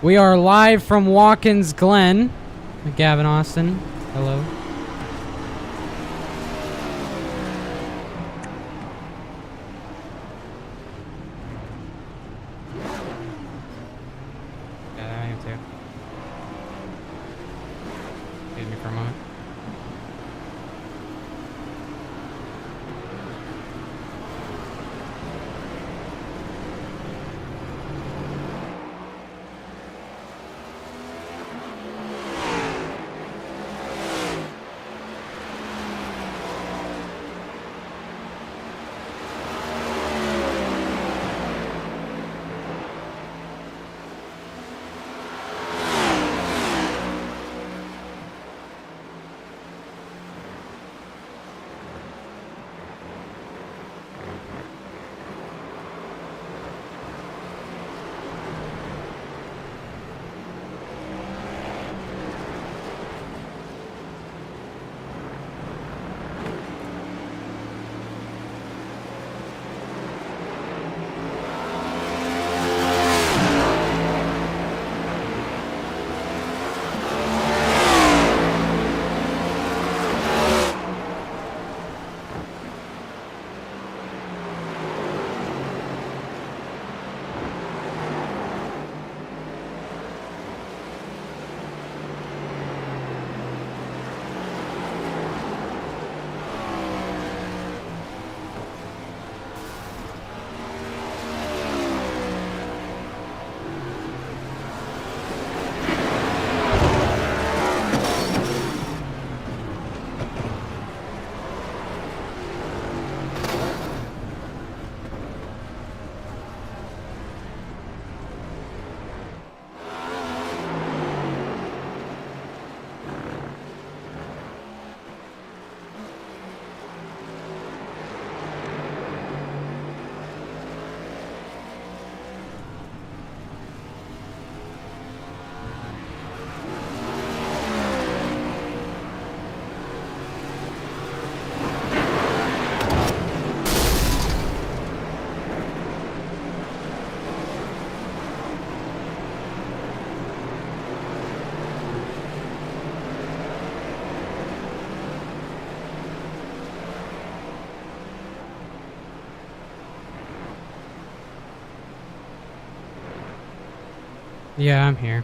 We are live from Watkins Glen with Gavin Austin. Hello. Yeah, I am too. Excuse me for a moment. Yeah, I'm here.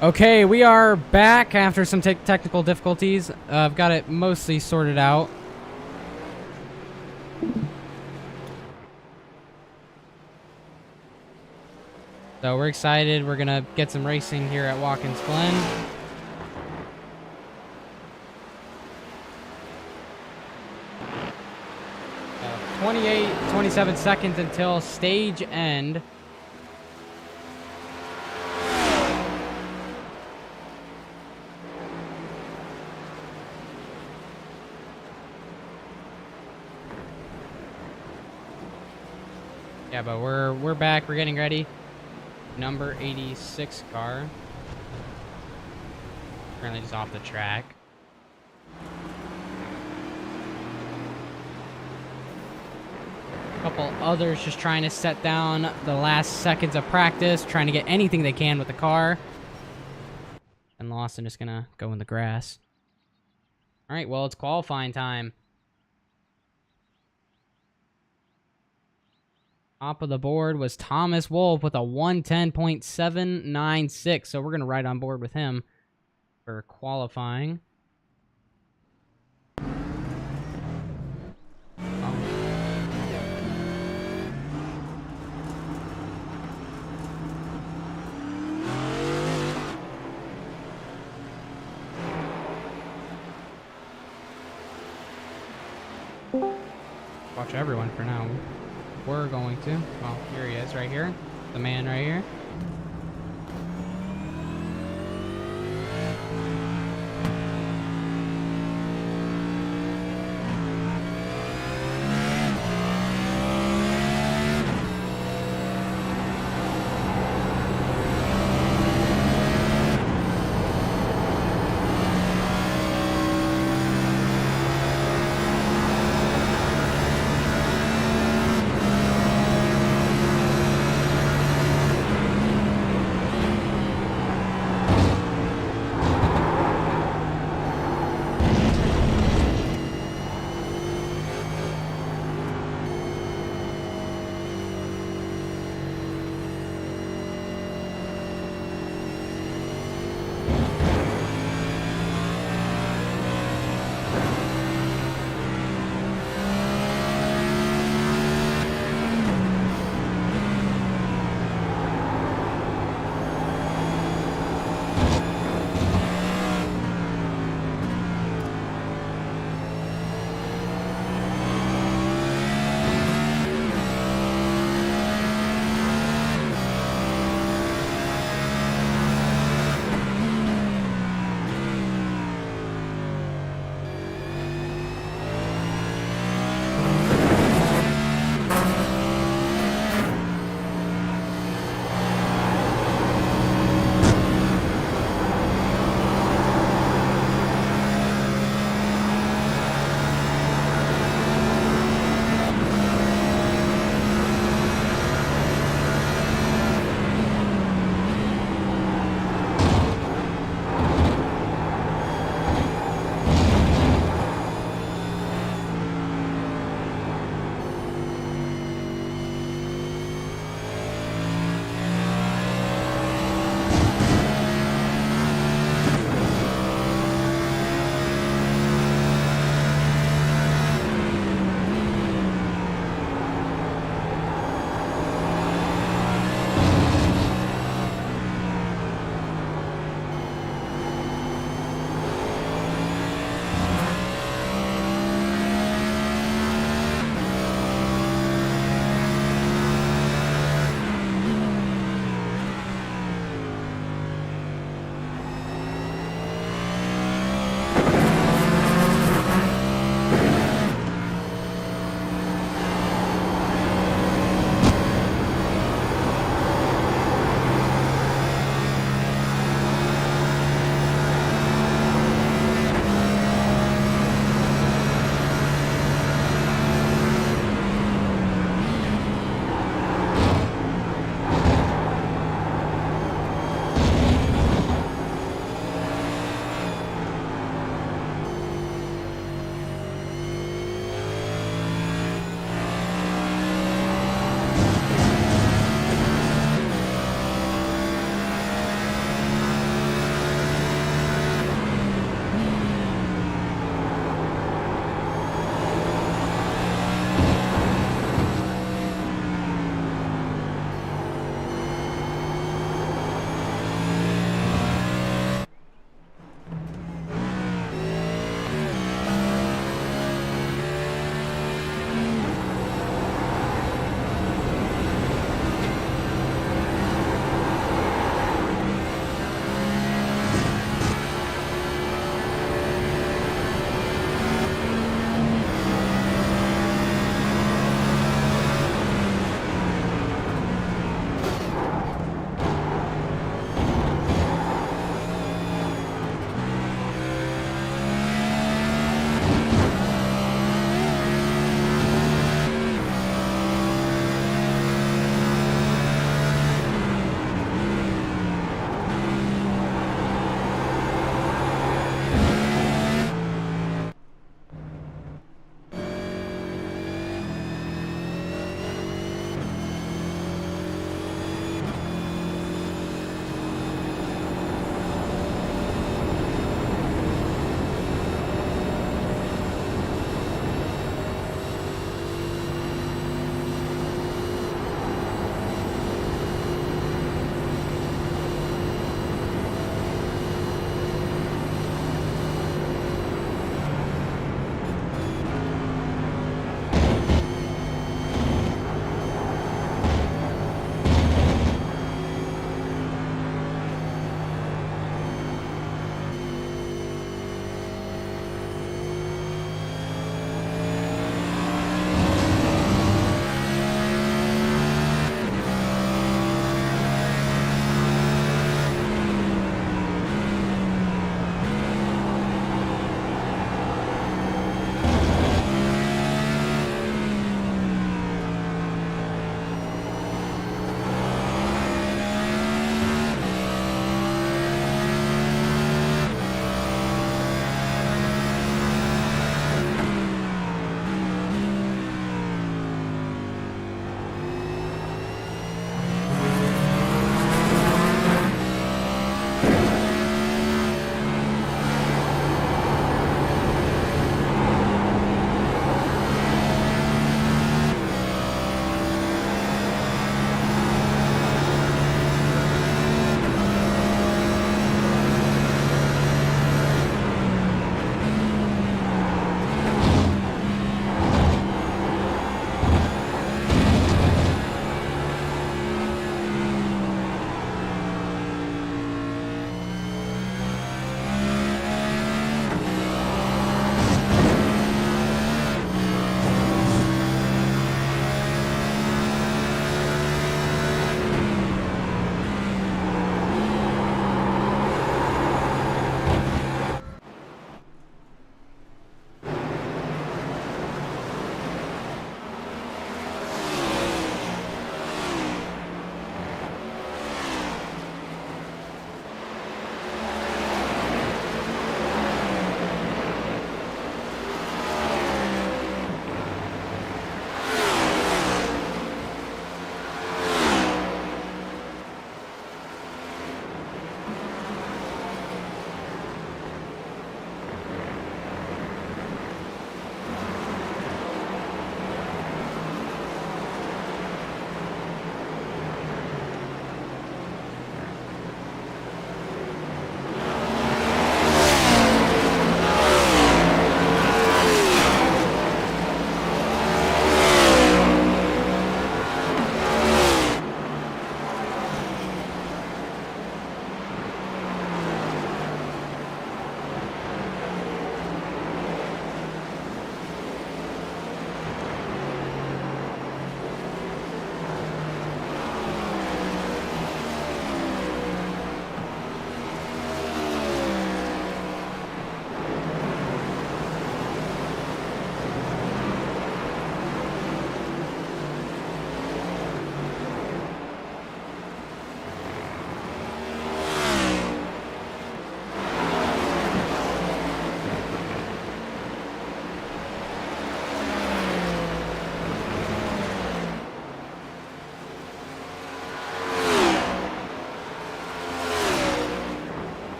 Okay, we are back after some technical difficulties. I've got it mostly sorted out. So we're excited. We're gonna get some racing here at Watkins Glen. 27 seconds until stage end. Yeah, but we're back. We're getting ready. Number 86 car. Currently just off the track. A couple others just trying to set down the last seconds of practice, trying to get anything they can with the car. And Austin is going to go in the grass. All right, well, it's qualifying time. Top of the board was Thomas Wolfe with a 110.796. So we're going to ride on board with him for qualifying. Watch everyone for now. We're going to. Well, here he is right here. The man right here.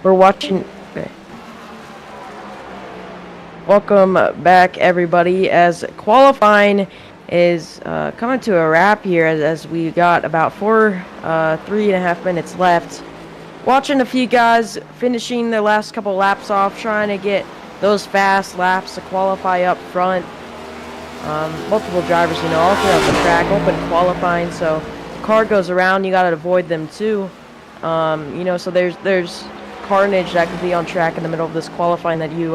We're watching. Welcome back, everybody. As qualifying is coming to a wrap here, as we got about 3.5 minutes left. Watching a few guys finishing their last couple laps off, trying to get those fast laps to qualify up front. Multiple drivers, all throughout the track, open qualifying, so the car goes around, you gotta avoid them too. So there's carnage that could be on track in the middle of this qualifying that you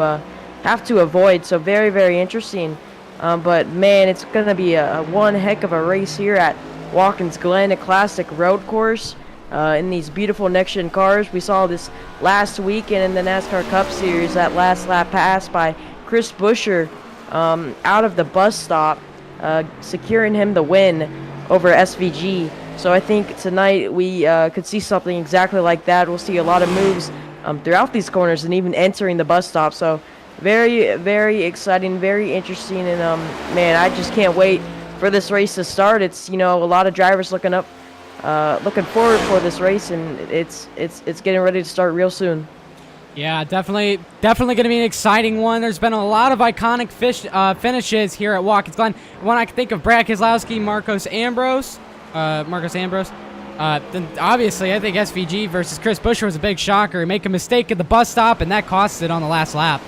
have to avoid. So very, very interesting. But man, it's gonna be a one heck of a race here at Watkins Glen, a classic road course. In these beautiful next-gen cars. We saw this last weekend in the NASCAR Cup Series, that last lap pass by Chris Buescher out of the bus stop, securing him the win over SVG. So I think tonight we could see something exactly like that. We'll see a lot of moves throughout these corners and even entering the bus stop. So very, very exciting, very interesting, and man, I just can't wait for this race to start. It's a lot of drivers looking forward for this race, and it's getting ready to start real soon. Yeah, definitely going to be an exciting one. There's been a lot of iconic finishes here at Watkins Glen. When I can think of Brad Keselowski, Marcos Ambrose. Then obviously I think SVG versus Chris Buescher was a big shocker. He make a mistake at the bus stop, and that cost it on the last lap.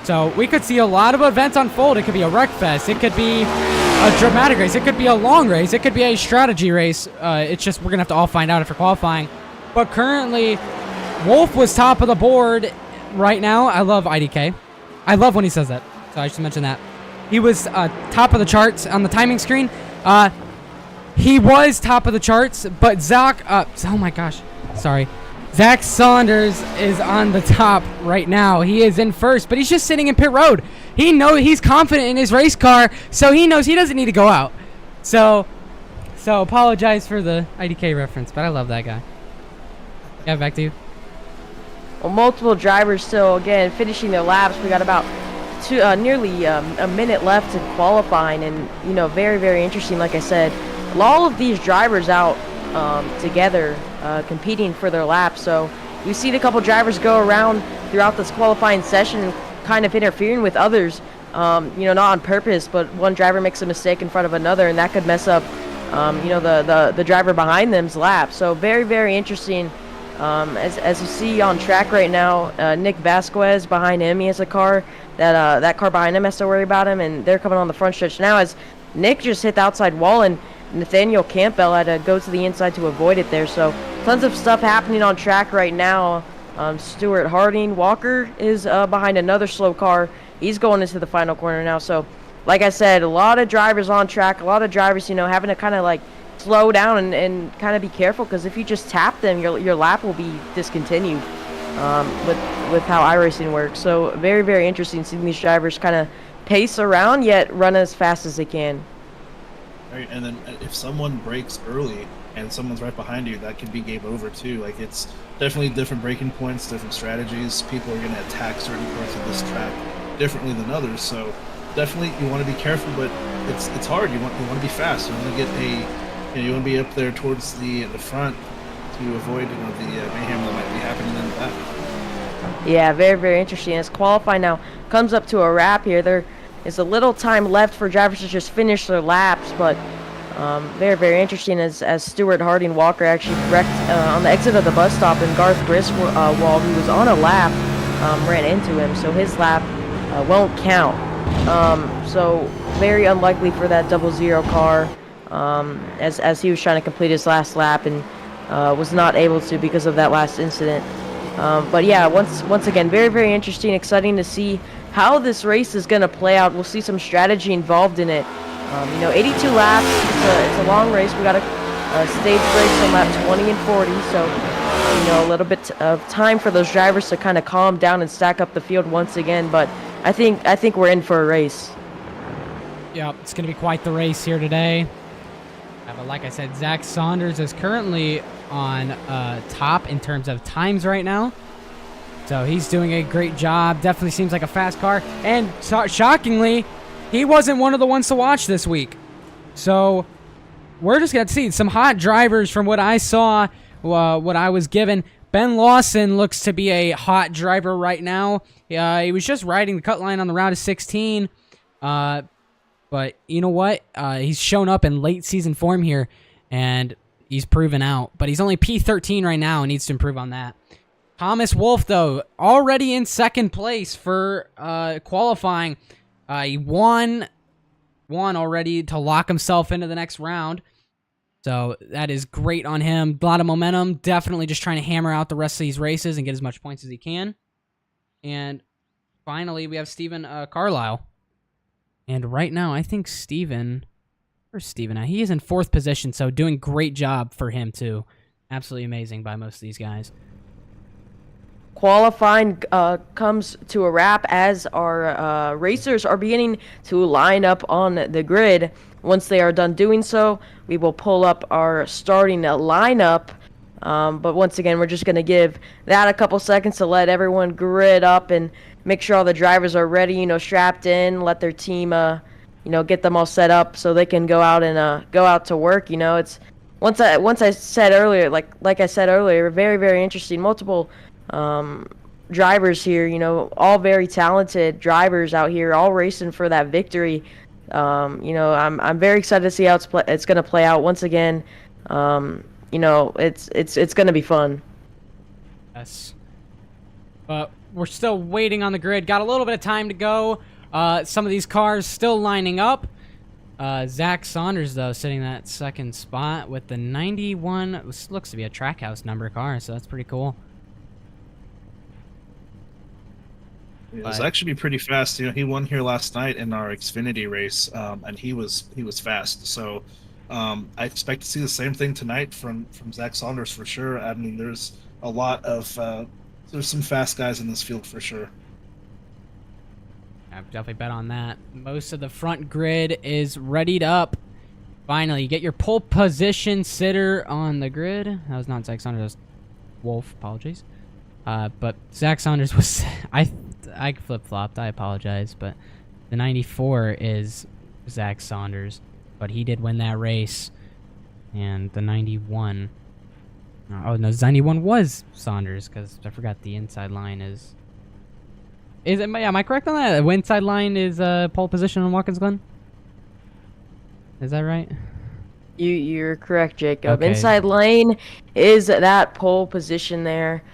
So we could see a lot of events unfold. It could be a wreck fest. It could be a dramatic race. It could be a long race. It could be a strategy race. It's just we're going to have to all find out after qualifying. But currently, Wolfe was top of the board right now. I love IDK. I love when he says that. So I should mention that. He was top of the charts on the timing screen. He was top of the charts, but Zach Saunders is on the top right now. He is in first, but he's just sitting in pit road. He's confident in his race car, so he knows he doesn't need to go out. So apologize for the IDK reference, but I love that guy. Yeah, back to you. Well, multiple drivers still, again, finishing their laps. We got about nearly a minute left in qualifying, and, very, very interesting, like I said. All of these drivers out together competing for their laps. So we've seen a couple drivers go around throughout this qualifying session kind of interfering with others, not on purpose, but one driver makes a mistake in front of another, and that could mess up the driver behind them's lap. So very, very interesting. As you see on track right now, Nick Vasquez behind him, he has a car that car behind him has to worry about him, and they're coming on the front stretch now as Nick just hit the outside wall, and Nathaniel Campbell had to go to the inside to avoid it there. So tons of stuff happening on track right now. Stuart Harding Walker is behind another slow car. He's going into the final corner now. So like I said, a lot of drivers on track, a lot of drivers, having to kind of like slow down and kind of be careful, because if you just tap them, your lap will be discontinued with how iRacing works. So very, very interesting seeing these drivers kind of pace around yet run as fast as they can. Right, and then if someone breaks early and someone's right behind you, that could be game over too. Like, it's definitely different breaking points, different strategies. People are going to attack certain parts of this track differently than others. So definitely you want to be careful, but it's hard. You want to be fast. You want to get you want to be up there towards the front to avoid the mayhem that might be happening in the back. Yeah, very, very interesting. As qualifying now comes up to a wrap here, there is a little time left for drivers to just finish their laps, but very, very interesting as Stuart Harding Walker actually wrecked on the exit of the bus stop, and Garth Griswold, who was on a lap, ran into him, so his lap won't count. So very unlikely for that 00 car, as he was trying to complete his last lap and was not able to because of that last incident. But yeah, once again, very, very interesting, exciting to see how this race is going to play out. We'll see some strategy involved in it. 82 laps, it's a long race. We got a stage breaks on lap 20 and 40, so a little bit of time for those drivers to kind of calm down and stack up the field once again. But I think we're in for a race. Yeah, it's going to be quite the race here today. But like I said, Zach Saunders is currently on top in terms of times right now. So he's doing a great job. Definitely seems like a fast car. And shockingly, he wasn't one of the ones to watch this week. So we're just going to see some hot drivers from what I saw, what I was given. Ben Lawson looks to be a hot driver right now. He was just riding the cut line on the round of 16. But you know what? He's shown up in late season form here, and he's proven out. But he's only P13 right now and needs to improve on that. Thomas Wolfe, though, already in second place for qualifying. He won already to lock himself into the next round. So that is great on him. A lot of momentum. Definitely just trying to hammer out the rest of these races and get as much points as he can. And finally, we have Steven Carlisle. And right now, I think where's Steven at? He is in 4th position, so doing great job for him, too. Absolutely amazing by most of these guys. Qualifying comes to a wrap as our racers are beginning to line up on the grid. Once they are done doing so, we will pull up our starting lineup. But once again, we're just going to give that a couple seconds to let everyone grid up and make sure all the drivers are ready, strapped in, let their team, get them all set up so they can go out and go out to work. It's once I said earlier, like I said earlier, very, very interesting. Multiple drivers here, all very talented drivers out here, all racing for that victory. I'm very excited to see how it's going to play out. Once again, it's going to be fun. Yes. But we're still waiting on the grid. Got a little bit of time to go. Some of these cars still lining up. Zach Saunders, though, sitting in that second spot with the 91. This looks to be a Trackhouse number car, so that's pretty cool. It was actually pretty fast. He won here last night in our Xfinity race, and he was fast. So I expect to see the same thing tonight from Zach Saunders for sure. I mean, there's a lot of there's some fast guys in this field for sure. I've definitely bet on that. Most of the front grid is readied up. Finally, you get your pole position sitter on the grid. That was not Zach Saunders, that was Wolfe. Apologies. But Zach Saunders was... I flip-flopped. I apologize. But the 94 is Zach Saunders. But he did win that race. And the 91... Oh, no, 91 was Saunders, because I forgot the inside line is... Am I correct on that? The inside line is pole position on Watkins Glen? Is that right? You're correct, Jacob. Okay. Inside lane is that pole position there.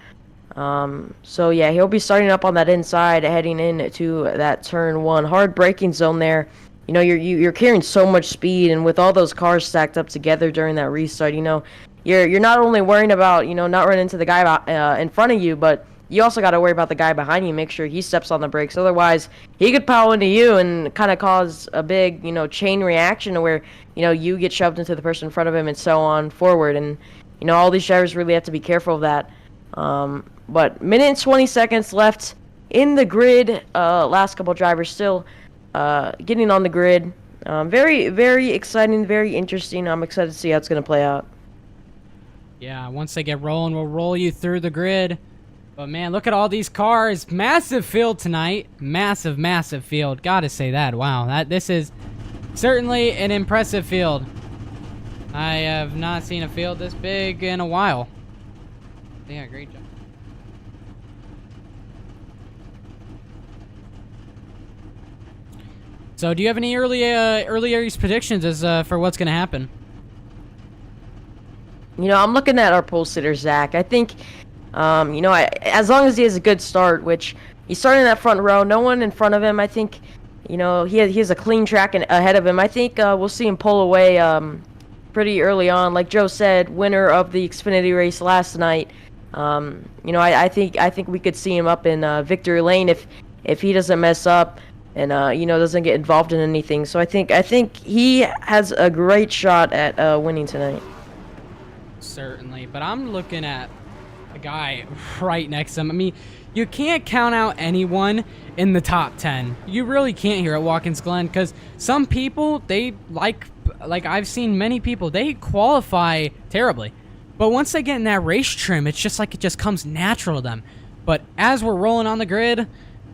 So yeah, he'll be starting up on that inside, heading into that turn 1 hard braking zone there. You're carrying so much speed, and with all those cars stacked up together during that restart, you're not only worrying about not running into the guy in front of you, but you also got to worry about the guy behind you. Make sure he steps on the brakes. Otherwise, he could pile into you and kind of cause a big, chain reaction to where, you get shoved into the person in front of him and so on forward. And, all these drivers really have to be careful of that. But minute and 20 seconds left in the grid. Last couple drivers still getting on the grid. Very, very exciting, very interesting. I'm excited to see how it's going to play out. Yeah, once they get rolling, we'll roll you through the grid. But man, look at all these cars. Massive field tonight. Massive, massive field. Gotta say that. Wow, this is certainly an impressive field. I have not seen a field this big in a while. Yeah, great job. So, do you have any early predictions as for what's going to happen? I'm looking at our pole sitter, Zach. I think, as long as he has a good start, which he's starting in that front row, no one in front of him. I think, he has a clean track ahead of him. I think we'll see him pull away pretty early on. Like Joe said, winner of the Xfinity race last night. I think we could see him up in victory lane if he doesn't mess up and doesn't get involved in anything. So I think he has a great shot at winning tonight. Certainly, but I'm looking at a guy right next to him. I mean, you can't count out anyone in the top 10. You really can't here at Watkins Glen, because some people, they like I've seen many people, they qualify terribly. But once they get in that race trim, it's just like it just comes natural to them. But as we're rolling on the grid,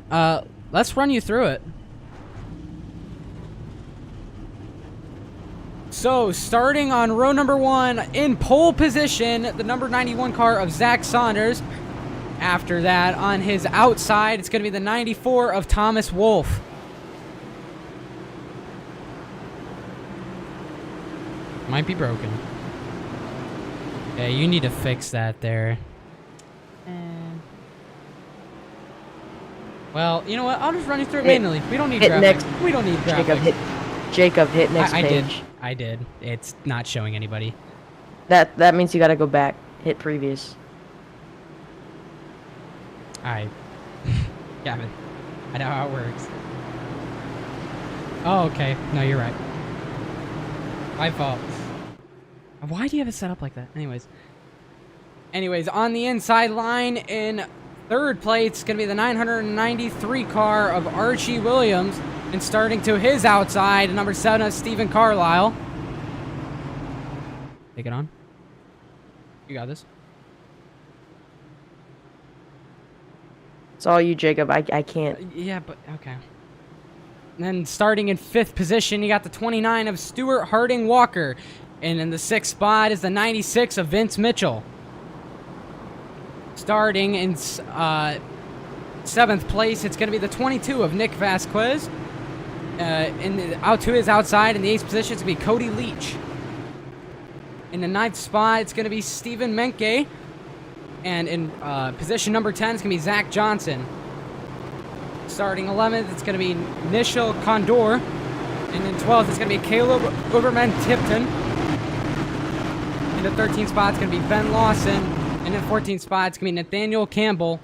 let's run you through it. So, starting on row number 1, in pole position, the number 91 car of Zach Saunders. After that, on his outside, it's going to be the 94 of Thomas Wolfe. Might be broken. Yeah, you need to fix that there. Well, you know what? I'll just run you through it manually. We don't need graphics. We don't need graphics. Jacob, hit next page. I did. It's not showing anybody. That means you gotta go back. Hit previous. Gavin, I know how it works. Oh, okay. No, you're right. My fault. Why do you have it set up like that? Anyways, on the inside line in third place, it's going to be the 993 car of Archie Williams. And starting to his outside, number 7 of Stephen Carlisle. Take it on. You got this. It's all you, Jacob. I can't. Yeah, but okay. And then starting in 5th position, you got the 29 of Stuart Harding Walker. And in the 6th spot is the 96 of Vince Mitchell. Starting in 7th place, it's going to be the 22 of Nick Vasquez. Out to his outside in the 8th position, it's going to be Cody Leach. In the 9th spot, it's going to be Stephen Menke. And in position number 10, it's going to be Zach Johnson. Starting 11th, it's going to be Nishil Condor. And in 12th, it's going to be Caleb Uberman-Tipton. In the 13th spot, it's going to be Ben Lawson. And in 14th spot, it's going to be Nathaniel Campbell.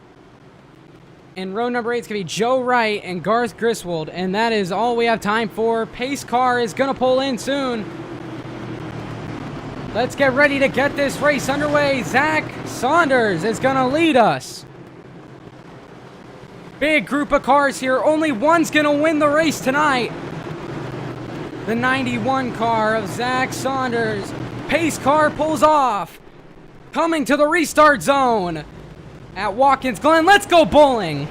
In row number 8, it's going to be Joe Wright and Garth Griswold. And that is all we have time for. Pace car is going to pull in soon. Let's get ready to get this race underway. Zach Saunders is going to lead us. Big group of cars here. Only one's going to win the race tonight. The 91 car of Zach Saunders. Pace car pulls off. Coming to the restart zone at Watkins Glen. Let's go bowling.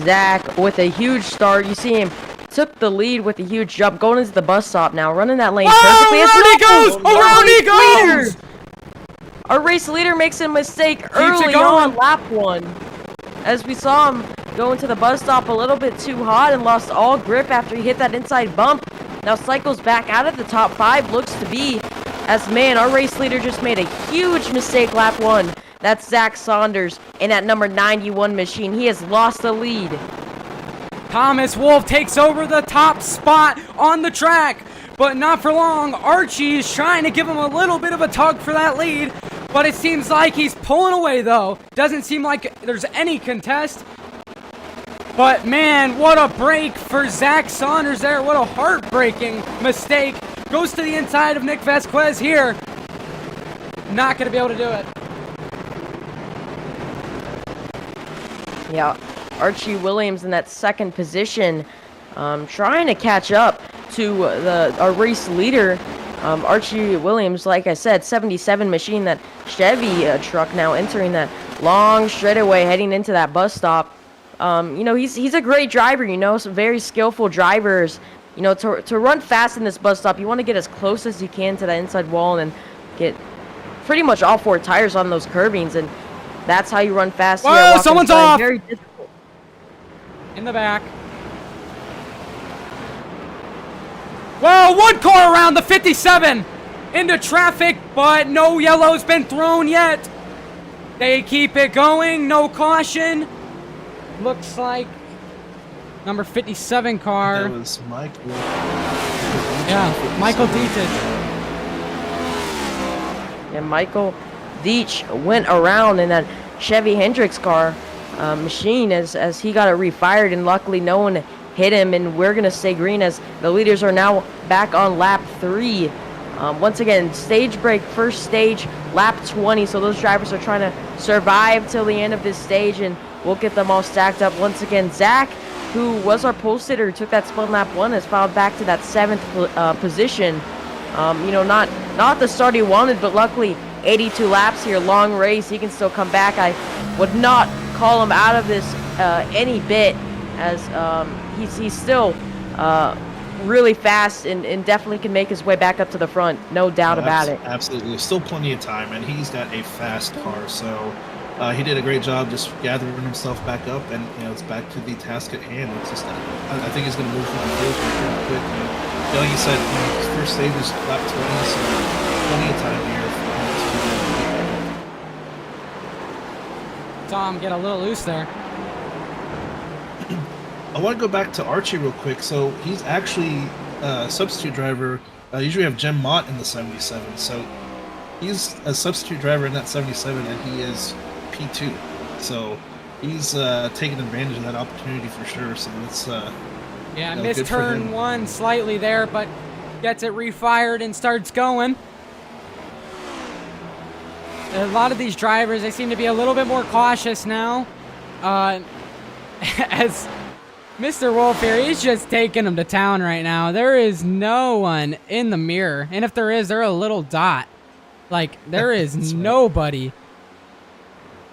Zach with a huge start. You see him took the lead with a huge jump, going into the bus stop now, running that lane perfectly. Around he goes! Our race leader makes a mistake early on lap 1. As we saw him go into the bus stop a little bit too hot and lost all grip after he hit that inside bump. Now cycles back out of the top 5, looks to be, as man, our race leader just made a huge mistake lap 1. That's Zach Saunders in that number 91 machine. He has lost the lead. Thomas Wolfe takes over the top spot on the track, but not for long. Archie is trying to give him a little bit of a tug for that lead, but it seems like he's pulling away though. Doesn't seem like there's any contest. But man, what a break for Zach Saunders there. What a heartbreaking mistake. Goes to the inside of Nick Vasquez here. Not going to be able to do it. Yeah, Archie Williams in that 2nd position, trying to catch up to our race leader. Archie Williams, like I said, 77 machine, that Chevy truck now entering that long straightaway heading into that bus stop. You know, he's a great driver, you know, some very skillful drivers. You know, to run fast in this bus stop, you want to get as close as you can to that inside wall and get pretty much all 4 tires on those curbings, and that's how you run fast. Whoa, someone's off! Very difficult. In the back. Whoa, 1 car around the 57 into traffic, but no yellow's been thrown yet. They keep it going, no caution. Looks like number 57 car. That was Michael. Yeah, Michael Dietrich. And Michael Deitch went around in that Chevy Hendrix car machine as he got it refired, and luckily no one hit him, and we're going to stay green as the leaders are now back on lap 3. Once again, stage break, first stage, lap 20. So those drivers are trying to survive till the end of this stage, and we'll get them all stacked up. Once again, Zach, who was our pole sitter, who took that split in lap 1, has filed back to that 7th position. You know, not the start he wanted, but luckily 82 laps here, long race, he can still come back. I would not call him out of this any bit, as he's still really fast and definitely can make his way back up to the front, no doubt about it. Absolutely, still plenty of time, and he's got a fast car, so he did a great job just gathering himself back up, and you know, it's back to the task at hand. It's just, I think he's going to move through the field pretty quick. You know, like you said, you know, his first stage is lap 20, so plenty of time here for him to Saw him get a little loose there. I want to go back to Archie real quick. So he's actually a substitute driver. Usually we have Jim Mott in the 77, so he's a substitute driver in that 77, and he is P2. So he's taking advantage of that opportunity for sure. So it's yeah, missed turn 1 slightly there, but gets it refired and starts going. A lot of these drivers, they seem to be a little bit more cautious now. As Mr. Wolfe here, he's just taking them to town right now. There is no one in the mirror. And if there is, they're a little dot. Like, there is nobody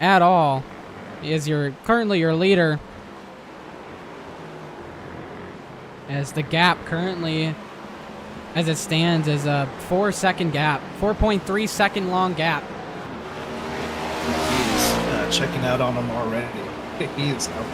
at all. He is currently your leader. As the gap currently, as it stands, is a 4-second gap. 4.3 second long gap. He's checking out on him already. He is out.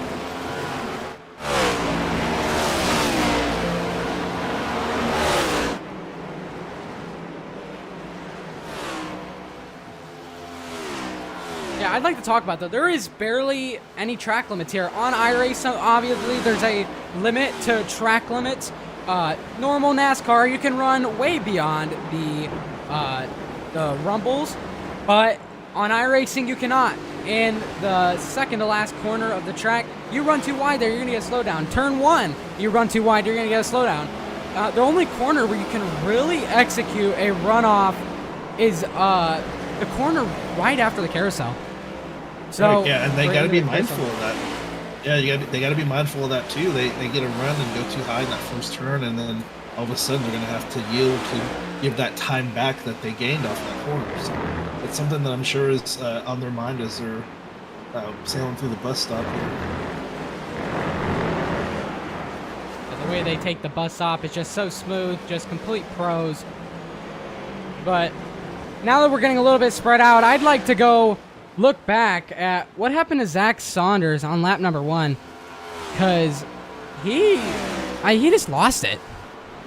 Yeah, I'd like to talk about that. There is barely any track limits here. On iRace, so obviously, there's a limit to track limits. Normal NASCAR, you can run way beyond the rumbles, but on iRacing, you cannot. In the second to last corner of the track, you run too wide there, you're going to get a slowdown. Turn 1, you run too wide, you're going to get a slowdown. The only corner where you can really execute a runoff is the corner right after the carousel. So yeah, and they got to be mindful of that. Yeah, they got to be mindful of that too. They get a run and go too high in that first turn, and then all of a sudden they're going to have to yield to give that time back that they gained off that corner. So it's something that I'm sure is on their mind as they're sailing through the bus stop here. The way they take the bus stop is just so smooth, just complete pros. But now that we're getting a little bit spread out, I'd like to go look back at what happened to Zach Saunders on lap number 1, because he just lost it.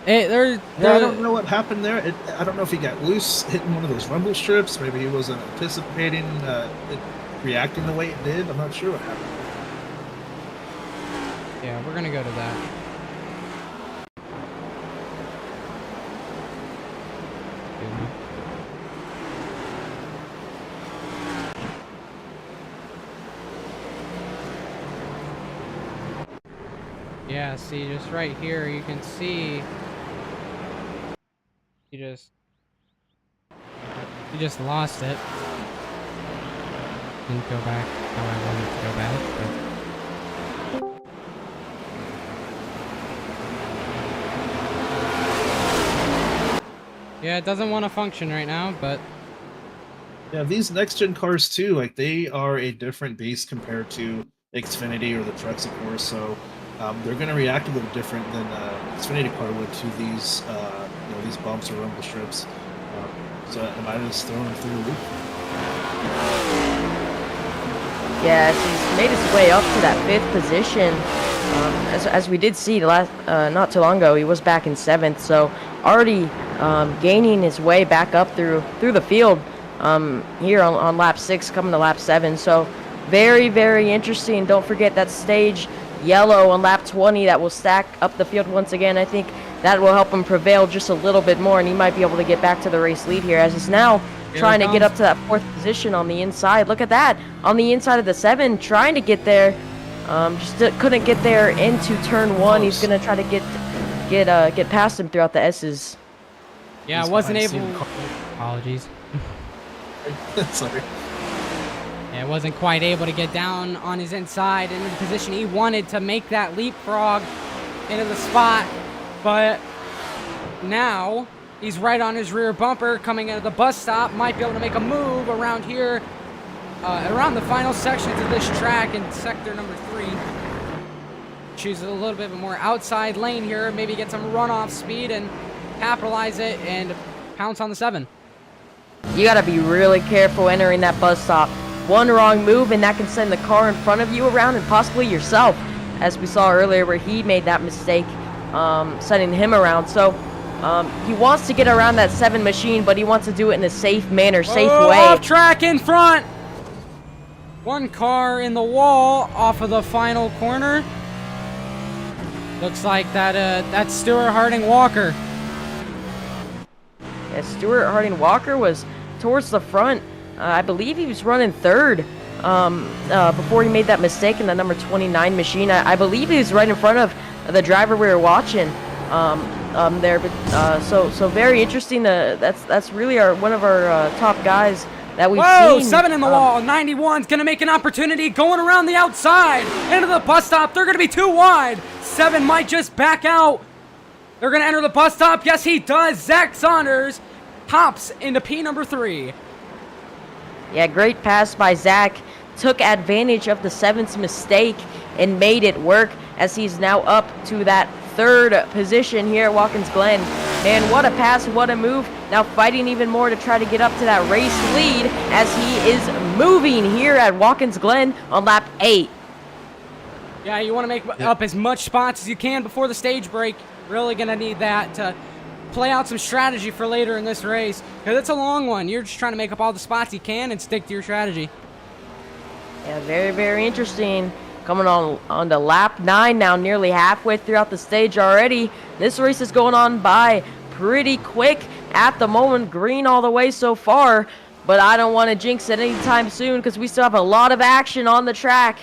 I don't know what happened there. I don't know if he got loose hitting one of those rumble strips. Maybe he wasn't anticipating it reacting the way it did. I'm not sure what happened. Yeah, we're gonna go to that. Yeah, see, just right here, you can see you just lost it. Didn't go back how I wanted to go back, but yeah, it doesn't want to function right now, but yeah, these next gen cars too, like they are a different beast compared to Xfinity or the trucks, of course. So they're going to react a little different than Xfinity car would to these these bumps or rumble strips. So I might have just thrown him through the loop. Yes, he's made his way up to that 5th position. As we did see not too long ago, he was back in 7th, so already gaining his way back up through the field here on lap 6, coming to lap 7. So very, very interesting. Don't forget that stage yellow on lap 20 that will stack up the field once again. I think that will help him prevail just a little bit more, and he might be able to get back to the race lead here, as he's now trying to get up to that 4th position on the inside. Look at that, on the inside of the 7, trying to get there. couldn't get there into turn 1. He's Close. gonna try to get past him throughout the S's. Yeah, He's wasn't behind able. Team Conti. Apologies. Sorry. Yeah, wasn't quite able to get down on his inside into the position he wanted to make that leapfrog into the spot, but now he's right on his rear bumper coming into the bus stop. Might be able to make a move around here, around the final sections of this track in sector number 3. Choose a little bit of a more outside lane here, maybe get some runoff speed and capitalize it and pounce on the 7. You gotta be really careful entering that bus stop. One wrong move and that can send the car in front of you around and possibly yourself, as we saw earlier where he made that mistake, sending him around. So he wants to get around that 7 machine, but he wants to do it in a safe manner, safe way. Off track in front. One car in the wall off of the final corner. Looks like that's Stuart Harding Walker. Yeah, Stuart Harding Walker was towards the front. I believe he was running 3rd before he made that mistake in the number 29 machine. I believe he was right in front of the driver we were watching there. But so very interesting. That's really one of our top guys that we've seen. 7 in the wall. 91's gonna make an opportunity going around the outside into the bus stop. They're gonna be too wide. 7 might just back out. They're gonna enter the bus stop. Yes, he does. Zach Saunders hops into P number 3. Yeah, great pass by Zach. Took advantage of the 7's mistake and made it work, as he's now up to that 3rd position here at Watkins Glen. Man, what a pass, what a move. Now fighting even more to try to get up to that race lead, as he is moving here at Watkins Glen on lap 8. Yeah, you want to make up as much spots as you can before the stage break. Really going to need that to play out some strategy for later in this race, because it's a long one. You're just trying to make up all the spots you can and stick to your strategy. Yeah, very, very interesting. Coming on to lap 9 now, nearly halfway throughout the stage already. This race is going on by pretty quick at the moment. Green all the way so far, but I don't want to jinx it anytime soon, because we still have a lot of action on the track.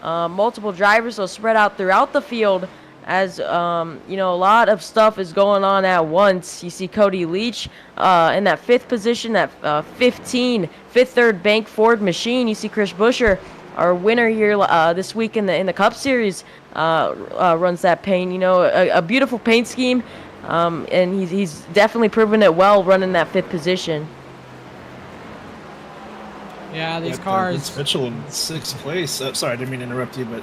Multiple drivers will spread out throughout the field, as you know, a lot of stuff is going on at once. You see Cody Leach in that 5th position, that 15 fifth third bank Ford machine. You see Chris Buescher, our winner here this week in the Cup Series, runs that paint. You know, a beautiful paint scheme, and he's definitely proven it well running that 5th position. Yeah, these Like, cars. Vince Mitchell in 6th place. Sorry, I didn't mean to interrupt you, but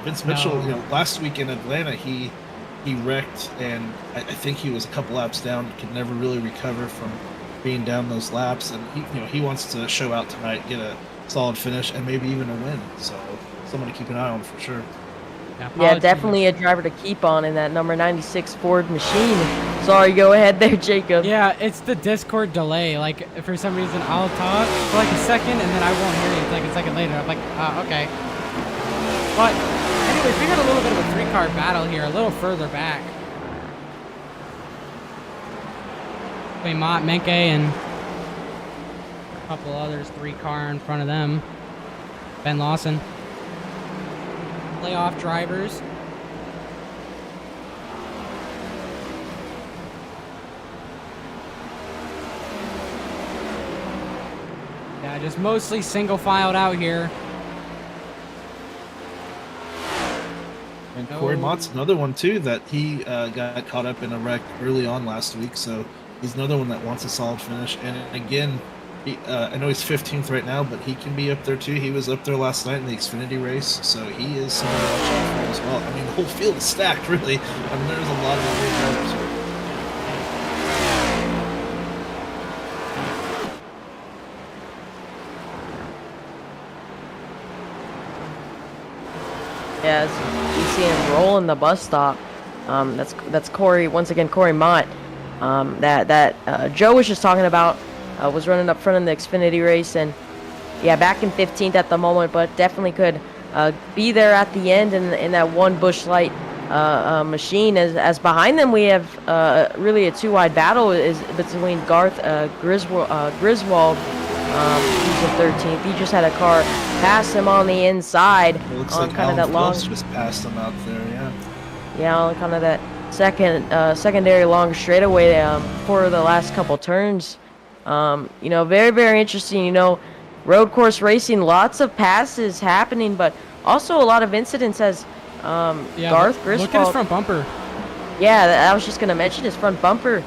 Vince Mitchell, No. you know, last week in Atlanta, he wrecked, and I think he was a couple laps down. Could never really recover from being down those laps, and he wants to show out tonight, get a solid finish, and maybe even a win. So someone to keep an eye on for sure. Yeah, definitely a driver to keep on in that number 96 Ford machine. Sorry, go ahead there, Jacob. Yeah, it's the Discord delay. Like, for some reason, I'll talk for like a second, and then I won't hear you like a second later. I'm like, okay. But, anyways, we got a little bit of a 3-car battle here, a little further back. Between Mott, Menke, and a couple others, 3-car in front of them. Ben Lawson. Playoff drivers. Yeah, just mostly single filed out here. And Corey Mott's another one too that he got caught up in a wreck early on last week, so he's another one that wants a solid finish. And again, I know he's 15th right now, but he can be up there too. He was up there last night in the Xfinity race, so he is someone to watch out for as well. I mean, the whole field is stacked, really. I mean, there's a lot of great drivers here. Yeah, you see him rolling the bus stop. That's Corey, once again, Corey Mott. That Joe was just talking about, was running up front in the Xfinity race, and yeah, back in 15th at the moment, but definitely could be there at the end in that one Busch Light machine. As behind them we have really a 2-wide battle is between Garth Griswold, who's the 13th. He just had a car pass him on the inside. It looks on like kind of that long, just passed him out there. Yeah. yeah, on kind of that secondary long straightaway for the last couple turns. You know, very, very interesting. You know, road course racing, lots of passes happening, but also a lot of incidents as Garth Griswold. Look at his front bumper. Yeah, I was just gonna mention his front bumper.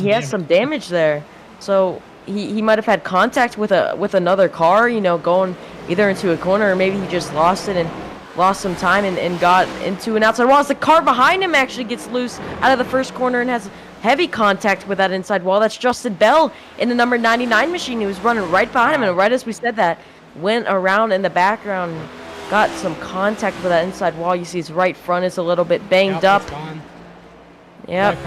He has some damage there, so he might have had contact with another car. You know, going either into a corner or maybe he just lost it and lost some time and got into an outside wall. As the car behind him actually gets loose out of the first corner and has heavy contact with that inside wall. That's Justin Bell in the number 99 machine. He was running right behind him, and right as we said that, went around in the background and got some contact with that inside wall. You see his right front is a little bit banged up. Yep.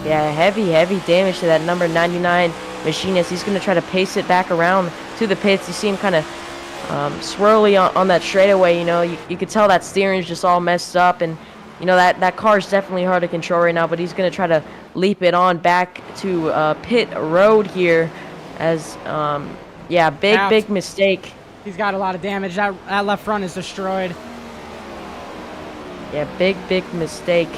Yeah, heavy damage to that number 99 machinist. He's going to try to pace it back around to the pits. You see him kind of swirly on that straightaway. You know, you could tell that steering is just all messed up, and you know that car is definitely hard to control right now. But he's going to try to leap it on back to pit road here, as yeah, big mistake. He's got a lot of damage. That left front is destroyed. Yeah, big mistake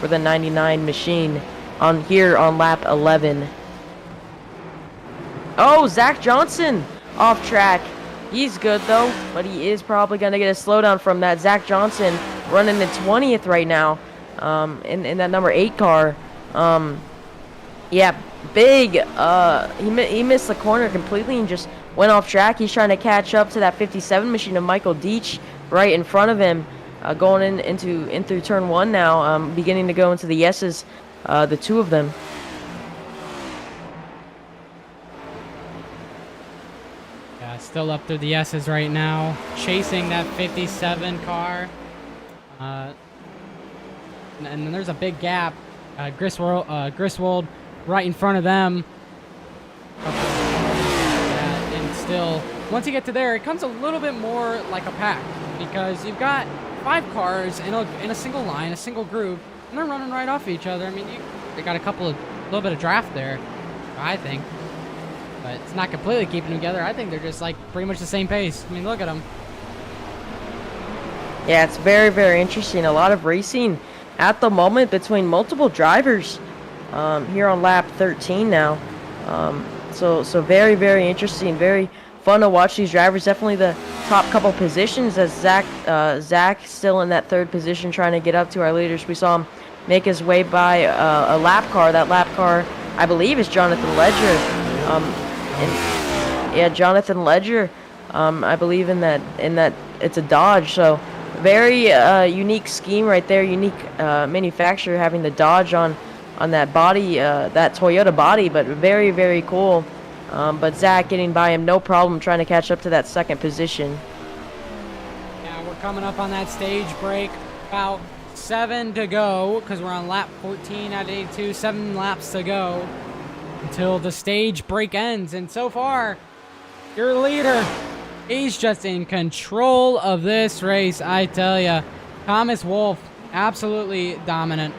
for the 99 machine on lap 11. Oh, Zach Johnson off track. He's good though, but he is probably going to get a slowdown from that. Zach Johnson running in 20th right now in that number 8 car. Yeah, big. He missed the corner completely and just went off track. He's trying to catch up to that 57 machine of Michael Deach right in front of him, going in through turn 1 now, beginning to go into the yeses, the two of them. Yeah, still up through the S's right now, chasing that 57 car. And then there's a big gap. Griswold right in front of them. And still, once you get to there, it comes a little bit more like a pack, because you've got 5 cars in a single line, a single group, and they're running right off each other. I mean, they got a little bit of draft there, I think. But it's not completely keeping them together. I think they're just like pretty much the same pace. I mean, look at them. Yeah, it's very, very interesting. A lot of racing at the moment between multiple drivers here on lap 13 now. So very, very interesting. Very fun to watch these drivers. Definitely the top couple positions, as Zach still in that 3rd position trying to get up to our leaders. We saw him make his way by a lap car. That lap car, I believe, is Jonathan Ledger. Yeah, Jonathan Ledger. I believe in that it's a Dodge. So very unique scheme right there. Unique manufacturer having the Dodge on that body, that Toyota body, but very, very cool. But Zach getting by him, no problem, trying to catch up to that 2nd position. Yeah, we're coming up on that stage break. About 7 to go, because we're on lap 14 out of 82. 7 laps to go until the stage break ends. And so far, your leader, he's just in control of this race, I tell ya. Thomas Wolfe, absolutely dominant.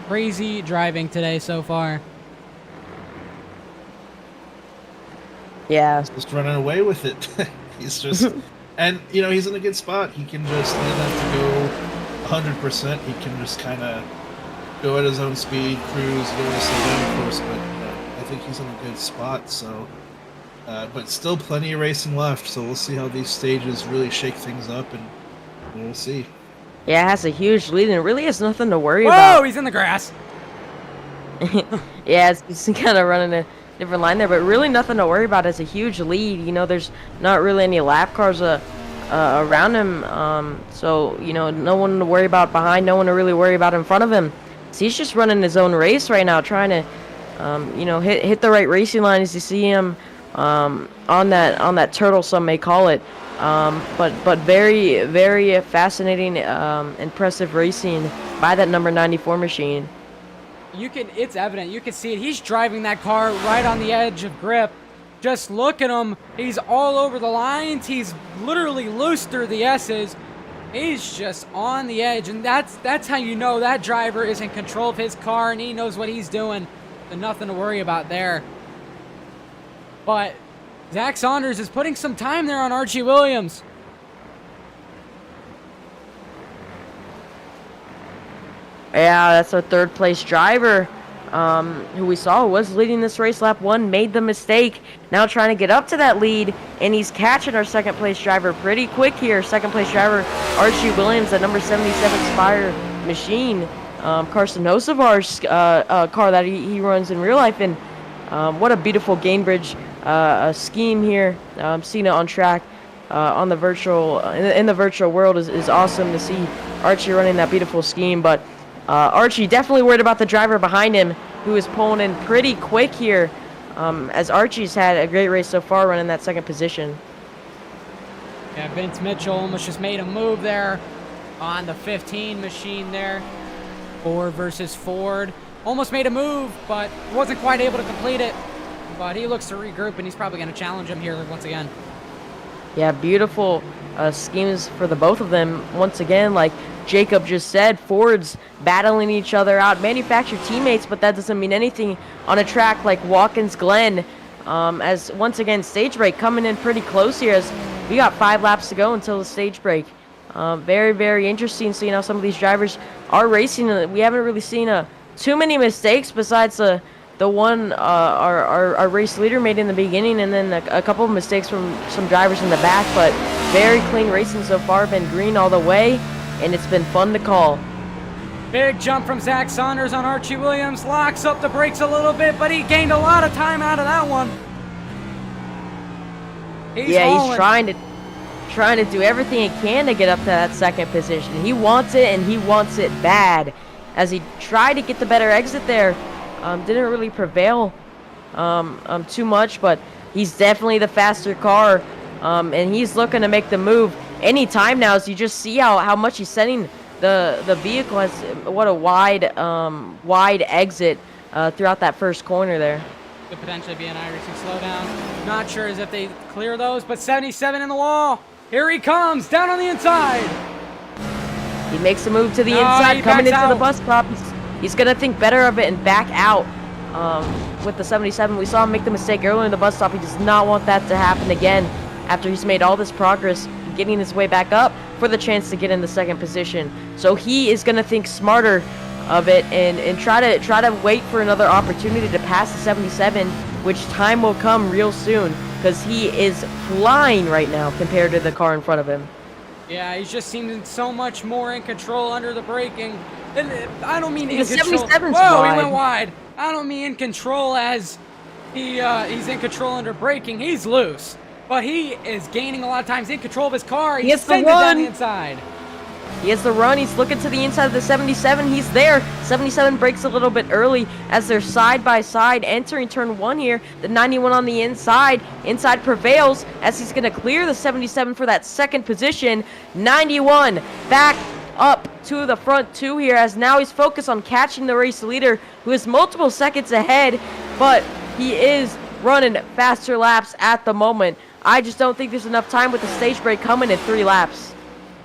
Crazy driving today so far. Yeah. Just running away with it. He's just, and you know, he's in a good spot. He can just, he doesn't have to go 100%. He can just kind of go at his own speed, cruise, go at a slow down course. But I think he's in a good spot. So, but still plenty of racing left. So we'll see how these stages really shake things up, and we'll see. Yeah, it has a huge lead and really has nothing to worry about. Whoa, he's in the grass. Yeah, it's kind of running a different line there, but really nothing to worry about. It's a huge lead. You know, there's not really any lap cars around him. So, you know, no one to worry about behind, no one to really worry about in front of him. So he's just running his own race right now, trying to, you know, hit the right racing line as you see him on that turtle, some may call it. But very, very fascinating, impressive racing by that number 94 machine. It's evident. You can see it. He's driving that car right on the edge of grip. Just look at him. He's all over the lines. He's literally loose through the S's. He's just on the edge, and that's how you know that driver is in control of his car and he knows what he's doing. There's nothing to worry about there. But Zach Saunders is putting some time there on Archie Williams. Yeah, that's our third place driver, who we saw was leading this race. Lap 1 made the mistake. Now trying to get up to that lead, and he's catching our second place driver pretty quick here. Second place driver Archie Williams, that number 77 Spire machine. Carson Hosevar's car that he runs in real life, and what a beautiful Gainbridge scheme here. Seeing it on track on the virtual in the virtual world is awesome to see Archie running that beautiful scheme. But Archie definitely worried about the driver behind him, who is pulling in pretty quick here, as Archie's had a great race so far running that second position. Yeah, Vince Mitchell almost just made a move there on the 15 machine there. Ford versus Ford. Almost made a move, but wasn't quite able to complete it. But he looks to regroup, and he's probably going to challenge him here once again. Yeah, beautiful schemes for the both of them. Once again, like Jacob just said, Fords battling each other out, manufactured teammates, but that doesn't mean anything on a track like Watkins Glen. As once again, stage break coming in pretty close here, as we got 5 laps to go until the stage break. Very, very interesting seeing how some of these drivers are racing. We haven't really seen too many mistakes besides the one our race leader made in the beginning, and then a couple of mistakes from some drivers in the back. But very clean racing so far, been green all the way, and it's been fun to call. Big jump from Zach Saunders on Archie Williams. Locks up the brakes a little bit, but he gained a lot of time out of that one. He's trying to do everything he can to get up to that second position. He wants it, and he wants it bad. As he tried to get the better exit there, didn't really prevail too much, but he's definitely the faster car, and he's looking to make the move anytime now. As you just see how much he's setting the vehicle. Has what a wide exit throughout that first corner there. Could potentially be an iRacing slowdown. Not sure as if they clear those, but 77 in the wall. Here he comes, down on the inside. He makes a move to the inside, coming into the bus stop. He's going to think better of it and back out with the 77. We saw him make the mistake earlier in the bus stop. He does not want that to happen again after he's made all this progress, getting his way back up for the chance to get in the second position. So he is going to think smarter of it and try to wait for another opportunity to pass the 77, which time will come real soon, because he is flying right now compared to the car in front of him. Yeah, he just seems so much more in control under the braking. And I don't mean in The control. 77's Whoa, wide. he went wide. I don't mean in control as he's in control under braking. He's loose, but he is gaining a lot of times in control of his car. He has to sends it down run. the inside. He has the run. He's looking to the inside of the 77. He's there. 77 breaks a little bit early as they're side by side entering turn 1 here. The 91 on the inside. Inside prevails as he's going to clear the 77 for that second position. 91 back up to the front 2 here, as now he's focused on catching the race leader, who is multiple seconds ahead, but he is running faster laps at the moment. I just don't think there's enough time with the stage break coming in 3 laps.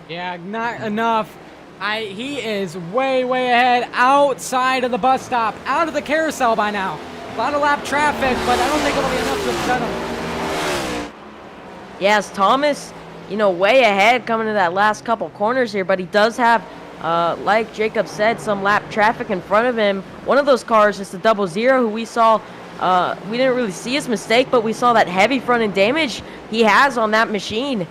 Yeah, not enough. He is way, way ahead outside of the bus stop, out of the carousel by now. A lot of lap traffic, but I don't think it'll be enough to upset him. Yes, Thomas, way ahead coming to that last couple corners here, but he does have, like Jacob said, some lap traffic in front of him. One of those cars is the 00, who we saw, we didn't really see his mistake, but we saw that heavy front end damage he has on that machine.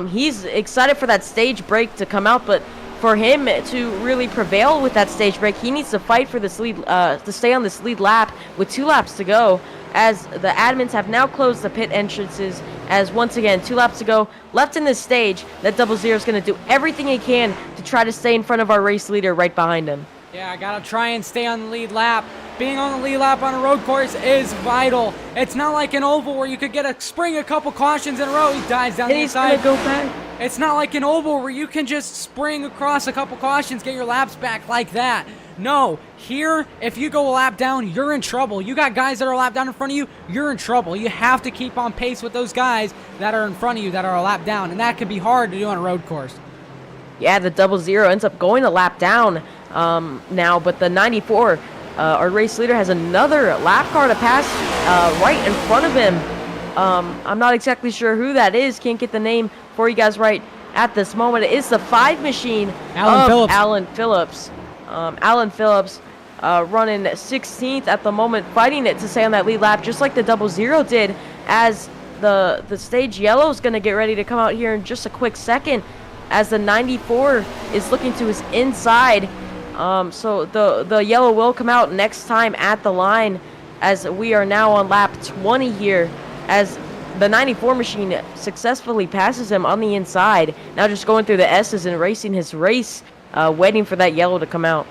He's excited for that stage break to come out, but for him to really prevail with that stage break, he needs to fight for this lead, to stay on this lead lap with 2 laps to go, as the admins have now closed the pit entrances, as once again 2 laps to go left in this stage. That 00 is going to do everything he can to try to stay in front of our race leader right behind him. Yeah, I gotta try and stay on the lead lap. Being on the lead lap on a road course is vital. It's not like an oval where you could spring a couple cautions in a row. He dives down the inside. He's gonna go back. It's not like an oval where you can just spring across a couple cautions, get your laps back like that. No, here, if you go a lap down, you're in trouble. You got guys that are a lap down in front of you, you're in trouble. You have to keep on pace with those guys that are in front of you that are a lap down, and that can be hard to do on a road course. Yeah, the 00 ends up going a lap down now, but the 94, our race leader, has another lap car to pass right in front of him. I'm not exactly sure who that is. Can't get the name for you guys right at this moment. It is the 5 machine of Alan Phillips. Alan Phillips running 16th at the moment, fighting it to stay on that lead lap, just like the 00 did, as the stage yellow is going to get ready to come out here in just a quick second, as the 94 is looking to his inside. So the yellow will come out next time at the line, as we are now on lap 20 here, as the 94 machine successfully passes him on the inside. Now just going through the S's and racing his race, waiting for that yellow to come out.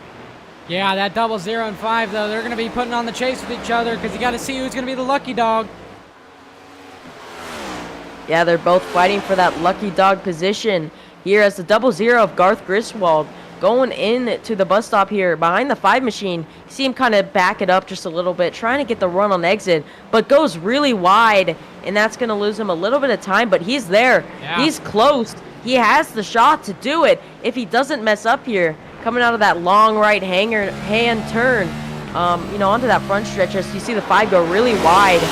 Yeah, that 00 and 5, though, they're going to be putting on the chase with each other, because you got to see who's going to be the lucky dog. Yeah, they're both fighting for that lucky dog position here, as the 00 of Garth Griswold going in to the bus stop here behind the 5 machine. You see him kind of back it up just a little bit, trying to get the run on exit, but goes really wide, and that's going to lose him a little bit of time, but he's there. Yeah. He's close. He has the shot to do it if he doesn't mess up here, coming out of that long right hand turn, onto that front stretch, as you see the 5 go really wide,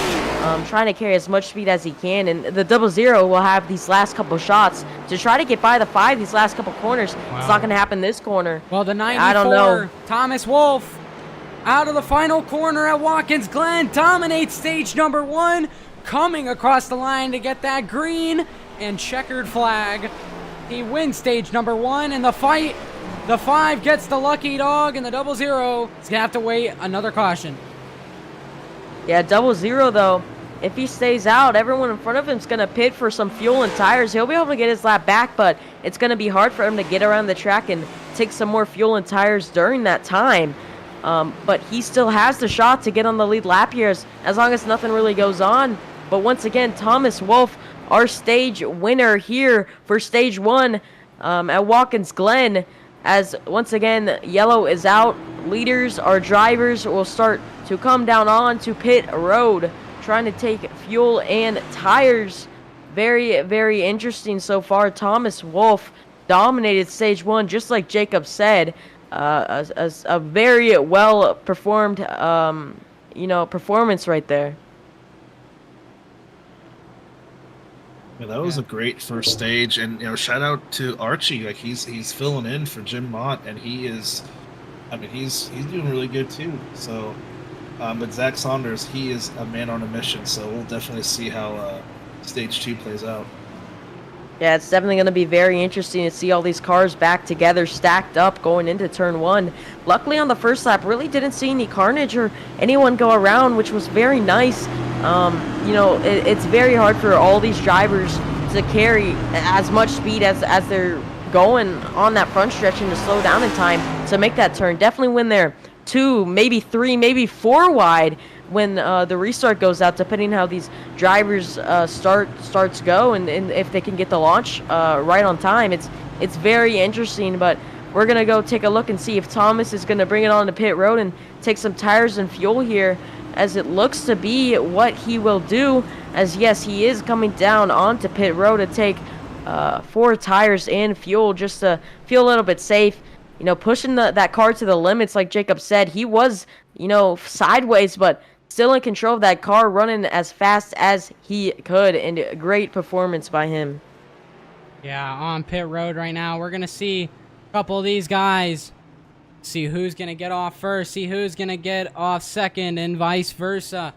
trying to carry as much speed as he can, and the 00 will have these last couple shots to try to get by the 5 these last couple corners. Wow. It's not going to happen this corner. Well, the 94, I don't know. Thomas Wolfe, out of the final corner at Watkins Glen, dominates stage number 1, coming across the line to get that green and checkered flag. He wins stage number 1 in the fight. The 5 gets the lucky dog, and the 00 is going to have to wait another caution. Yeah, 00 though, if he stays out, everyone in front of him is going to pit for some fuel and tires. He'll be able to get his lap back, but it's going to be hard for him to get around the track and take some more fuel and tires during that time. But he still has the shot to get on the lead lap here, as long as nothing really goes on. But once again, Thomas Wolfe, our stage winner here for stage 1 at Watkins Glen, as once again yellow is out. Leaders, our drivers, will start to come down on to pit road, trying to take fuel and tires. Very, very interesting so far. Thomas Wolfe dominated stage 1, just like Jacob said. A very well performed performance right there. Yeah, that was a great first stage, and shout out to Archie. Like he's filling in for Jim Mott, and he's doing really good too. So, but Zach Saunders, he is a man on a mission. So we'll definitely see how stage 2 plays out. Yeah, it's definitely going to be very interesting to see all these cars back together, stacked up, going into turn 1. Luckily on the first lap, really didn't see any carnage or anyone go around, which was very nice. It's very hard for all these drivers to carry as much speed as they're going on that front stretch and to slow down in time to make that turn. Definitely when they're 2, maybe 3, maybe 4 wide when the restart goes out, depending how these drivers starts go, and if they can get the launch right on time. It's very interesting, but we're going to go take a look and see if Thomas is going to bring it on to pit road and take some tires and fuel here, as it looks to be what he will do, as yes, he is coming down onto pit road to take 4 tires and fuel, just to feel a little bit safe. Pushing that car to the limits, like Jacob said. He was, sideways, but still in control of that car, running as fast as he could, and a great performance by him. Yeah, on pit road right now, we're going to see a couple of these guys. See who's going to get off first, see who's going to get off second, and vice versa.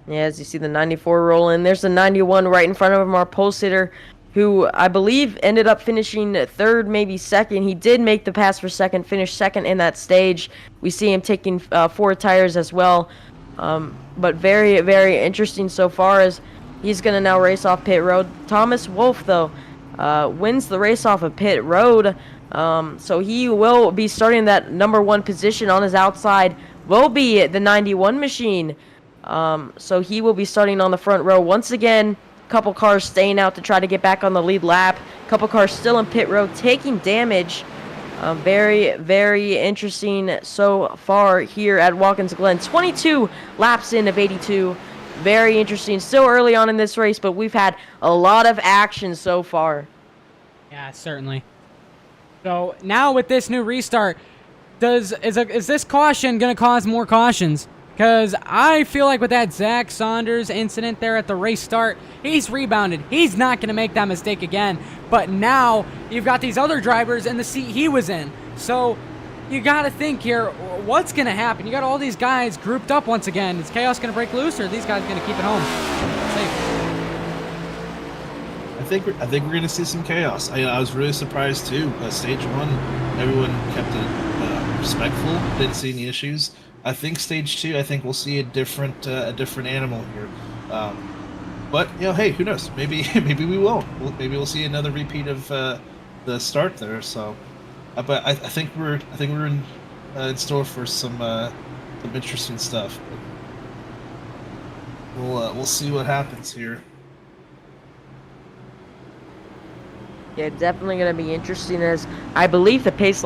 Yeah, as you see the 94 roll in, there's the 91 right in front of him, our pole sitter, who I believe ended up finishing 3rd, maybe 2nd. He did make the pass for 2nd, finished 2nd in that stage. We see him taking 4 tires as well. But very, very interesting so far, as he's going to now race off pit road. Thomas Wolfe, though, wins the race off of pit road. So he will be starting that number 1 position. On his outside will be the 91 machine. So he will be starting on the front row once again. Couple cars staying out to try to get back on the lead lap. Couple cars still in pit road taking damage. Very, very interesting so far here at Watkins Glen. 22 laps in of 82. Very interesting. Still early on in this race, but we've had a lot of action so far. Yeah, certainly. So now with this new restart, is this caution going to cause more cautions? Because I feel like with that Zach Saunders incident there at the race start, he's rebounded. He's not going to make that mistake again. But now you've got these other drivers in the seat he was in. So you got to think here, what's going to happen? You got all these guys grouped up once again. Is chaos going to break loose, or are these guys going to keep it home safe? I think we're going to see some chaos. I was really surprised too. Stage 1, everyone kept it respectful. Didn't see any issues. I think stage 2, I think we'll see a different animal here. But hey, who knows? Maybe we won't. Maybe we'll see another repeat of the start there. So, but I think we're in store for some interesting stuff. We'll see what happens here. Yeah, definitely going to be interesting, as I believe the pace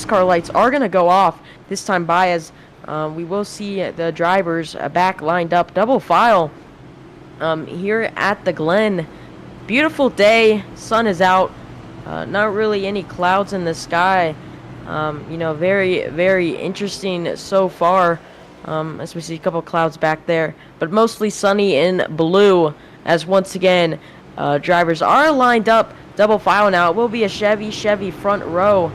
car lights are going to go off this time by, as we will see the drivers back lined up double file here at the Glen. Beautiful day, sun is out, not really any clouds in the sky. Very, very interesting so far, as we see a couple clouds back there, but mostly sunny in blue, as once again drivers are lined up double file now. It will be a Chevy front row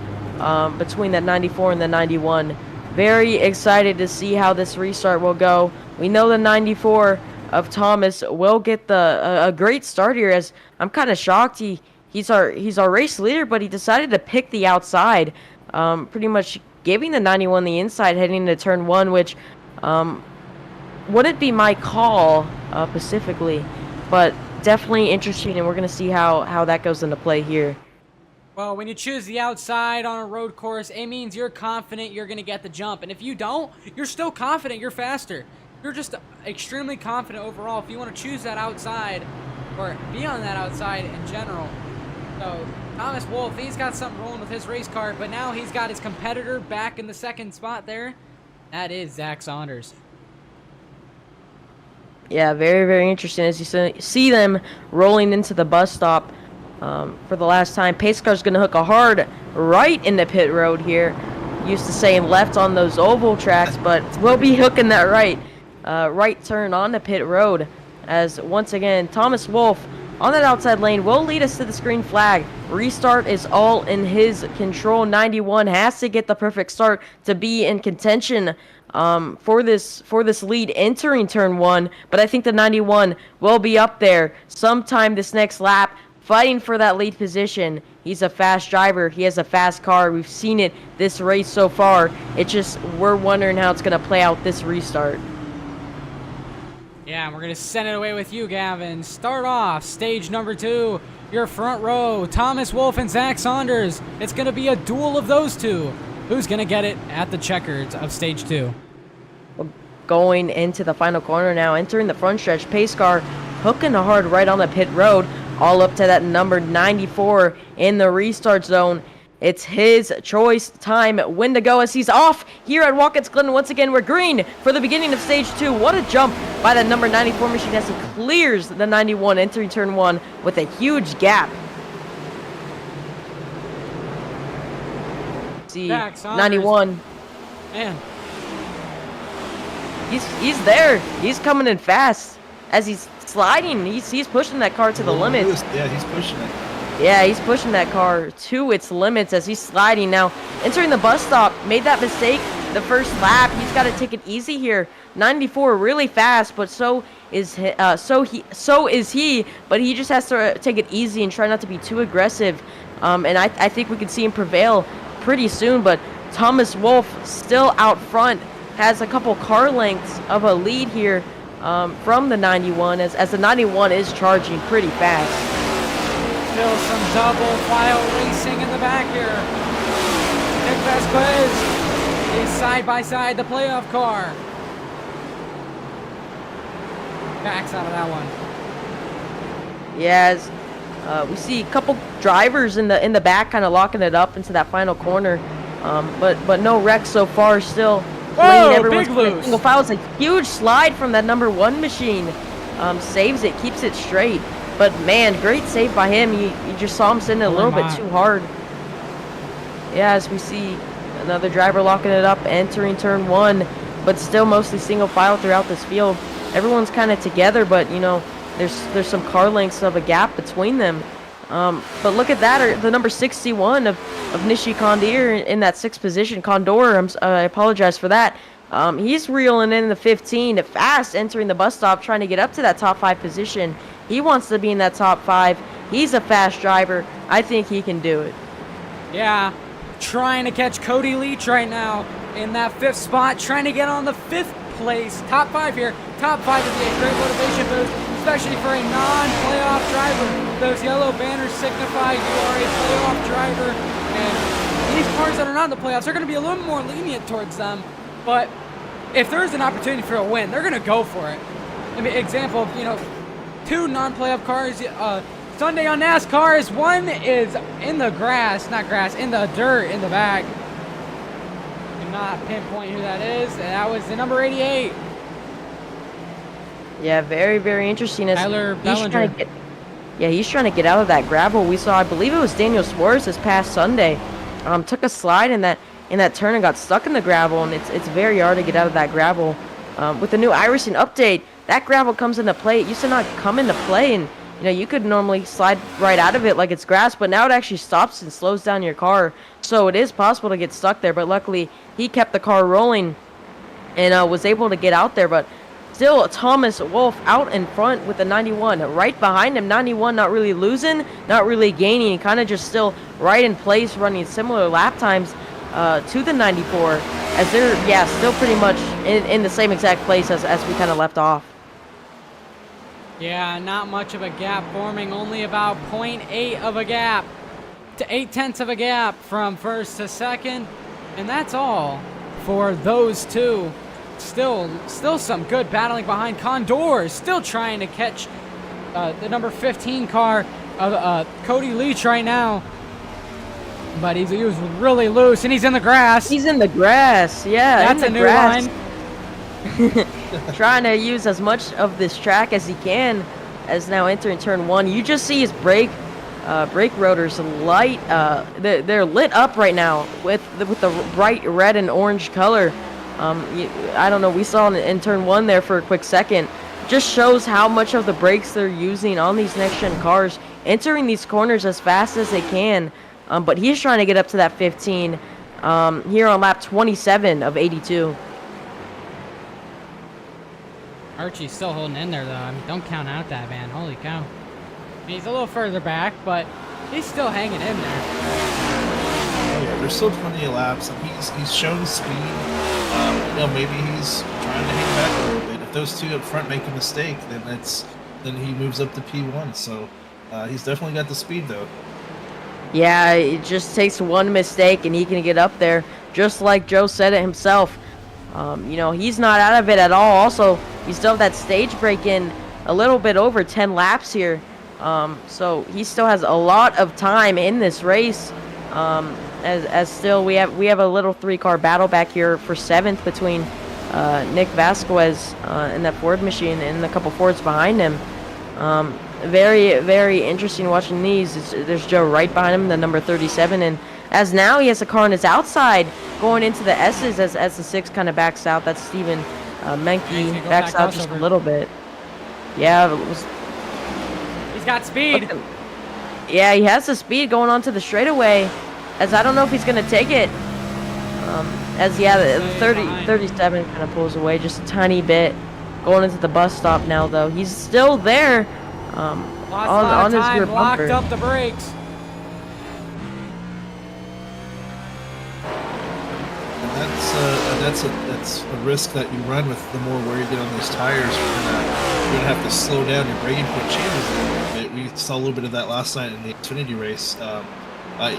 between the 94 and the 91. Very excited to see how this restart will go. We know the 94 of Thomas will get a great start here, as I'm kind of shocked. He's our race leader, but he decided to pick the outside, pretty much giving the 91 the inside heading into turn 1, which wouldn't be my call specifically, but definitely interesting, and we're going to see how that goes into play here. Well, when you choose the outside on a road course, it means you're confident you're going to get the jump. And if you don't, you're still confident you're faster. You're just extremely confident overall if you want to choose that outside or be on that outside in general. So Thomas Wolfe, he's got something rolling with his race car, but now he's got his competitor back in the second spot there. That is Zach Saunders. Yeah, very, very interesting as you see them rolling into the bus stop for the last time. Pace car's going to hook a hard right into pit road here. Used to saying left on those oval tracks, but we'll be hooking that right turn on the pit road, as once again Thomas Wolfe on that outside lane will lead us to the green flag. Restart is all in his control. 91 has to get the perfect start to be in contention for this lead entering turn 1, but I think the 91 will be up there sometime this next lap, fighting for that lead position. He's a fast driver. He has a fast car. We've seen it this race so far. It's just we're wondering how it's going to play out this restart. Yeah, and we're going to send it away with you, Gavin. Start off stage number 2, your front row, Thomas Wolfe and Zach Saunders. It's going to be a duel of those two. Who's going to get it at the checkers of stage 2? Going into the final corner now, entering the front stretch, pace car hooking hard right on the pit road, all up to that number 94 in the restart zone. It's his choice time, when to go, as he's off here at Watkins Glen. Once again, we're green for the beginning of stage 2. What a jump by the number 94 machine as he clears the 91 entering turn 1 with a huge gap. See, 91. Man. He's there. He's coming in fast as he's sliding. He's pushing that car to the limits. Yeah, he's pushing it. Yeah, he's pushing that car to its limits as he's sliding now. Entering the bus stop, made that mistake the first lap. He's got to take it easy here. 94 really fast, but so is he. But he just has to take it easy and try not to be too aggressive. And I think we could see him prevail pretty soon. But Thomas Wolfe still out front, has a couple car lengths of a lead here from the 91, as the 91 is charging pretty fast. Still some double file racing in the back here. Nick Vasquez is side by side the playoff car. Backs out of that one. Yes, we see a couple drivers in the back kind of locking it up into that final corner, but no wrecks so far. Still playing everyone's single file. It's a huge slide from that number 1 machine. Saves it, keeps it straight. But man, great save by him. You just saw him sitting a little bit too hard. Yeah, as we see another driver locking it up, entering turn 1. but still mostly single file throughout this field. Everyone's kind of together, but you know, there's some car lengths of a gap between them. But look at that, the number 61 of Nishi Condor in that 6th position. Condor, I apologize for that. He's reeling in the 15, fast entering the bus stop, trying to get up to that top 5 position. He wants to be in that top 5. He's a fast driver. I think he can do it. Yeah, trying to catch Cody Leach right now in that 5th spot, trying to get on the 5th place. Top 5 here. Top 5 would be a great motivation boost, especially for a non-playoff driver. Those yellow banners signify you are a playoff driver, and these cars that are not in the playoffs are going to be a little more lenient towards them. But if there's an opportunity for a win, they're going to go for it. I mean, example, you know, 2 non-playoff cars Sunday on NASCAR is one is in the grass, not grass, in the dirt in the back. Not pinpoint who that is, and that was the number 88. Yeah, very, very interesting. As Tyler he's Bellinger. he's trying to get out of that gravel. We saw, I believe it was Daniel Suarez this past Sunday, took a slide in that turn and got stuck in the gravel, and it's very hard to get out of that gravel. With the new Iverson update, that gravel comes into play. It used to not come into play, and you know, you could normally slide right out of it like it's grass, but now it actually stops and slows down your car. So it is possible to get stuck there, but luckily he kept the car rolling and was able to get out there. But still, Thomas Wolfe out in front with the 91. Right behind him, 91 not really losing, not really gaining, kind of just still right in place, running similar lap times to the 94, as they're, still pretty much in the same exact place as we kind of left off. Yeah, not much of a gap forming, only about 0.8 of a gap to 0.8 of a gap from 1st to 2nd, and that's all for those two. Still some good battling behind. Condor still trying to catch the number 15 car of Cody Leach right now, but he was really loose, and he's in the grass. He's in the grass, yeah. That's in the a new grass. line. Trying to use as much of this track as he can, as now entering turn 1. You just see his brake rotors light. They're lit up right now with the bright red and orange color. I don't know. We saw in turn 1 there for a quick second. Just shows how much of the brakes they're using on these next gen cars, entering these corners as fast as they can. But he's trying to get up to that 15 here on lap 27 of 82. Archie's still holding in there, though. I mean, don't count out that man. Holy cow. I mean, he's a little further back, but he's still hanging in there. Oh yeah, there's still plenty of laps, and he's shown speed. You know, maybe he's trying to hang back a little bit. If those 2 up front make a mistake, then he moves up to P1. So he's definitely got the speed, though. Yeah, it just takes one mistake and he can get up there, just like Joe said it himself. You know, he's not out of it at all. Also, he still have that stage break in a little bit over 10 laps here. So he still has a lot of time in this race. As still we have a little 3-car battle back here for 7th between Nick Vasquez and that Ford machine and a couple Fords behind him. Very, very interesting watching these. There's Joe right behind him, the number 37, and as now he has a car on his outside going into the S's as the 6 kind of backs out. That's Steven Menke backs out just a little bit. Yeah, he's got speed. Yeah, he has the speed going onto the straightaway, as I don't know if he's going to take it. The 37 kind of pulls away just a tiny bit. Going into the bus stop now, though. He's still there on his rear bumper. Locked up the brakes. And that's a risk that you run with the more wear you get on these tires. You're gonna have to slow down your braking point changes a little bit. We saw a little bit of that last night in the Xfinity race.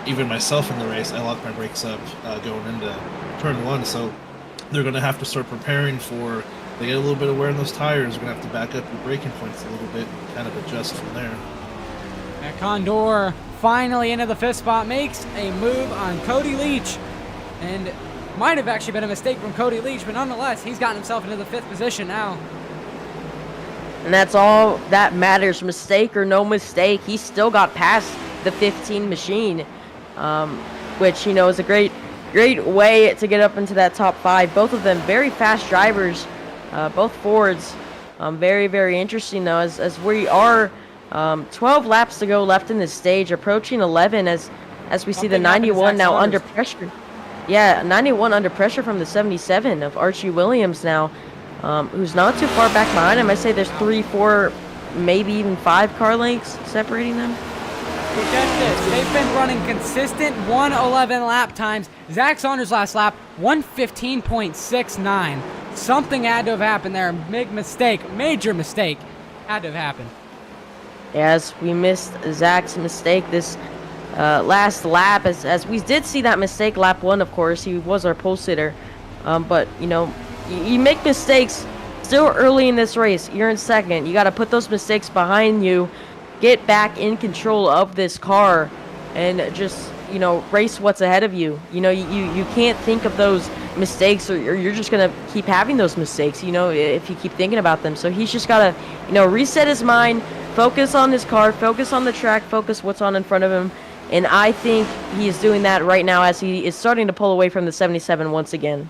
Even myself in the race, I locked my brakes up going into turn 1. So they're gonna have to start preparing for. They get a little bit of wear in those tires. You're gonna have to back up your braking points a little bit, and kind of adjust from there. Condor finally into the 5th spot, makes a move on Cody Leach, and might have actually been a mistake from Cody Leach, but nonetheless, he's gotten himself into the 5th position now. And that's all that matters, mistake or no mistake. He still got past the 15 machine, which, you know, is a great great way to get up into that top 5. Both of them very fast drivers, both Fords. Very, very interesting though, as we are 12 laps to go left in this stage, approaching 11 as we see the 91 now under pressure. Yeah, 91 under pressure from the 77 of Archie Williams now, who's not too far back behind him. I say there's 3, 4, maybe even 5 car lengths separating them. Get this, they've been running consistent 1:11 lap times. Zach Saunders last lap, 1:15.69. Something had to have happened there. Big mistake, major mistake had to have happened. As we missed Zach's mistake this last lap, as we did see that mistake lap 1, of course. He was our pole sitter. But, you know, you make mistakes still early in this race. You're in second. You got to put those mistakes behind you. Get back in control of this car and just, you know, race what's ahead of you. You know, you can't think of those mistakes or you're just going to keep having those mistakes, you know, if you keep thinking about them. So he's just got to, you know, reset his mind, focus on his car, focus on the track, focus what's on in front of him. And I think he is doing that right now as he is starting to pull away from the 77 once again.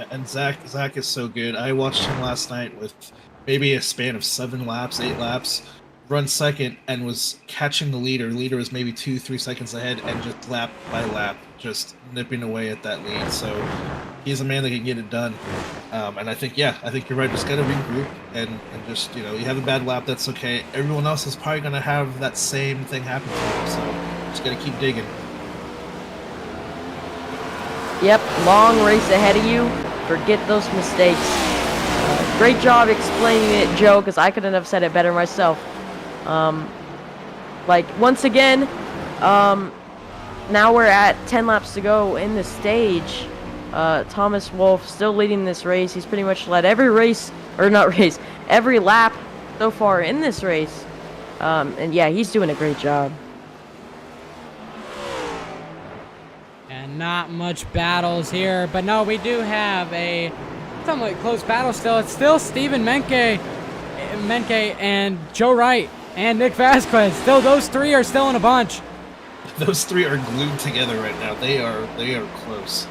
And Zach is so good. I watched him last night with maybe a span of 7 laps, 8 laps, run second and was catching the leader. The leader was maybe 2-3 seconds ahead and just lap by lap, just nipping away at that lead. So he's a man that can get it done. And I think you're right. Just got to regroup and just, you know, you have a bad lap, that's okay. Everyone else is probably going to have that same thing happen to them. So just got to keep digging. Yep, long race ahead of you. Forget those mistakes. Great job explaining it, Joe, because I couldn't have said it better myself. Like, once again, now we're at 10 laps to go in the stage. Thomas Wolfe still leading this race. He's pretty much led every every lap so far in this race. And yeah, he's doing a great job. And not much battles here, but no, we do have a somewhat close battle still. It's still Stephen Menke and Joe Wright and Nick Vasquez. Still, those 3 are still in a bunch. Those 3 are glued together right now. They are close.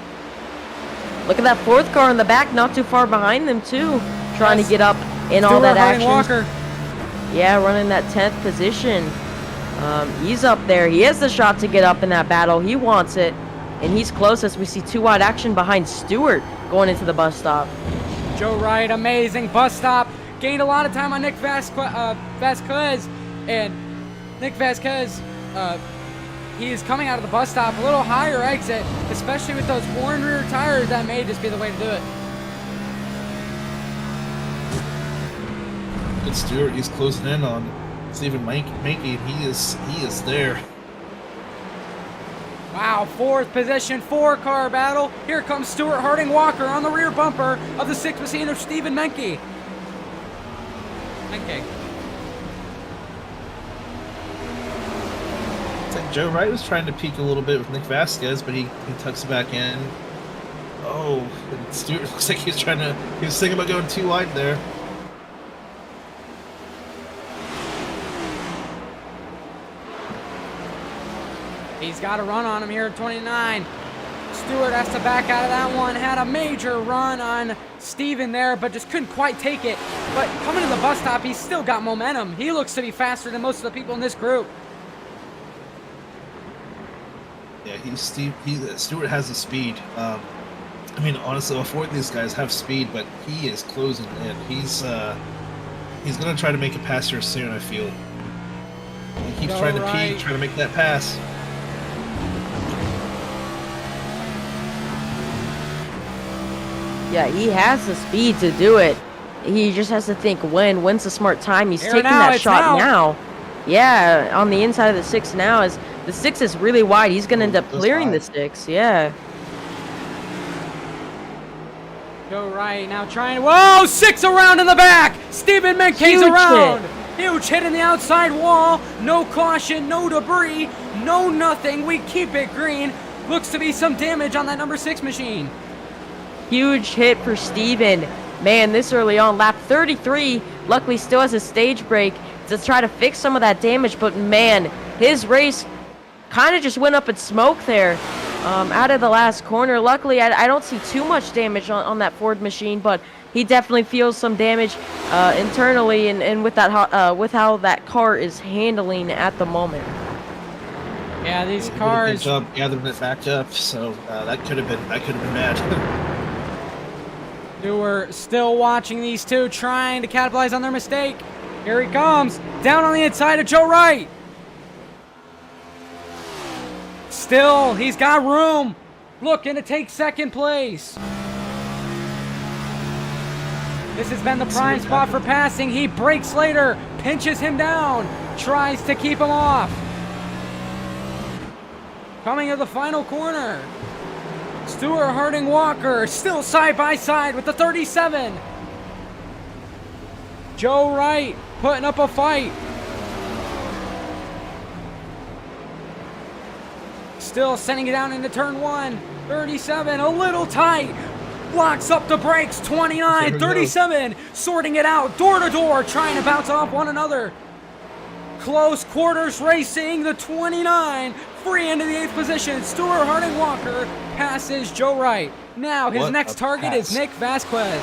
Look at that 4th car in the back, not too far behind them too, trying to get up in all that action. Walker. Yeah, running that 10th position. He's up there. He has the shot to get up in that battle. He wants it, and he's close as we see 2 wide action behind Stewart going into the bus stop. Joe Wright, amazing bus stop. Gained a lot of time on Nick Vasquez, and Nick Vasquez, he is coming out of the bus stop, a little higher exit, especially with those worn rear tires. That may just be the way to do it. Good Stewart, he's closing in on Stephen Menke. He is there. Wow, 4th position, 4-car battle. Here comes Stuart Harding Walker on the rear bumper of the 6th machine of Stephen Menke. I think Joe Wright was trying to peek a little bit with Nick Vasquez, but he tucks it back in. Oh, and Stewart looks like he was thinking about going too wide there. He's got a run on him here at 29. Stewart has to back out of that one. Had a major run on Steven there, but just couldn't quite take it. But coming to the bus stop, he's still got momentum. He looks to be faster than most of the people in this group. Yeah, Stewart has the speed. I mean, honestly, all 4 of these guys have speed, but he is closing in. He's going to try to make a pass here soon, I feel. He keeps trying to peek, trying to make that pass. Yeah, he has the speed to do it. He just has to think when's the smart time. He's taking that shot now. Yeah, on the inside of the 6 now. As the 6 is really wide. He's going to end up clearing the 6. Yeah. Go right now, trying. Whoa, 6 around in the back. Stephen Menke's around. Huge hit in the outside wall. No caution, no debris, no nothing. We keep it green. Looks to be some damage on that number 6 machine. Huge hit for Steven. Man, this early on, lap 33, luckily still has a stage break to try to fix some of that damage, but man, his race kind of just went up in smoke there out of the last corner. Luckily, I don't see too much damage on that Ford machine, but he definitely feels some damage internally and with that with how that car is handling at the moment. Yeah, these He did a cars. good job gathering it back up, so that could have been bad. We're still watching these two trying to capitalize on their mistake. Here he comes, down on the inside of Joe Wright. Still, he's got room, looking to take second place. This has been the prime spot for passing. He breaks later, pinches him down, tries to keep him off. Coming to the final corner. Stuart Harding Walker still side by side with the 37. Joe Wright putting up a fight. Still sending it down into turn 1. 37, a little tight. Blocks up the brakes. 29, 37, sorting it out door to door, trying to bounce off one another. Close quarters racing. The 29 free into the 8th position. Stuart Harding Walker passes Joe Wright. Now his next target is Nick Vasquez.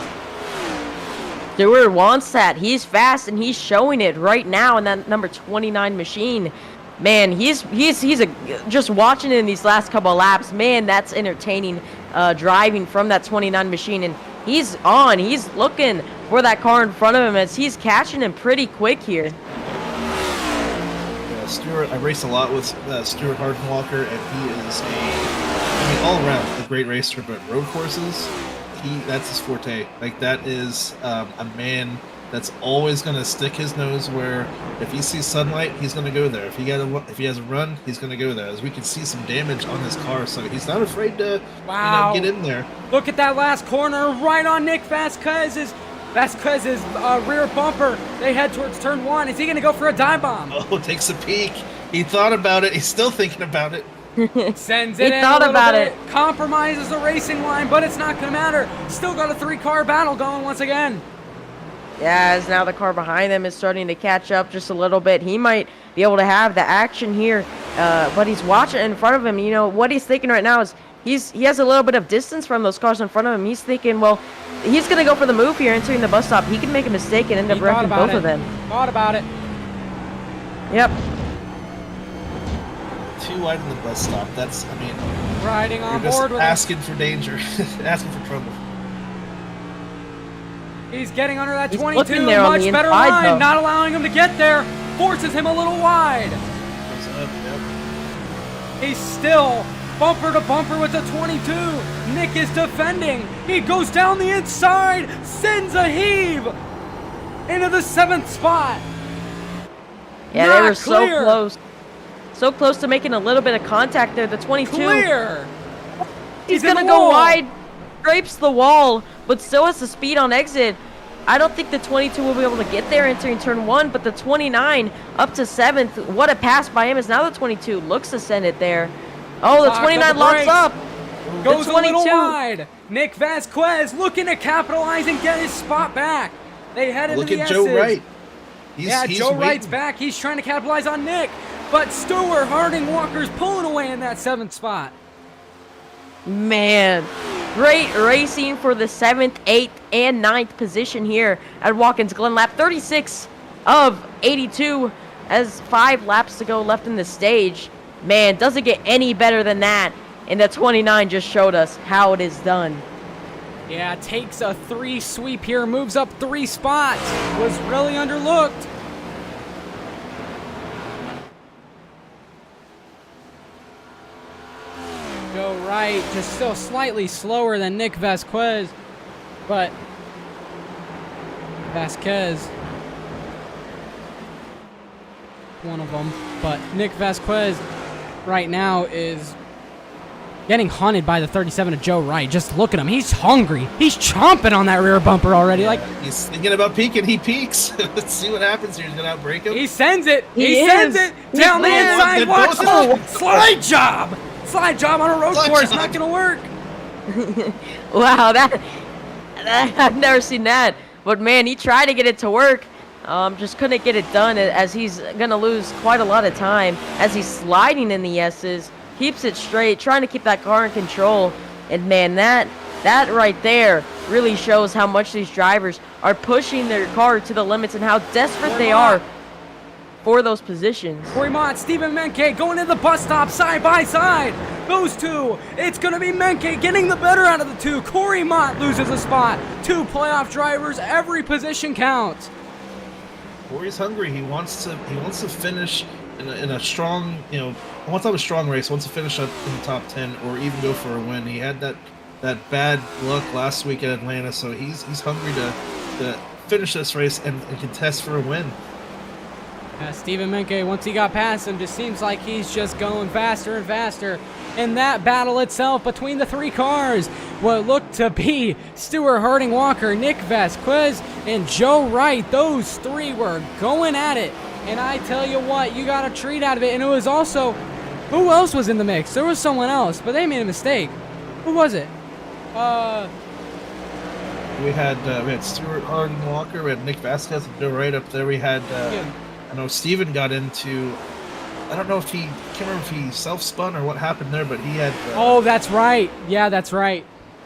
Stewart wants that. He's fast and he's showing it right now in that number 29 machine. Man, he's just watching it in these last couple of laps. Man, that's entertaining driving from that 29 machine, and he's on. He's looking for that car in front of him as he's catching him pretty quick here. Stuart, I raced a lot with Stuart Harding Walker, and he is all around a great racer, but road courses, that's his forte. Like, that is a man that's always going to stick his nose where if he sees sunlight, he's going to go there. If he has a run, he's going to go there. As we can see some damage on his car, so he's not afraid to get in there. Look at that last corner right on Nick Vasquez's rear bumper. They head towards turn 1. Is he going to go for a dive bomb? Oh, takes a peek. He thought about it. He's still thinking about it. Sends it in a little bit. Compromises the racing line, but it's not going to matter. Still got a 3-car battle going once again. Yeah, as now the car behind them is starting to catch up just a little bit. He might be able to have the action here, but he's watching in front of him. You know, what he's thinking right now is he has a little bit of distance from those cars in front of him. He's thinking, well, he's going to go for the move here entering the bus stop. He can make a mistake and end up wrecking both of them. Thought about it. Yep. Too wide in the bus stop. That's, riding on you're board with asking for danger, asking for trouble. He's getting under that He's 22, there much on better inside, line, though. not allowing him to get there, forces him a little wide. He's still bumper to bumper with the 22. Nick is defending. He goes down the inside, sends a heave into the 7th spot. Yeah, Not they were clear. so close. So close to making a little bit of contact there. The 22. Clear. He's in going to the go wall. wide, scrapes the wall, but still has the speed on exit. I don't think the 22 will be able to get there entering turn 1, but the 29 up to 7th. What a pass by him is now the 22 looks to send it there. Oh, the 29 locks up. Goes the a little wide. Nick Vasquez looking to capitalize and get his spot back. They head into Look the at Joe S's. Wright. Joe Wright's back. He's trying to capitalize on Nick. But Stuart Harding Walker's pulling away in that 7th spot. Man, great racing for the 7th, 8th, and 9th position here at Watkins Glen. Lap 36 of 82 as 5 laps to go left in the stage. Man, doesn't get any better than that. And the 29 just showed us how it is done. Yeah, takes a 3 sweep here, moves up 3 spots. Was really underlooked. Joe Wright just still slightly slower than Nick Vasquez, but Vasquez, one of them, but Nick Vasquez right now is getting hunted by the 37 of Joe Wright. Just look at him. He's hungry. He's chomping on that rear bumper already. Yeah, like he's thinking about peeking. He peeks. Let's see what happens here. He's going to outbreak him. he sends it. He sends is. it down the inside. They're Watch both- this. Slide job. Slide job on a road Slide course. job. Not going to work. Wow, that I've never seen that. But man, he tried to get it to work. Just couldn't get it done as he's going to lose quite a lot of time as he's sliding in the S's. Keeps it straight, trying to keep that car in control. And man, that right there really shows how much these drivers are pushing their car to the limits and how desperate they are for those positions. Corey Mott, Stephen Menke going to the bus stop side by side. Those two, it's going to be Menke getting the better out of the two. Corey Mott loses a spot. Two playoff drivers, every position counts. Corey's hungry. He wants to finish in a strong, wants to have a strong race. Wants to finish up in the top 10 or even go for a win. He had that bad luck last week at Atlanta, so he's hungry to finish this race and contest for a win. Yeah, Stephen Menke, once he got past him, just seems like he's just going faster and faster. In that battle itself between the three cars, what looked to be Stuart Harding Walker, Nick Vasquez, and Joe Wright, those three were going at it. And I tell you what, you got a treat out of it. And it was also, who else was in the mix? There was someone else, but they made a mistake. Who was it? We had Stuart Harding Walker, we had Nick Vasquez and Joe Wright up there. We had I know Steven got into, I don't know if can't remember if he self-spun or what happened there, but he had... oh, that's right. Yeah, that's right.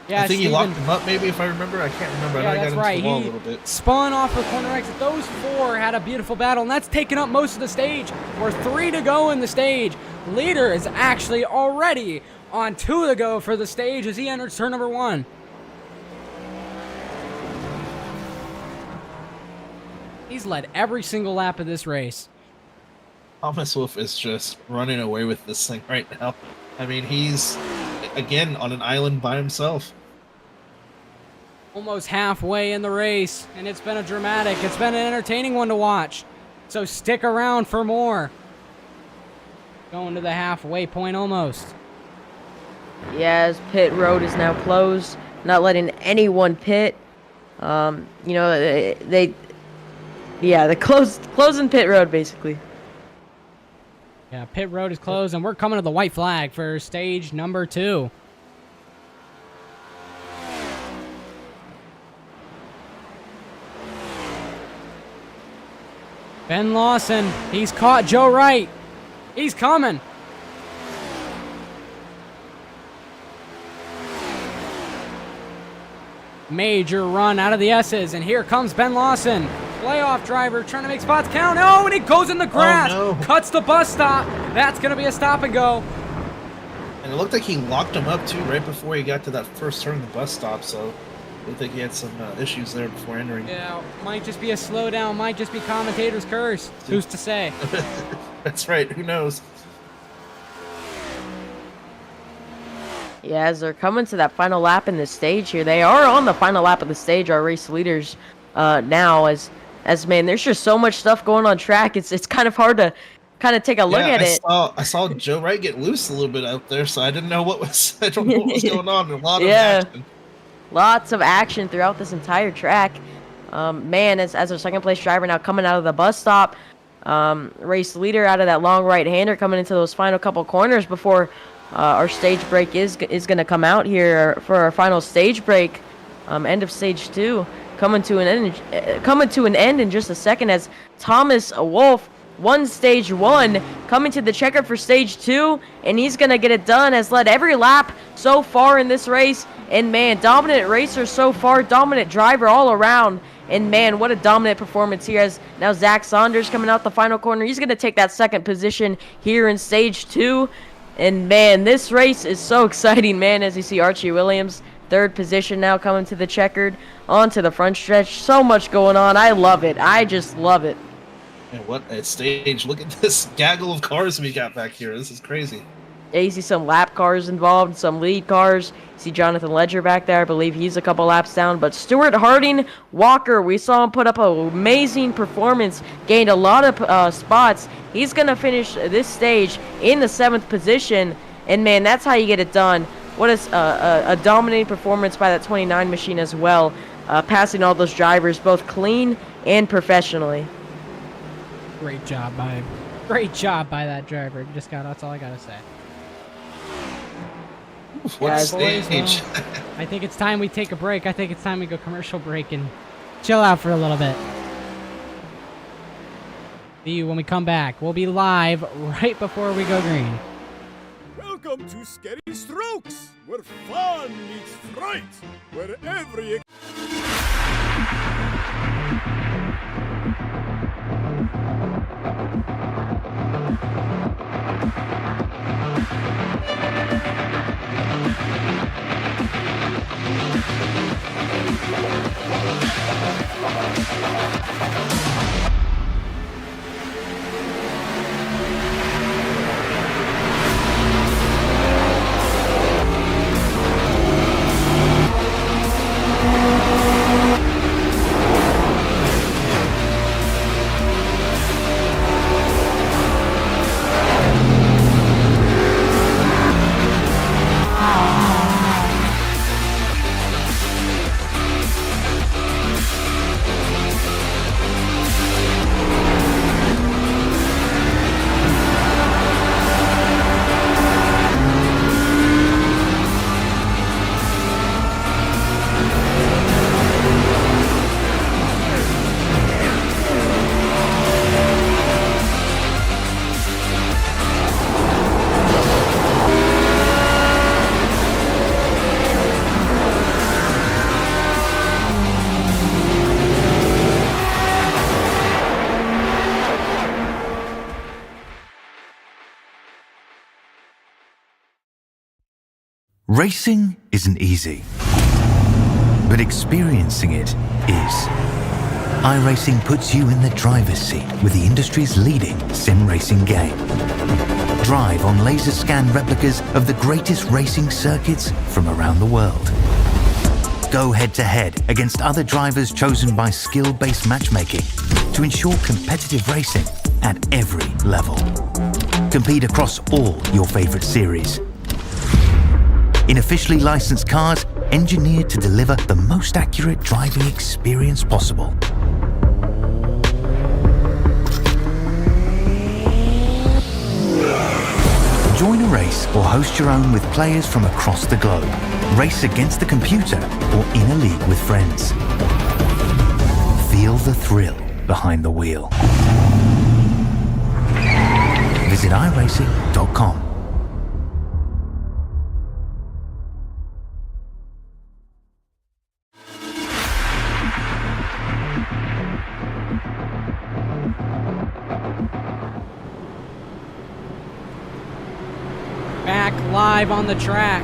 Yeah, I think he locked him up maybe, if I remember. I can't remember. Yeah, I know that's he got right. into the wall a He little bit. spun off the corner exit. Those four had a beautiful battle, and that's taken up most of the stage. We're 3 to go in the stage. Leader is actually already on 2 to go for the stage as he enters turn number 1. He's led every single lap of this race. Thomas Wolfe is just running away with this thing right now. I mean, he's, again, on an island by himself. Almost halfway in the race, and it's been it's been an entertaining one to watch. So stick around for more. Going to the halfway point almost. Yeah, as pit road is now closed, not letting anyone pit. They're closing pit road basically. Yeah, pit road is closed, and we're coming to the white flag for stage number 2. Ben Lawson, he's caught Joe Wright. He's coming. Major run out of the S's, and here comes Ben Lawson. Playoff driver trying to make spots count. Oh, and he goes in the grass. Oh, no. Cuts the bus stop. That's going to be a stop and go. And it looked like he locked him up, too, right before he got to that first turn of the bus stop, so I think he had some issues there before entering. Yeah, might just be a slowdown, might just be commentator's curse. Who's to say? That's right, who knows? Yeah, as they're coming to that final lap in the stage here, they are on the final lap of the stage, our race leaders now, as man, there's just so much stuff going on track. It's kind of hard to kind of take a look at it. I saw Joe Wright get loose a little bit out there, so I don't know what was going on. A lot of action. Lots of action throughout this entire track. Man, as our second place driver now coming out of the bus stop, race leader out of that long right-hander coming into those final couple corners before our stage break is going to come out here for our final stage break. End of stage 2 coming to an end in just a second as Thomas Wolfe won stage 1, coming to the checker for stage 2, and he's gonna get it done. Has led every lap so far in this race, and man, dominant racer so far, dominant driver all around. And man, what a dominant performance here as now Zach Saunders coming out the final corner. He's gonna take that second position here in stage 2. And man, this race is so exciting, man, as you see Archie Williams, third position now coming to the checkered, onto the front stretch. So much going on. I love it. I just love it. And what a stage. Look at this gaggle of cars we got back here. This is crazy. Yeah, you see some lap cars involved, some lead cars. You see Jonathan Ledger back there. I believe he's a couple laps down. But Stuart Harding Walker, we saw him put up an amazing performance, gained a lot of spots. He's going to finish this stage in the 7th position. And, man, that's how you get it done. What is a dominating performance by that 29 machine as well, passing all those drivers both clean and professionally. Great job by that driver. That's all I gotta say. What a Boys, stage. well, I think it's time we take a break. I think it's time we go commercial break and chill out for a little bit. See you when we come back. We'll be live right before we go green. Welcome to Scary Strokes, where fun meets fright, where every... Racing isn't easy, but experiencing it is. iRacing puts you in the driver's seat with the industry's leading sim racing game. Drive on laser scan replicas of the greatest racing circuits from around the world. Go head to head against other drivers chosen by skill-based matchmaking to ensure competitive racing at every level. Compete across all your favorite series. In officially licensed cars, engineered to deliver the most accurate driving experience possible. Join a race or host your own with players from across the globe. Race against the computer or in a league with friends. Feel the thrill behind the wheel. Visit iRacing.com. Back live on the track.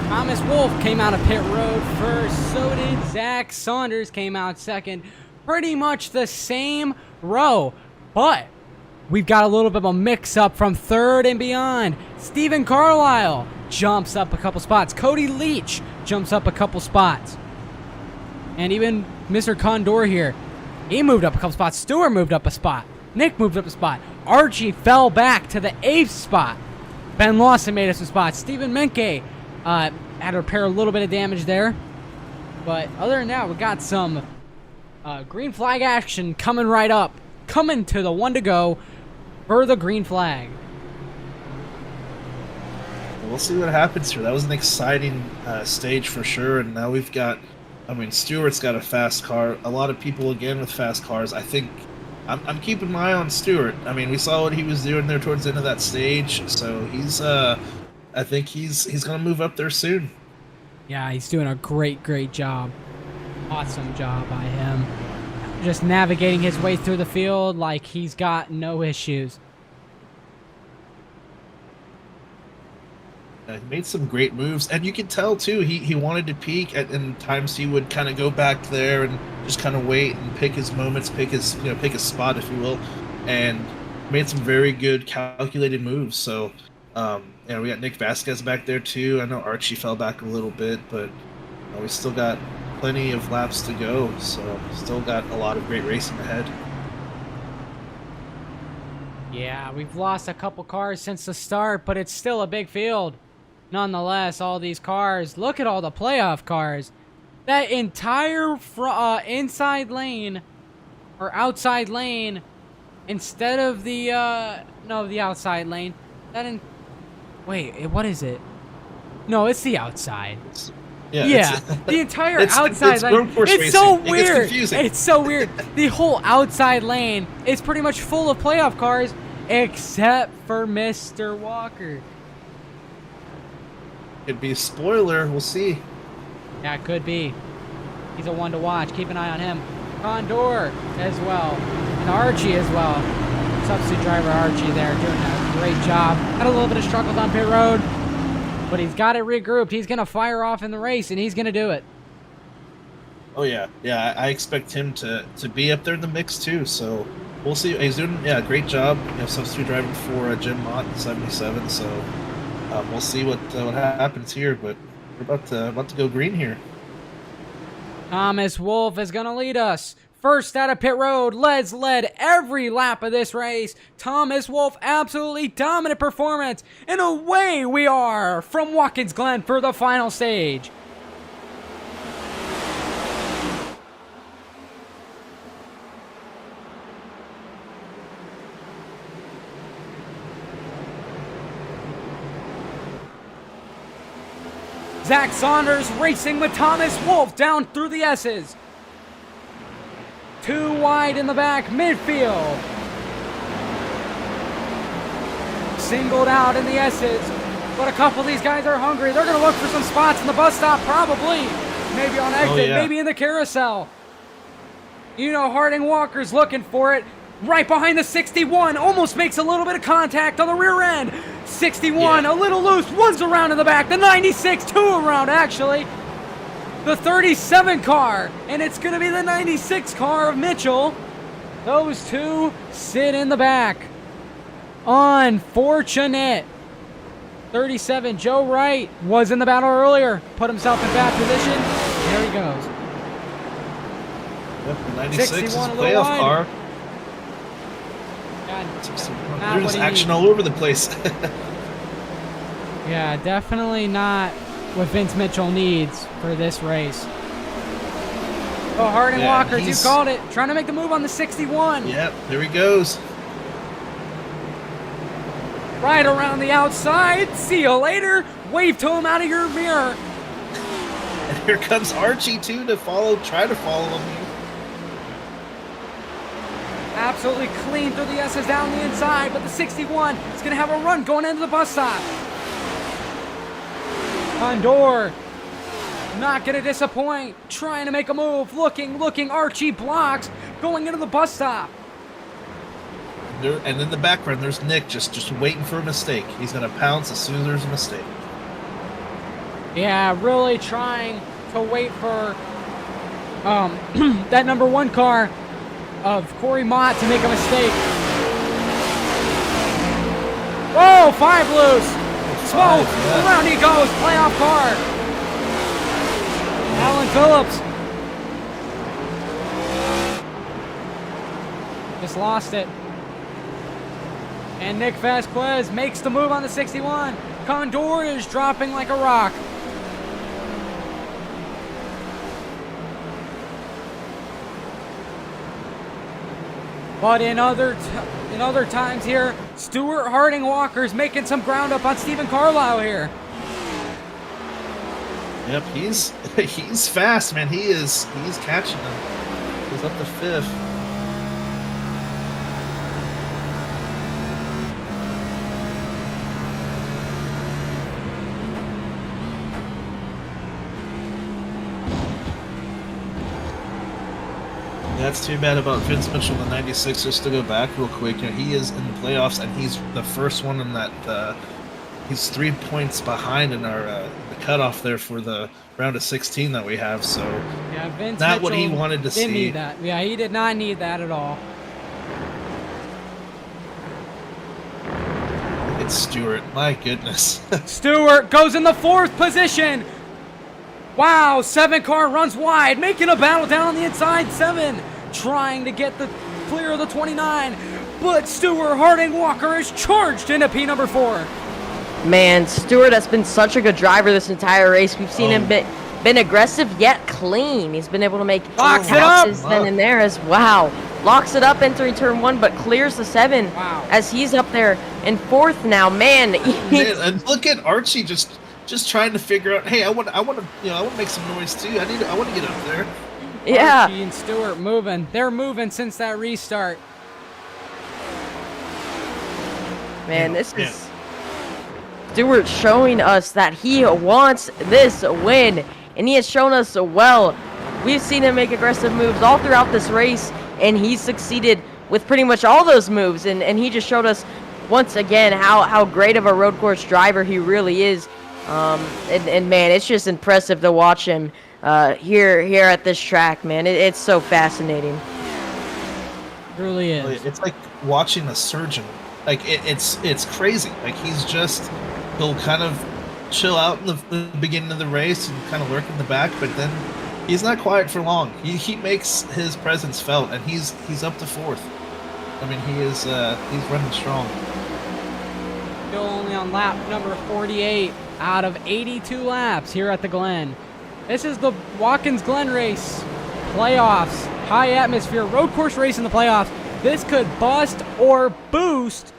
Thomas Wolfe came out of pit road first. So did Zach Saunders, came out second. Pretty much the same row, but we've got a little bit of a mix-up from third and beyond. Stephen Carlisle jumps up a couple spots. Cody Leach jumps up a couple spots. And even Mr. Condor here, he moved up a couple spots. Stewart moved up a spot. Nick moved up a spot. Archie fell back to the 8th spot. Ben Lawson made us some spots. Stephen Menke had to repair a little bit of damage there. But other than that, we got some green flag action coming right up. Coming to the one to go for the green flag. We'll see what happens here. That was an exciting stage for sure, and now we've got, I mean, Stewart's got a fast car. A lot of people, again, with fast cars. I think I'm keeping my eye on Stewart. I mean, we saw what he was doing there towards the end of that stage, so he's, I think he's going to move up there soon. Yeah, he's doing a great job. Awesome job by him. Just navigating his way through the field like he's got no issues. He made some great moves, and you can tell too he wanted to peak. And times he would kind of go back there and just kind of wait and pick his moments, pick his spot, if you will, and made some very good calculated moves. So, we got Nick Vasquez back there too. I know Archie fell back a little bit, but we still got plenty of laps to go. So, still got a lot of great racing ahead. Yeah, we've lost a couple cars since the start, but it's still a big field. Nonetheless, all these cars, look at all the playoff cars. That entire inside lane, or outside lane, instead of the, the outside lane. Wait, what is it? No, it's the outside. Yeah, the entire it's outside lane. road course It's so racing. It gets weird. confusing. It's so weird. The whole outside lane is pretty much full of playoff cars, except for Mr. Walker. Could be a spoiler. We'll see. Yeah, it could be. He's a one to watch. Keep an eye on him. Condor as well, and Archie as well. Substitute driver Archie there doing a great job. Had a little bit of struggles on pit road, but he's got it regrouped. He's going to fire off in the race, and he's going to do it. Oh yeah, yeah. I expect him to be up there in the mix too. So we'll see. He's doing great job. Substitute driving for Jim Mott in 77. So we'll see what happens here. But we're about to go green here. Thomas Wolfe is going to lead us. First out of pit road, led every lap of this race. Thomas Wolfe, absolutely dominant performance. And away we are from Watkins Glen for the final stage. Zach Saunders racing with Thomas Wolfe down through the S's. Too wide in the back, midfield. Singled out in the S's. But a couple of these guys are hungry. They're going to look for some spots in the bus stop, probably. Maybe on exit, maybe in the carousel. You know, Harding Walker's looking for it. Right behind the 61, almost makes a little bit of contact on the rear end. 61, a little loose, one's around in the back. The 96, two around actually. The 37 car, and it's going to be the 96 car of Mitchell. Those two sit in the back. Unfortunate. 37, Joe Wright was in the battle earlier. Put himself in bad position. There he goes. Yep, the 96 is a 61, a little playoff wide. car. Not There's what he action needs. all over the place. Yeah, definitely not what Vince Mitchell needs for this race. Oh, Harding Walker, you called it. Trying to make the move on the 61. Yep, there he goes. Right around the outside. See you later. Wave to him out of your mirror. And here comes Archie too to try to follow him. Absolutely clean through the S's down the inside, but the 61 is going to have a run going into the bus stop. Condor, not going to disappoint. Trying to make a move. Looking. Archie blocks. Going into the bus stop. And in the background, there's Nick just waiting for a mistake. He's going to pounce as soon as there's a mistake. Yeah, really trying to wait for that number one car of Corey Mott to make a mistake. Whoa, 5 loose. Smoke. Around he goes. Playoff car. Alan Phillips. Just lost it. And Nick Vasquez makes the move on the 61. Condor is dropping like a rock. But in other times here, Stuart Harding Walker's making some ground up on Stephen Carlisle here. Yep, he's fast, man. He's catching them. He's up to 5th. That's too bad about Vince Mitchell, the 96. Just to go back real quick, he is in the playoffs, and he's the first one in that. He's 3 points behind in our the cutoff there for the round of 16 that we have. So yeah, Vince not Mitchell what he wanted to didn't see. need that. Yeah, he did not need that at all. It's Stewart. My goodness. Stewart goes in the 4th position. Wow, 7 car runs wide, making a battle down on the inside. 7 trying to get the clear of the 29, but Stuart Harding Walker is charged into P number 4. Man, Stewart has been such a good driver this entire race. We've seen him been aggressive yet clean. He's been able to make passes then and there as wow. Locks it up entering turn 1, but clears the 7 as he's up there in 4th now. Man, and look at Archie just just trying to figure out. Hey, I want to make some noise too. I want to get up there. Yeah. Archie and Stewart moving. They're moving since that restart. Man, this is Stewart showing us that he wants this win, and he has shown us well. We've seen him make aggressive moves all throughout this race, and he's succeeded with pretty much all those moves, and he just showed us once again how great of a road course driver he really is. And man, it's just impressive to watch him here at this track, man. It's so fascinating. It really is. It's like watching a surgeon. Like it's crazy. Like he'll kind of chill out in the beginning of the race and kind of lurk in the back, but then he's not quiet for long. He makes his presence felt, and he's up to 4th. I mean, he's running strong. Still only on lap number 48 out of 82 laps here at the Glen. This is the Watkins Glen race. Playoffs, high atmosphere, road course race in the playoffs. This could bust or boost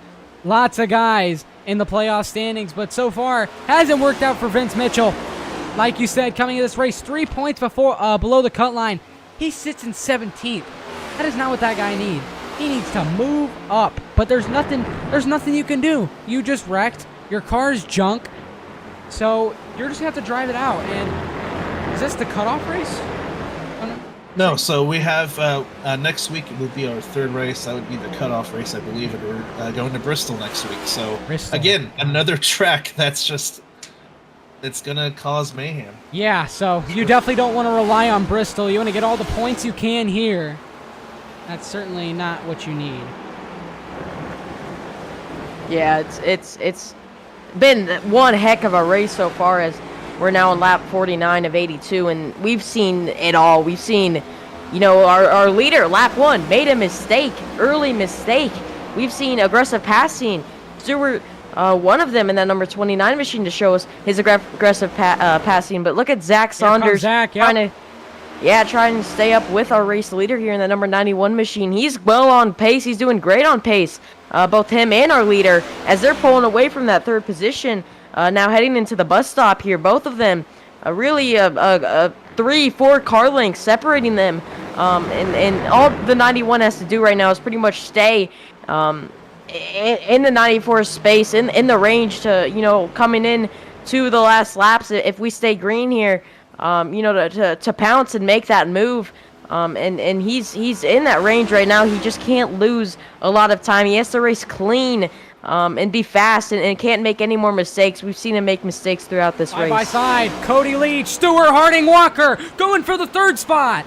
lots of guys in the playoff standings, but so far hasn't worked out for Vince Mitchell. Like you said, coming into this race, 3 points below the cut line. He sits in 17th. That is not what that guy needs. He needs to move up, but there's nothing you can do. You just wrecked. Your car's junk, so you're just gonna have to drive it out. And is this the cutoff race? No, so we have next week it will be our 3rd race. That would be the cutoff race, I believe, and we're going to Bristol next week. So again, another track it's gonna cause mayhem. Yeah, so you definitely don't want to rely on Bristol. You want to get all the points you can here. That's certainly not what you need. Yeah, it's been one heck of a race so far, as we're now on lap 49 of 82, and we've seen it all. We've seen, our leader, lap 1, made a mistake, early mistake. We've seen aggressive passing. Stewart, one of them in that number 29 machine to show us his aggressive passing. But look at Zach Saunders Zach, yep. trying to stay up with our race leader here in the number 91 machine. He's well on pace. He's doing great on pace. Both him and our leader, as they're pulling away from that 3rd position. Now heading into the bus stop here, both of them really 3-4 car lengths separating them. And all the 91 has to do right now is pretty much stay in the 94 space, in the range to, coming in to the last laps. If we stay green here, to pounce and make that move. And he's in that range right now. He just can't lose a lot of time. He has to race clean and be fast and can't make any more mistakes. We've seen him make mistakes throughout this race. Side by side, Cody Leach, Stewart Harding Walker going for the 3rd spot.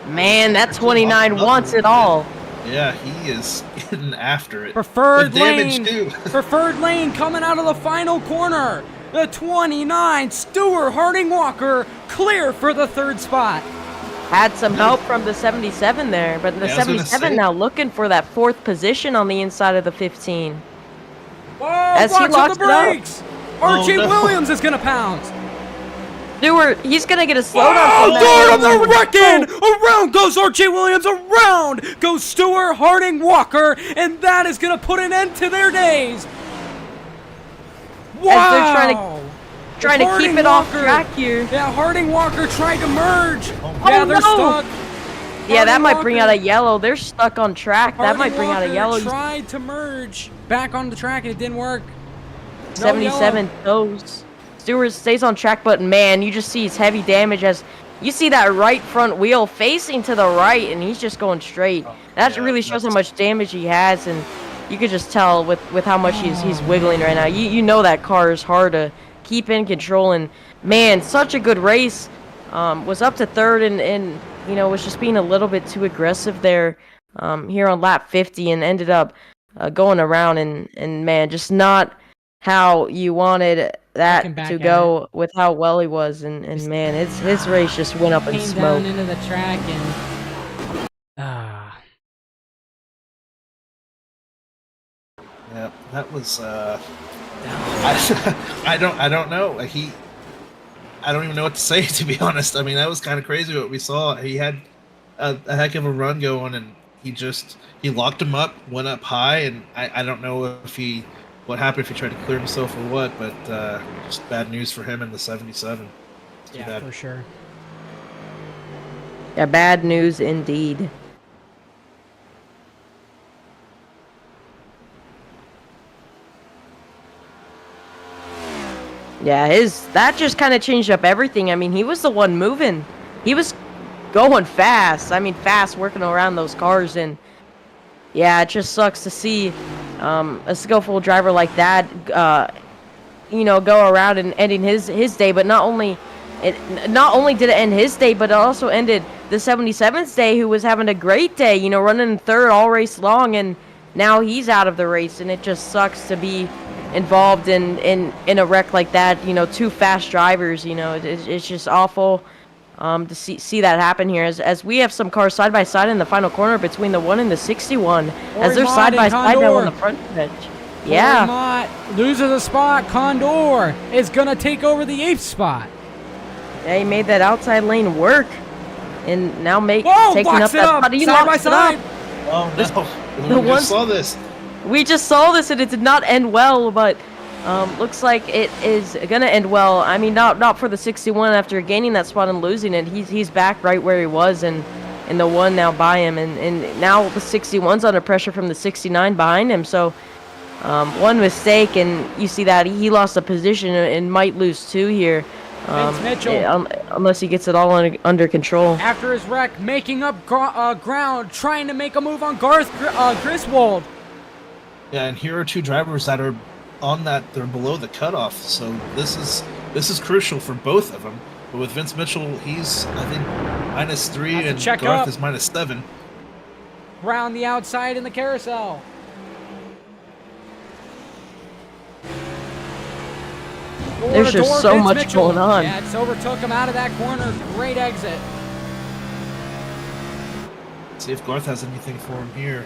Man, that 29 wants it all. Yeah, he is getting after it. Preferred damage lane, too. preferred lane coming out of the final corner. The 29, Stewart Harding Walker, clear for the 3rd spot. Had some help from the 77 there, but the 77 now looking for that 4th position on the inside of the 15. Whoa, As watch he on locks the it up. brakes. Archie no. Williams is going to pounce. Stewart, he's going to get a slowdown from Stewart that. on the wrecking! Around goes Archie Williams, around goes Stewart Harding Walker, and that is going to put an end to their days. Wow! As they're trying to keep it off track here. Yeah, Harding Walker tried to merge. Oh, Yeah, they're no. stuck. Yeah, that Harding might bring Walker- out a yellow. They're stuck on track. That Harding might bring out a Walker yellow. Tried to merge back on the track and it didn't work. No 77 toes. Stewart stays on track, but man, you just see his heavy damage as you see that right front wheel facing to the right, and he's just going straight. That really shows how much damage he has, and you could just tell with how much he's wiggling right now. You know that car is hard to keep in control, and man, such a good race. Was up to 3rd and was just being a little bit too aggressive there here on lap 50, and ended up going around and man, just not how you wanted that to go with how well he was, and man, his race just went up in Came smoke. down into the track and Yeah, that was. I don't know. I don't even know what to say, to be honest. I mean, that was kind of crazy what we saw. He had a heck of a run going, and he locked him up, went up high, and I don't know if he what happened if he tried to clear himself or what, but just bad news for him in the 77. Too Yeah, bad. for sure. Yeah, bad news indeed. Yeah, that just kind of changed up everything. I mean, he was the one moving. He was going fast. I mean, fast working around those cars, and yeah, it just sucks to see a skillful driver like that, go around and ending his day. But not only did it end his day, but it also ended the 77's day, who was having a great day. Running third all race long, and now he's out of the race, and it just sucks to be involved in a wreck like that. Two fast drivers. It's just awful to see that happen here, as we have some cars side by side in the final corner between the 1 and the 61, as they're side by side now on the front stretch. Yeah. Mott loses a spot. Condor is gonna take over the 8th spot. Yeah, he made that outside lane work, and now taking up that spot. He side by locks it side. up. Oh no! The We one- just saw this. We just saw this, and it did not end well, but looks like it is gonna end well. I mean, not for the 61 after gaining that spot and losing it. He's back right where he was, and the 1 now by him, and now the 61's under pressure from the 69 behind him. So one mistake, and you see that he lost a position and might lose 2 here. Vince Mitchell, Unless he gets it all under control. after his wreck, making up ground, trying to make a move on Garth Griswold. Yeah, and here are 2 drivers that are on that. They're below the cutoff, so this is crucial for both of them. But with Vince Mitchell, he's I think -3, and check Garth up. is -7. Round the outside in the carousel. There's just so Vince much Mitchell. going on. Yeah, it's overtook him out of that corner. Great exit. See if Garth has anything for him here.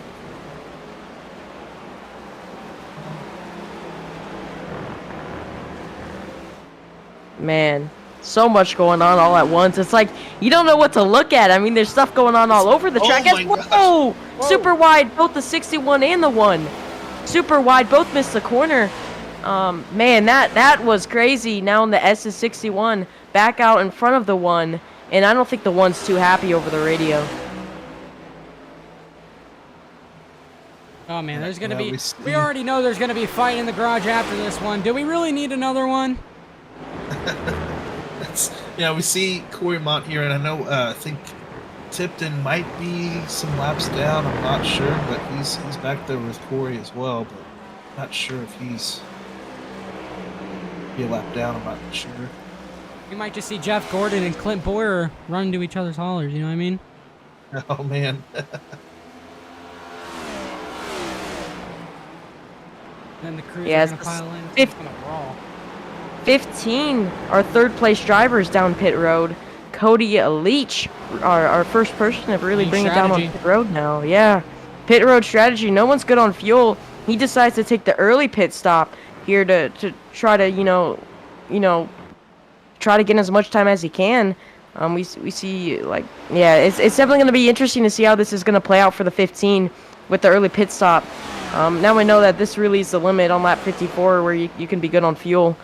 Man, so much going on all at once. It's like you don't know what to look at. I mean, there's stuff going on all over the track. my gosh. Whoa! Super wide, both the 61 and the 1. Super wide, both missed the corner. Man, that was crazy. Now in the SS61, back out in front of the 1, and I don't think the 1's too happy over the radio. Oh man, there's gonna Yeah, be. we see- We already know there's gonna be a fight in the garage after this one. Do we really need another one? We see Corey Mott here, and I know I think Tipton might be some laps down. I'm not sure, but he's back there with Corey as well. But not sure if he's be a lap down. I'm not sure. We might just see Jeff Gordon and Clint Boyer run into each other's hollers. You know what I mean? Oh man. Then the crews Yeah, are gonna it's pile in. fif- It's gonna brawl. 15 are third place drivers down pit road. Cody Leach, our first person to really Leach bring it down on strategy. pit road now. Yeah, pit road strategy. No one's good on fuel. He decides to take the early pit stop here to try to try to get as much time as he can. We see it's definitely going to be interesting to see how this is going to play out for the 15 with the early pit stop. Now we know that this really is the limit on lap 54 where you can be good on fuel.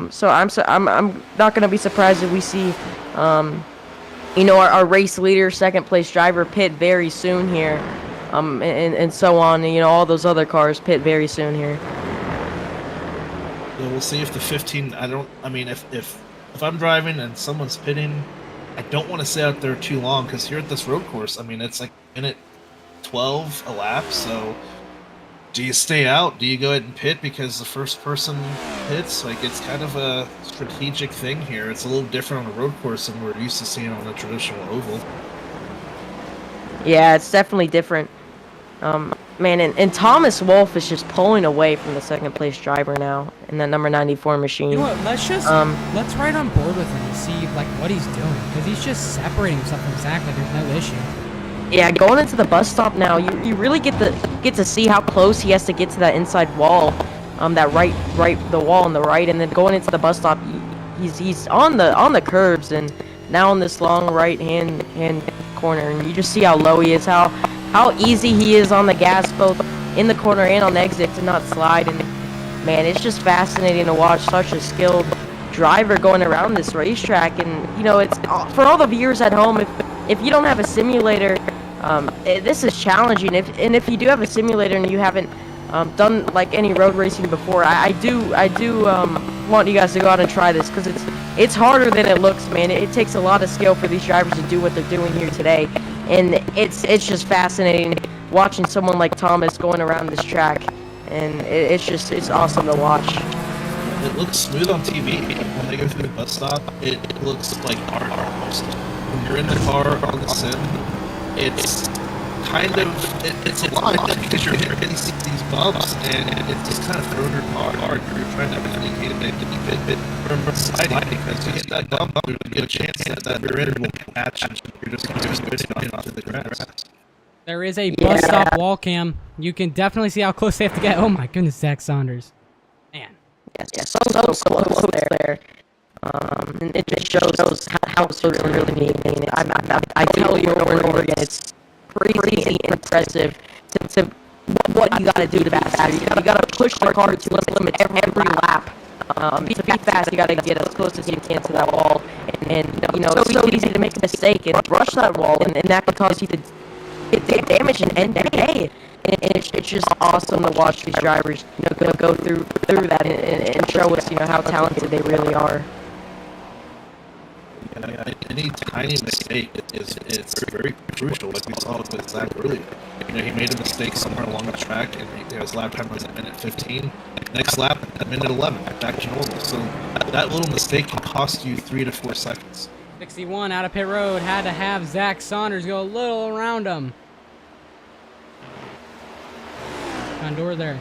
So I'm not going to be surprised if we see our race leader, second place driver pit very soon here, and so on. And, all those other cars pit very soon here. Yeah, we'll see if the 15. I mean, if I'm driving and someone's pitting, I don't want to stay out there too long because here at this road course, I mean, it's like minute 12 a lap. So, do you stay out? Do you go ahead and pit because the first person hits? Like, it's kind of a strategic thing here. It's a little different on a road course than we're used to seeing on a traditional oval. Yeah, it's definitely different. Man, and Thomas Wolfe is just pulling away from the second place driver now in that number 94 machine. You know what? Let's just let's ride on board with him and see what he's doing, because he's just separating himself from Zach like there's no issue. Yeah, going into the bus stop now, you really get to see how close he has to get to that inside wall, that the wall on the right, and then going into the bus stop, he's on the curbs, and now on this long right hand corner, and you just see how low he is, how easy he is on the gas, both in the corner and on the exit, to not slide, and man, it's just fascinating to watch such a skilled driver going around this racetrack. And you know, it's for all the viewers at home, if you don't have a simulator, this is challenging. If you do have a simulator and you haven't done like any road racing before, I do want you guys to go out and try this, because it's harder than it looks, man. It takes a lot of skill for these drivers to do what they're doing here today, and it's just fascinating watching someone like Thomas going around this track, and it's awesome to watch. It looks smooth on TV. When they go through the bus stop, it looks like art almost. When you're in the car on the sim, it's kind of it's a lot because you're hitting these bumps, and it's just kind of throwing your car. You're trying to communicate it to keep it from sliding, because you hit that bump, there's a good chance that rear end will catch, and you're just going to spin off the grass. There is a bus stop wall cam. You can definitely see how close they have to get. Oh my goodness, Zach Saunders. Man. Yes, so close there. And it just shows how it's really mean. I tell you over and over again, it's crazy impressive to what you gotta do to be fast. You gotta push the car to its limit every lap. To be fast, you gotta get as close as you can to that wall. And you know, it's so easy to make a mistake and rush that wall, and that can cause you to get damage and end your day. And it's just awesome to watch these drivers, you know, go through that and show us, you know, how talented they really are. Yeah, any tiny mistake it's very crucial, like we saw with Zach earlier. You know, he made a mistake somewhere along the track, and his lap time was at minute 15. Next lap at minute 11, back to normal. So that little mistake can cost you 3 to 4 seconds. 61 out of pit road. Had to have Zach Saunders go a little around him. Zander there.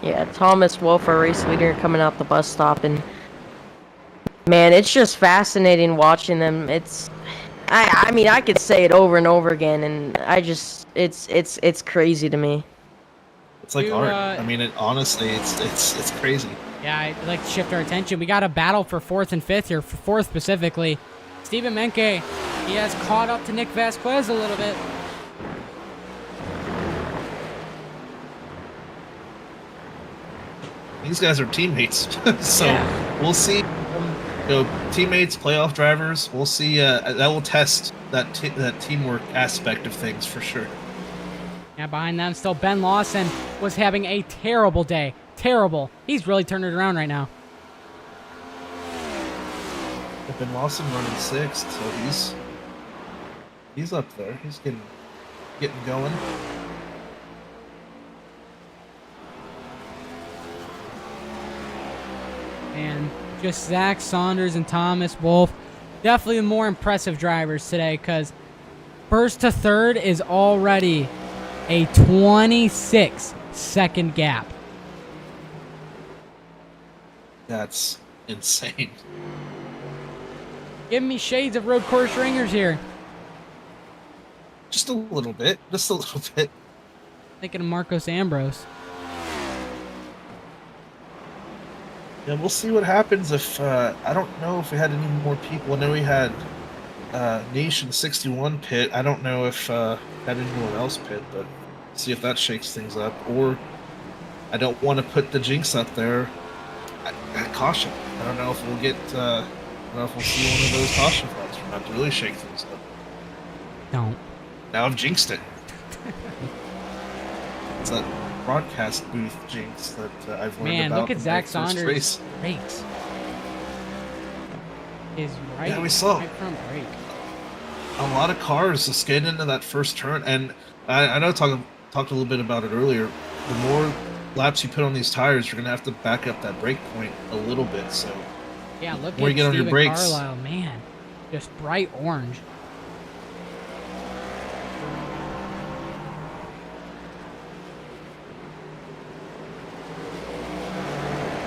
Yeah, Thomas Wolfe, our race leader, coming out the bus stop, and man, it's just fascinating watching them. I mean, I could say it over and over again, and it's crazy to me. It's like art. I mean, honestly, it's crazy. Yeah, I'd like to shift our attention. We got a battle for 4th and 5th here, for 4th specifically. Steven Menke, he has caught up to Nick Vasquez a little bit. These guys are teammates, so we'll see. You know, teammates, playoff drivers. We'll see. That will test that teamwork aspect of things for sure. Yeah, behind them still Ben Lawson was having a terrible day. Terrible. He's really turned it around right now. Ben Lawson running 6th, so he's up there. He's getting going. And just Zach Saunders and Thomas Wolfe, definitely the more impressive drivers today, because 1st to 3rd is already a 26-second gap. That's insane. Give me shades of road course ringers here. Just a little bit. Just a little bit. Thinking of Marcos Ambrose. Yeah, we'll see what happens if, I don't know if we had any more people. I know we had Nation 61 pit. I don't know if had anyone else pit, but see if that shakes things up. Or I don't want to put the jinx up there at caution. I don't know if we'll get, I don't know if we'll see one of those caution flags from that to really shake things up. Don't. Now I've jinxed it. It's that broadcast booth jinx that I've learned about. Man, look at Zach Saunders' race. brakes. His right, Yeah, we saw. right front brake. A lot of cars just getting into that first turn, and I know talked a little bit about it earlier. The more laps you put on these tires, you're gonna have to back up that brake point a little bit. So yeah, look where at you get on your Steven brakes. Carlisle, man, just bright orange.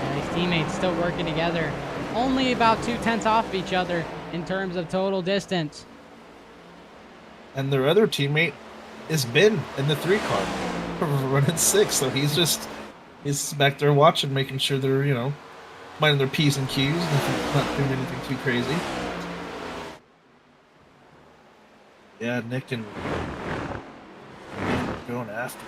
And these teammates still working together, only about 2/10 off of each other in terms of total distance. And their other teammate is Ben in the 3 car, running 6. So he's back there watching, making sure they're, you know, minding their P's and Q's and not doing anything too crazy. Yeah, Nick and going after.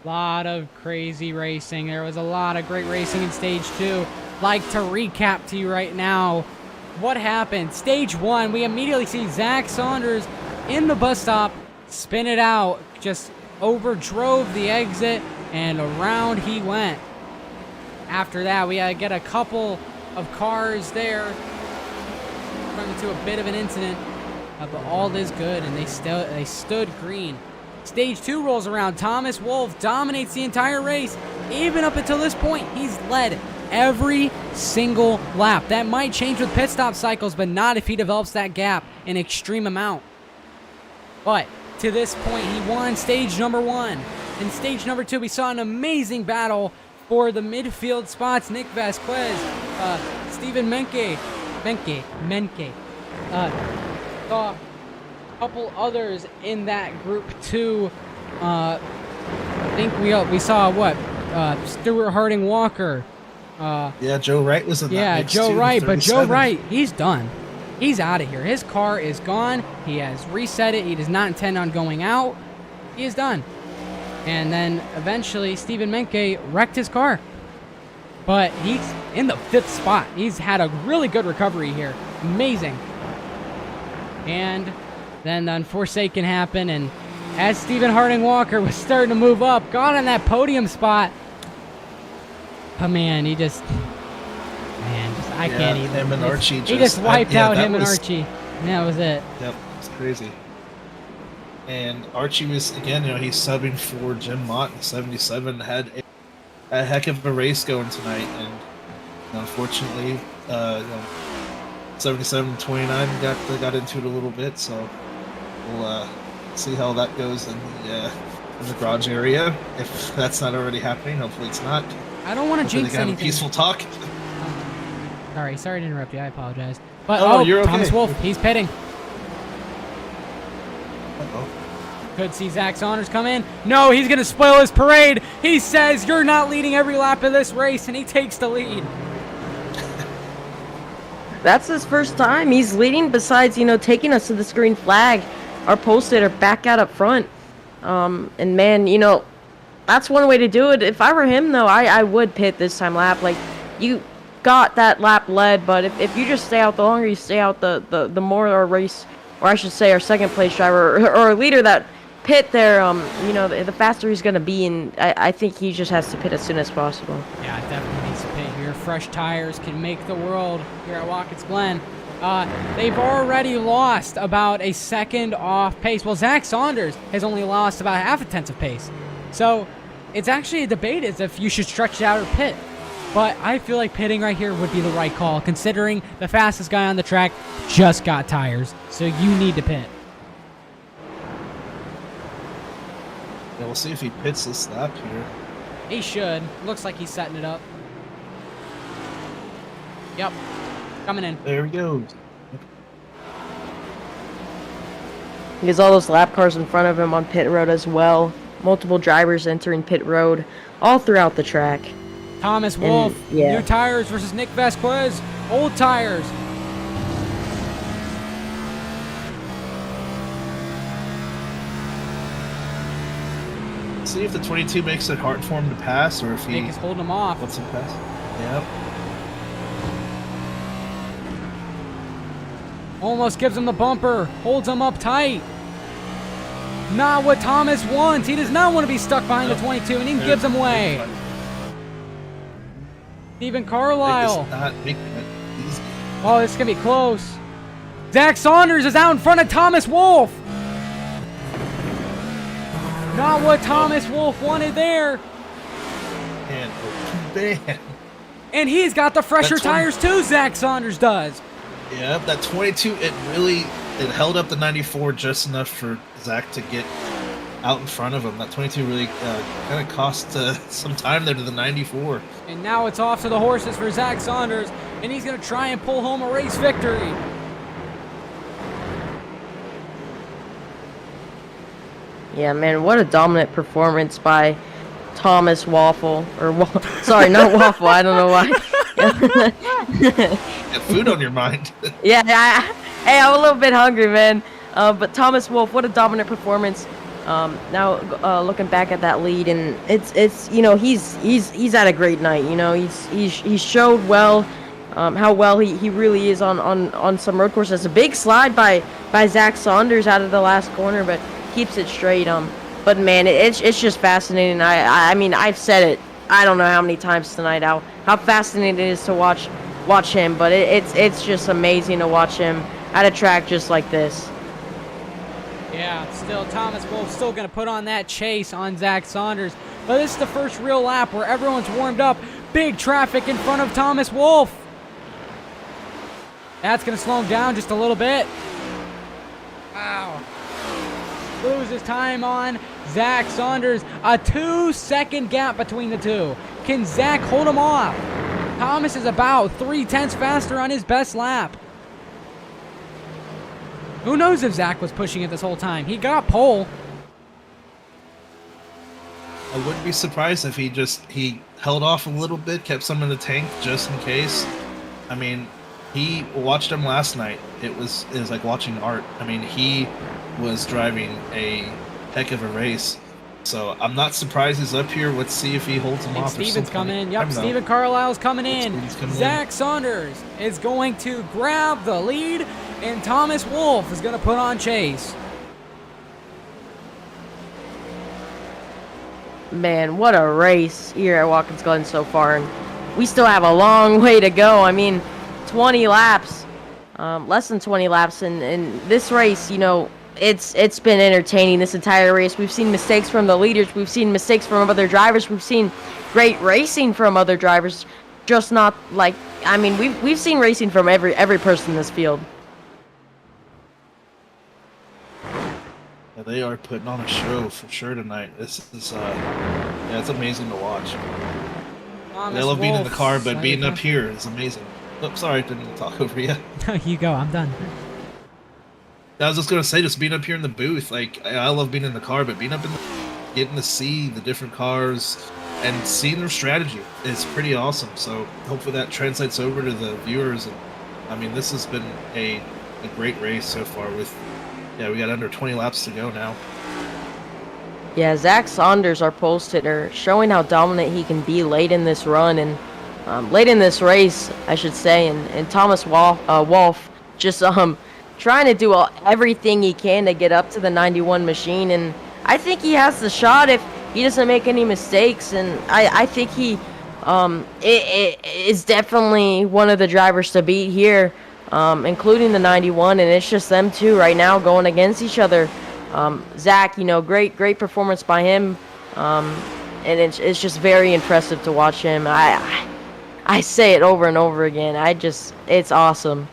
Lot of crazy racing. There was a lot of great racing in stage 2. Like to recap to you right now what happened. Stage 1, we immediately see Zach Saunders in the bus stop, spin it out, just overdrove the exit, and around he went. After that, we get a couple of cars there, run into a bit of an incident, but all is good, and they stood green. Stage 2 rolls around. Thomas Wolfe dominates the entire race. Even up until this point, he's led every single lap. That might change with pit stop cycles, but not if he develops that gap in extreme amount. But to this point, he won stage number 1. In stage number 2, we saw an amazing battle for the midfield spots. Nick Vasquez, Stephen Menke, saw couple others in that group too. I think we saw what Stuart Harding Walker. Yeah, Joe Wright was in that. Yeah, mix Joe too, Wright, but Joe 37. Wright, he's done. He's out of here. His car is gone. He has reset it. He does not intend on going out. He is done. And then eventually Stephen Menke wrecked his car. But he's in the 5th spot. He's had a really good recovery here. Amazing. And then the Unforsaken happened, and as Stephen Harding Walker was starting to move up, got on that podium spot. But man, I can't even. Him and Archie He just wiped out him and was- Archie. And that was it. Yep, it's crazy. And Archie was, again, he's subbing for Jim Mott in 77, had a heck of a race going tonight, and unfortunately, 77-29 got into it a little bit, so we'll see how that goes in the garage area, if that's not already happening. Hopefully it's not. I don't want to Hopefully jinx they can have a anything. peaceful talk. Sorry to interrupt you. I apologize. But Oh, you're okay. Thomas Wolfe, he's pitting. Uh-oh. Could see Zach Saunders come in. No, he's going to spoil his parade. He says, "You're not leading every lap of this race," and he takes the lead. That's his first time. He's leading besides, taking us to the green flag. Our posted or back out up front. And man, that's one way to do it. If I were him, though, I would pit this time lap. Like, you got that lap led, but if you just stay out, the longer you stay out, the more our race, or I should say our second place driver or our leader that pit there, the faster he's going to be, and I think he just has to pit as soon as possible. Yeah, definitely needs to pit here. Fresh tires can make the world here at Watkins Glen. They've already lost about a second off pace. Well, Zach Saunders has only lost about half a tenth of pace. So it's actually a debate as if you should stretch it out or pit. But I feel like pitting right here would be the right call, considering the fastest guy on the track just got tires. So you need to pit. Yeah, we'll see if he pits this lap here. He should. Looks like he's setting it up. Yep. Coming in. There he goes. He has all those lap cars in front of him on pit road as well. Multiple drivers entering pit road all throughout the track. Thomas Wolfe, yeah. new tires versus Nick Vasquez, old tires. See if the 22 makes it hard for him to pass, or if he Nick is holding him off. lets him pass. Yep. Almost gives him the bumper, holds him up tight. Not what Thomas wants. He does not want to be stuck behind the 22, and he gives him away. Stephen Carlisle. Nick is not making it easy. Oh, this is going to be close. Zach Saunders is out in front of Thomas Wolfe. Not what Thomas Wolfe wanted there. And oh, man. And he's got the fresher That's one- tires too, Zach Saunders does. Yep, that 22, it held up the 94 just enough for Zach to get out in front of him. That 22 really kind of cost some time there to the 94. And now it's off to the horses for Zach Saunders, and he's going to try and pull home a race victory. Yeah, man, what a dominant performance by Thomas Waffle. Sorry, not Waffle. I don't know why. Get food on your mind. Yeah, hey, I'm a little bit hungry, man. But Thomas Wolfe, what a dominant performance. Now looking back at that lead, and it's you know he's had a great night. You know he's showed well how well he really is on some road courses. A big slide by Zach Saunders out of the last corner, but keeps it straight. But man, it's just fascinating. I mean I've said it. I don't know how many times tonight how fascinating it is to watch him. But it's just amazing to watch him at a track just like this. Yeah, still Thomas Wolfe still going to put on that chase on Zach Saunders. But this is the first real lap where everyone's warmed up. Big traffic in front of Thomas Wolfe. That's going to slow him down just a little bit. Wow. Loses time on Zach Saunders. A 2-second gap between the two. Can Zach hold him off? Thomas is about 3/10 faster on his best lap. Who knows if Zach was pushing it this whole time? He got pole. I wouldn't be surprised if he held off a little bit, kept some in the tank just in case. I mean, he watched him last night. It was like watching art. I mean, he was driving a heck of a race. So I'm not surprised he's up here. Let's see if he holds him off. Steven's coming in. Yep, Steven Carlisle's coming in. Zach Saunders is going to grab the lead, and Thomas Wolfe is going to put on chase. Man, what a race here at Watkins Glen so far, and we still have a long way to go. I mean, 20 laps, less than 20 laps, and this race, you know, it's been entertaining this entire race. We've seen mistakes from the leaders, we've seen mistakes from other drivers, we've seen great racing from other drivers, just not like, I mean, we've seen racing from every person in this field. Yeah, they are putting on a show for sure tonight. This is yeah, it's amazing to watch. They love being in the car, but being up here is amazing. Oh, sorry, didn't talk over you. You go, I'm done. I was just gonna say, just being up here in the booth, like I love being in the car, but being up in the, getting to see the different cars and seeing their strategy is pretty awesome. So hopefully that translates over to the viewers. And I mean, this has been a great race so far. With we got under 20 laps to go now. Yeah, Zach Saunders, our pole sitter, showing how dominant he can be late in this run and late in this race, I should say. And Thomas Wolfe just trying to do everything he can to get up to the 91 machine, and I think he has the shot if he doesn't make any mistakes. And I think he is definitely one of the drivers to beat here, including the 91, and it's just them two right now going against each other. Zach, you know, great performance by him, and it's just very impressive to watch him. I say it over and over again. It's awesome.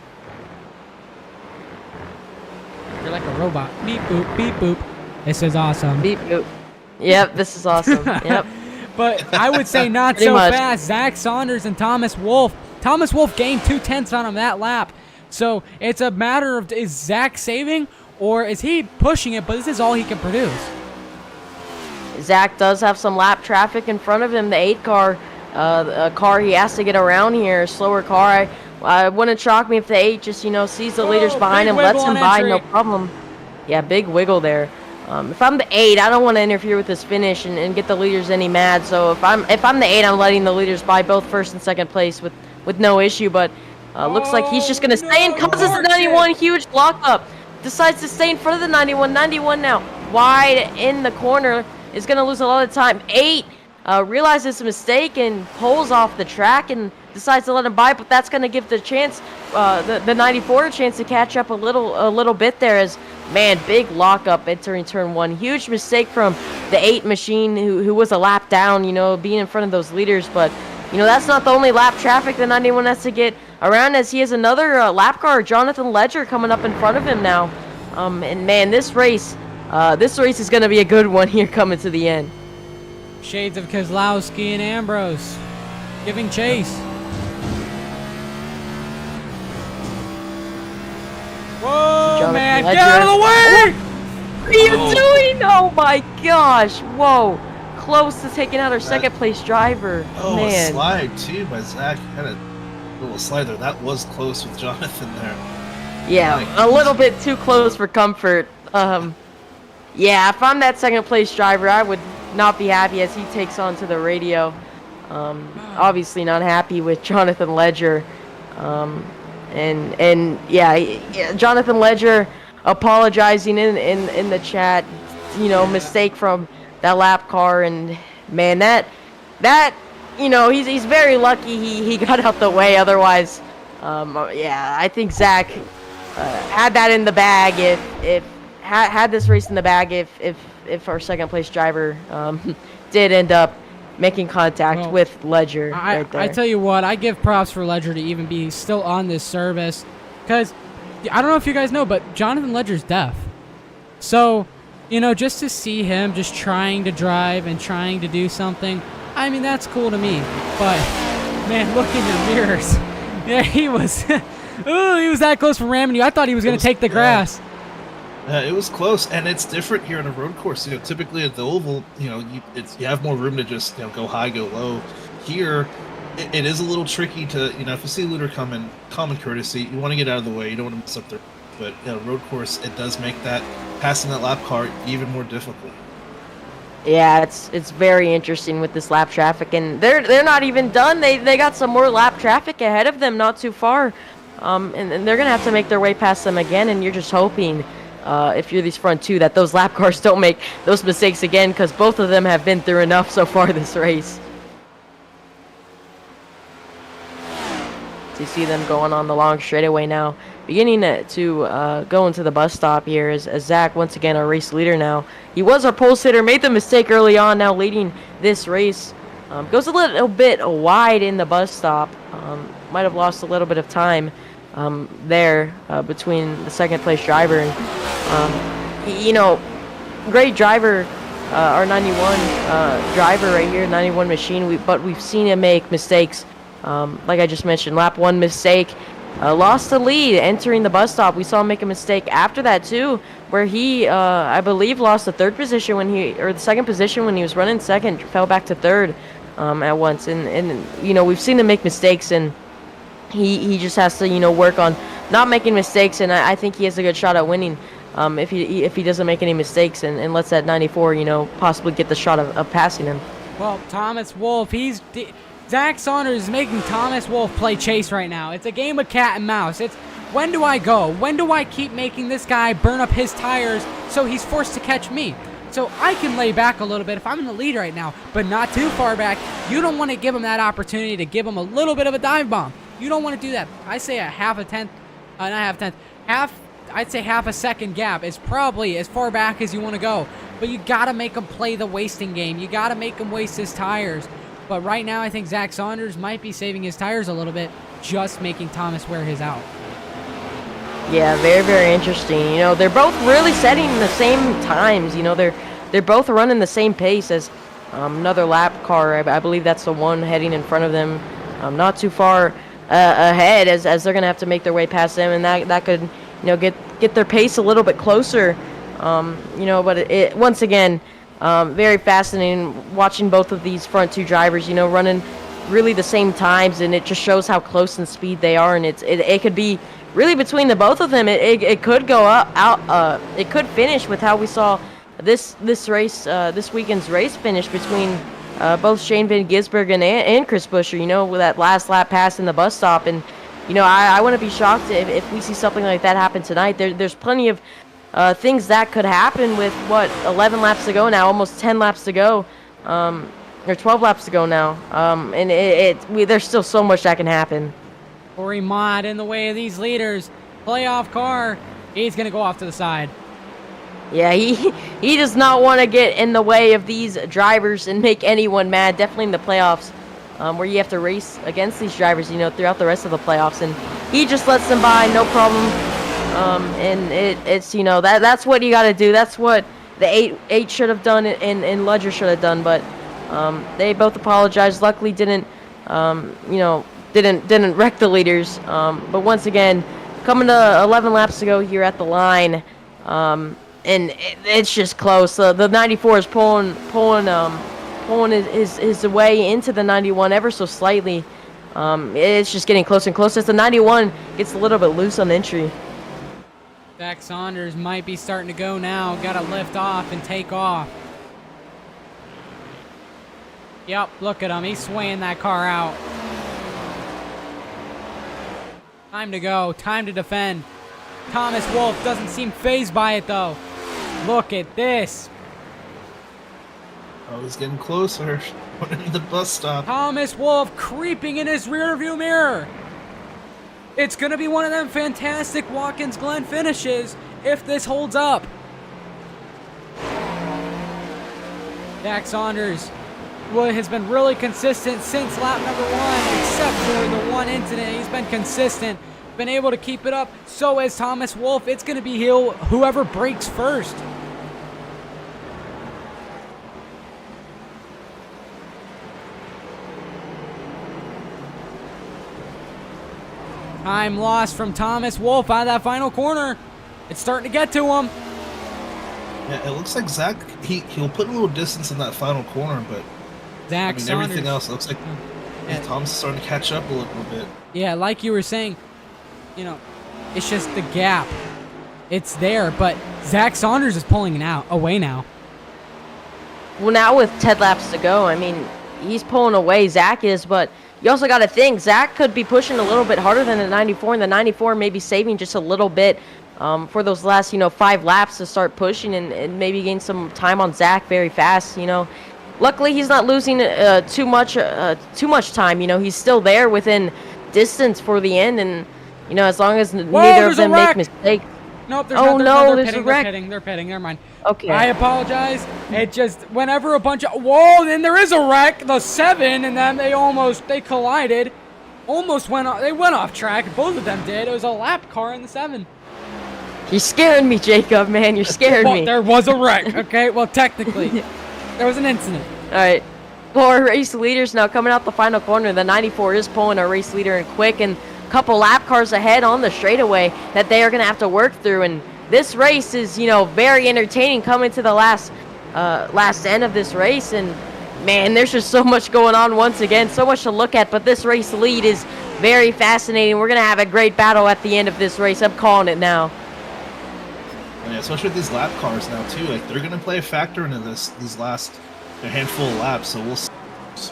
You're like a robot. Beep boop, beep boop. This is awesome. Beep boop. Yep, this is awesome. Yep. But I would say not so fast. Zach Saunders and Thomas Wolfe. Thomas Wolfe gained 2/10 on him that lap. So it's a matter of, is Zach saving or is he pushing it, but this is all he can produce? Zach does have some lap traffic in front of him. The 8 car, a car he has to get around here, a slower car. I wouldn't shock me if the 8 just, you know, sees the leaders behind him, lets him by, no problem. Yeah, big wiggle there. If I'm the 8, I don't want to interfere with this finish and get the leaders any mad. So if I'm the 8, I'm letting the leaders by both first and second place with no issue. But looks like he's just gonna stay and causes the 91 huge lockup. Decides to stay in front of the 91. 91 now wide in the corner, is gonna lose a lot of time. 8 realizes a mistake and pulls off the track and decides to let him by, but that's going to give the chance, the 94 a chance to catch up a little bit there. As man, big lockup entering turn 1. Huge mistake from the 8 machine, who was a lap down, you know, being in front of those leaders. But you know, that's not the only lap traffic the 91 has to get around, as he has another lap car, Jonathan Ledger, coming up in front of him now. And man, this race is going to be a good one here coming to the end. Shades of Keselowski and Ambrose giving chase. Whoa, Jonathan man, Ledger. get out of the way! are you doing? Oh my gosh! Whoa, close to taking out our second place driver. Oh, Man. a slide too by Zach. Had a little slide there. That was close with Jonathan there. Yeah, a little bit too close for comfort. Yeah, if I'm that second place driver, I would not be happy as he takes on to the radio. Obviously not happy with Jonathan Ledger. And yeah, Jonathan Ledger apologizing in the chat, mistake from that lap car, and man, that he's very lucky he got out the way. Otherwise, yeah, I think Zach had that in the bag if had this race in the bag if our second place driver did end up making contact with Ledger right there. I tell you what, I give props for Ledger to even be still on this service, because I don't know if you guys know, but Jonathan Ledger's deaf. So, just to see him just trying to drive and trying to do something, I mean, that's cool to me. But, man, look in your mirrors. Yeah, he was he was that close from ramming you. I thought he was going to take the grass. It was close, and it's different here in a road course. Typically at the oval, you have more room to just go high, go low. Here, it is a little tricky to if you see a leader coming, common courtesy, you want to get out of the way. You don't want to mess up their. But road course, it does make that passing that lap car even more difficult. Yeah, it's very interesting with this lap traffic, and they're not even done. They got some more lap traffic ahead of them, not too far, and they're gonna have to make their way past them again. And you're just hoping. If you're these front two, that those lap cars don't make those mistakes again, because both of them have been through enough so far this race. So you see them going on the long straightaway now, beginning to go into the bus stop here as Zach, once again, our race leader now. He was our pole sitter, made the mistake early on, now leading this race. Goes a little bit wide in the bus stop. Might have lost a little bit of time there between the second place driver and great driver, our 91 driver right here, 91 machine. But we've seen him make mistakes. Like I just mentioned, lap one mistake, lost the lead entering the bus stop. We saw him make a mistake after that too, where he, I believe, lost the third position or the second position when he was running second, fell back to third at once. And we've seen him make mistakes, and he just has to work on not making mistakes, and I think he has a good shot at winning if he doesn't make any mistakes and lets that 94 possibly get the shot of passing him. Well, Thomas Wolfe, Zach Saunders is making Thomas Wolfe play chase right now. It's a game of cat and mouse. It's when do I go? When do I keep making this guy burn up his tires so he's forced to catch me? So I can lay back a little bit if I'm in the lead right now, but not too far back. You don't want to give him that opportunity to give him a little bit of a dive bomb. You don't want to do that. I say I'd say half a second gap is probably as far back as you want to go. But you got to make him play the wasting game. You got to make him waste his tires. But right now, I think Zach Saunders might be saving his tires a little bit, just making Thomas wear his out. Yeah, very, very interesting. They're both really setting the same times. They're both running the same pace as another lap car. I believe that's the one heading in front of them, not too far ahead, as they're gonna have to make their way past them, and that could get their pace a little bit closer. But it once again, very fascinating watching both of these front two drivers, running really the same times, and it just shows how close in speed they are, and it could be really between the both of them. It could go out. It could finish with how we saw this race, this weekend's race finish between both Shane Van Gisbergen and Chris Buescher. With that last lap pass in the bus stop, and I wouldn't be shocked if we see something like that happen tonight. There's plenty of things that could happen with 11 laps to go now, almost 10 laps to go, or 12 laps to go now, and there's still so much that can happen. Corey Mott in the way of these leaders. Playoff car. He's going to go off to the side. Yeah, he does not want to get in the way of these drivers and make anyone mad. Definitely in the playoffs, where you have to race against these drivers, throughout the rest of the playoffs, and he just lets them by, no problem. And it's that's what you got to do. That's what the eight should have done, and Ledger should have done. But they both apologized. Luckily, didn't wreck the leaders. But once again, coming to 11 laps to go here at the line. and it's just close. The 94 is pulling his way into the 91 ever so slightly. It's just getting closer and closer as the 91 gets a little bit loose on entry. Zach Saunders might be starting to go now. Got to lift off and take off. Yep, look at him. He's swaying that car out. Time to go. Time to defend. Thomas Wolfe doesn't seem fazed by it, though. Look at this. Oh, he's getting closer. Put him in the bus stop. Thomas Wolfe creeping in his rearview mirror. It's going to be one of them fantastic Watkins Glen finishes if this holds up. Zach Saunders has been really consistent since lap number 1, except for the one incident. He's been consistent, been able to keep it up. So has Thomas Wolfe. It's going to be whoever breaks first. Time lost from Thomas Wolfe out of that final corner. It's starting to get to him. Yeah, it looks like Zach, he'll put a little distance in that final corner, but Zach Saunders. everything else looks like Thomas is starting to catch up a little bit. Yeah, like you were saying, it's just the gap. It's there, but Zach Saunders is pulling it away now. Well, now with 10 laps to go, I mean, he's pulling away, Zach is, but you also got to think, Zach could be pushing a little bit harder than the 94, and the 94 maybe saving just a little bit for those last, 5 laps to start pushing and maybe gain some time on Zach very fast, Luckily, he's not losing too much time, he's still there within distance for the end, and, as long as neither of them make mistakes. Nope, there's not. No, They're there's a pitting, wreck. They're pitting. Never mind. Okay. I apologize. It just, whenever a bunch of, whoa, then there is a wreck. The 7, and then they collided. Almost went off track. Both of them did. It was a lap car in the 7. You're scaring me, Jacob, man. You're scaring me. There was a wreck, okay? Well, technically, there was an incident. All right. 4 race leaders now coming out the final corner. The 94 is pulling a race leader in quick, and a couple lap cars ahead on the straightaway that they are going to have to work through. And this race is, very entertaining coming to the last end of this race. And, man, there's just so much going on once again, so much to look at. But this race lead is very fascinating. We're going to have a great battle at the end of this race. I'm calling it now. Yeah, especially with these lap cars now, too. Like, they're going to play a factor into these last handful of laps, so we'll see.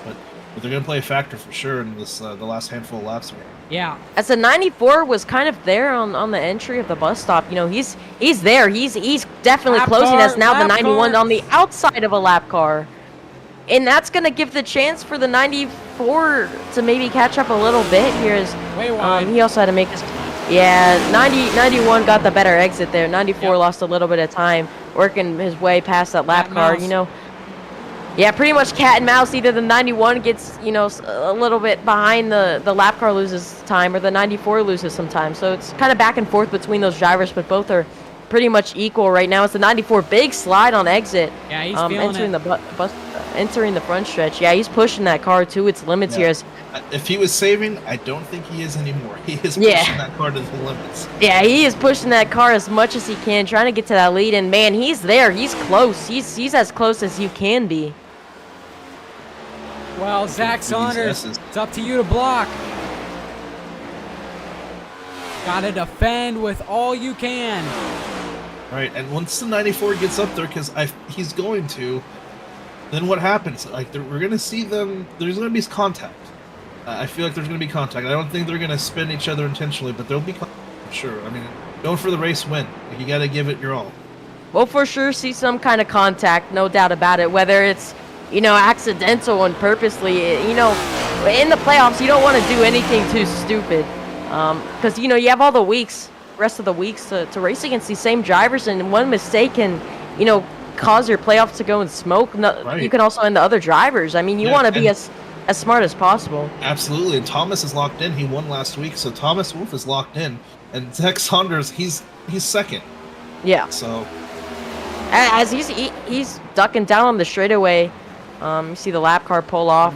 But they're going to play a factor for sure in this the last handful of laps. Yeah. As the 94 was kind of there on the entry of the bus stop, he's there. He's definitely Lap closing car, us now. The 91 car. on the outside of a lap car. And that's going to give the chance for the 94 to maybe catch up a little bit here. Way wide. He also had to make his... Yeah, 91 got the better exit there. 94 lost a little bit of time working his way past that lap car, Yeah, pretty much cat and mouse. Either the 91 gets, a little bit behind the lap car loses time, or the 94 loses some time. So it's kind of back and forth between those drivers, but both are pretty much equal right now. It's the 94 big slide on exit. Yeah, he's feeling entering it. Entering the front stretch. Yeah, he's pushing that car to its limits here. If he was saving, I don't think he is anymore. He is pushing that car to the limits. Yeah, he is pushing that car as much as he can, trying to get to that lead. And, man, he's there. He's close. He's as close as you can be. Well, Zach Saunders, it's up to you to block. Gotta defend with all you can. Right, and once the 94 gets up there, because he's going to, then what happens? Like, we're going to see them, there's going to be contact. I feel like there's going to be contact. I don't think they're going to spin each other intentionally, but there'll be contact, for sure. I mean, going for the race win. Like, you got to give it your all. We'll for sure see some kind of contact, no doubt about it, whether it's, accidental and purposely. In the playoffs, you don't want to do anything too stupid. Because, you have all the rest of the weeks to race against these same drivers, and one mistake can, cause your playoffs to go in smoke. Right. You can also end the other drivers. I mean, you want to be as smart as possible. Absolutely, and Thomas is locked in. He won last week, so Thomas Wolfe is locked in. And Zach Saunders, he's second. Yeah. So as he's ducking down on the straightaway. You see the lap car pull off.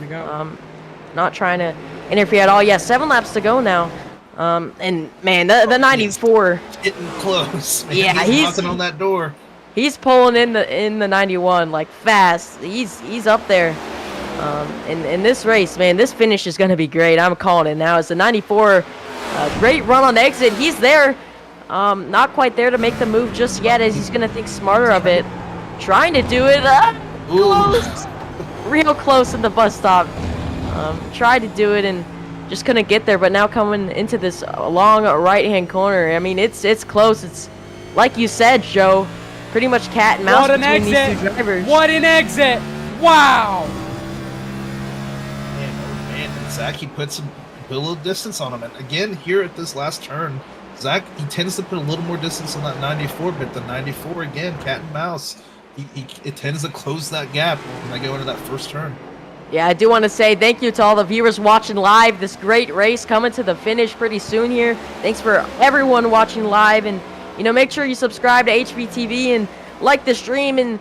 Not trying to interfere at all. Yeah, 7 laps to go now. And man, the 94 getting close. Man. Yeah, he's knocking on that door. he's pulling in the 91 like fast. He's up there. In this race, man, this finish is going to be great. I'm calling it now. It's the 94. Great run on exit. He's there. Not quite there to make the move just yet, as he's going to think smarter of it. Trying to do it. Close. Real close at the bus stop. Tried to do it and just couldn't get there. But now coming into this long right-hand corner, I mean, it's close. It's like you said, Joe. Pretty much cat and mouse between these two drivers. What an exit! Wow! Man, Zach, he put a little distance on him. And again, here at this last turn, Zach, he tends to put a little more distance on that 94, but the 94, again, cat and mouse, it tends to close that gap when they go into that first turn. Yeah, I do want to say thank you to all the viewers watching live. This great race coming to the finish pretty soon here. Thanks for everyone watching live. And, make sure you subscribe to HBTV and like the stream and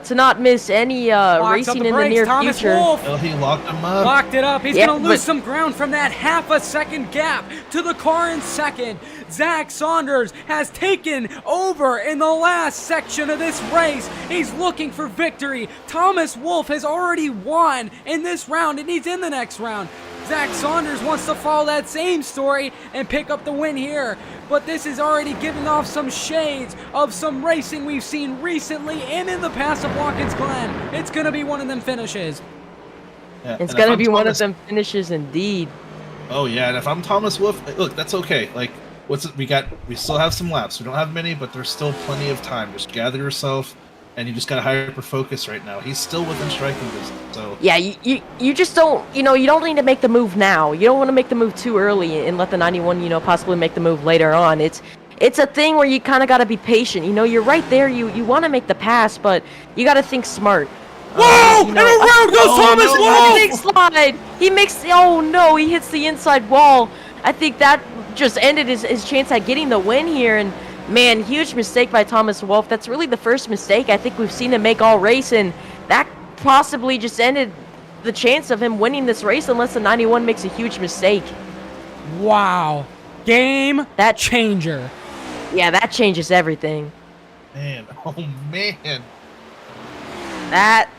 to not miss any racing in the near future. Wolfe. Well, he locked him up. Locked it up. He's going to lose some ground from that half a second gap to the car in second. Zach Saunders has taken over in the last section of this race. He's looking for victory. Thomas Wolfe has already won in this round, and he's in the next round. Zach Saunders wants to follow that same story and pick up the win here. But this is already giving off some shades of some racing we've seen recently and in the past of Watkins Glen. It's going to be one of them finishes. Yeah, it's going to be one of them finishes indeed. Oh, yeah, and if I'm Thomas Wolfe, look, that's okay. Like, we still have some laps. We don't have many, but there's still plenty of time. Just gather yourself. And you just got to hyper focus right now. He's still within striking distance. So yeah, you just don't, you don't need to make the move now. You don't want to make the move too early and let the 91, possibly make the move later on. It's a thing where you kind of got to be patient. You're right there. You want to make the pass, but you got to think smart. Whoa! And around goes Thomas Wolfe! Big slide. He makes. Oh no! He hits the inside wall. I think that just ended his chance at getting the win here. And man, huge mistake by Thomas Wolfe. That's really the first mistake I think we've seen him make all race, and that possibly just ended the chance of him winning this race unless the 91 makes a huge mistake. Wow. Game changer. Yeah, that changes everything. Man, oh man. That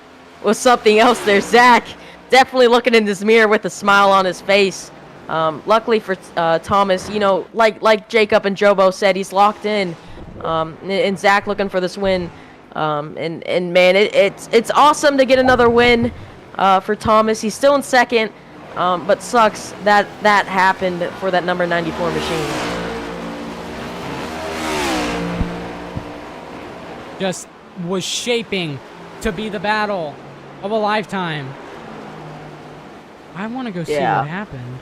was something else there. Zach definitely looking in this mirror with a smile on his face. Luckily for Thomas, like Jacob and Jobo said, he's locked in. And Zach looking for this win. And man, it's awesome to get another win for Thomas. He's still in second, but sucks that happened for that number 94 machine. Just was shaping to be the battle of a lifetime. I want to go see what happened.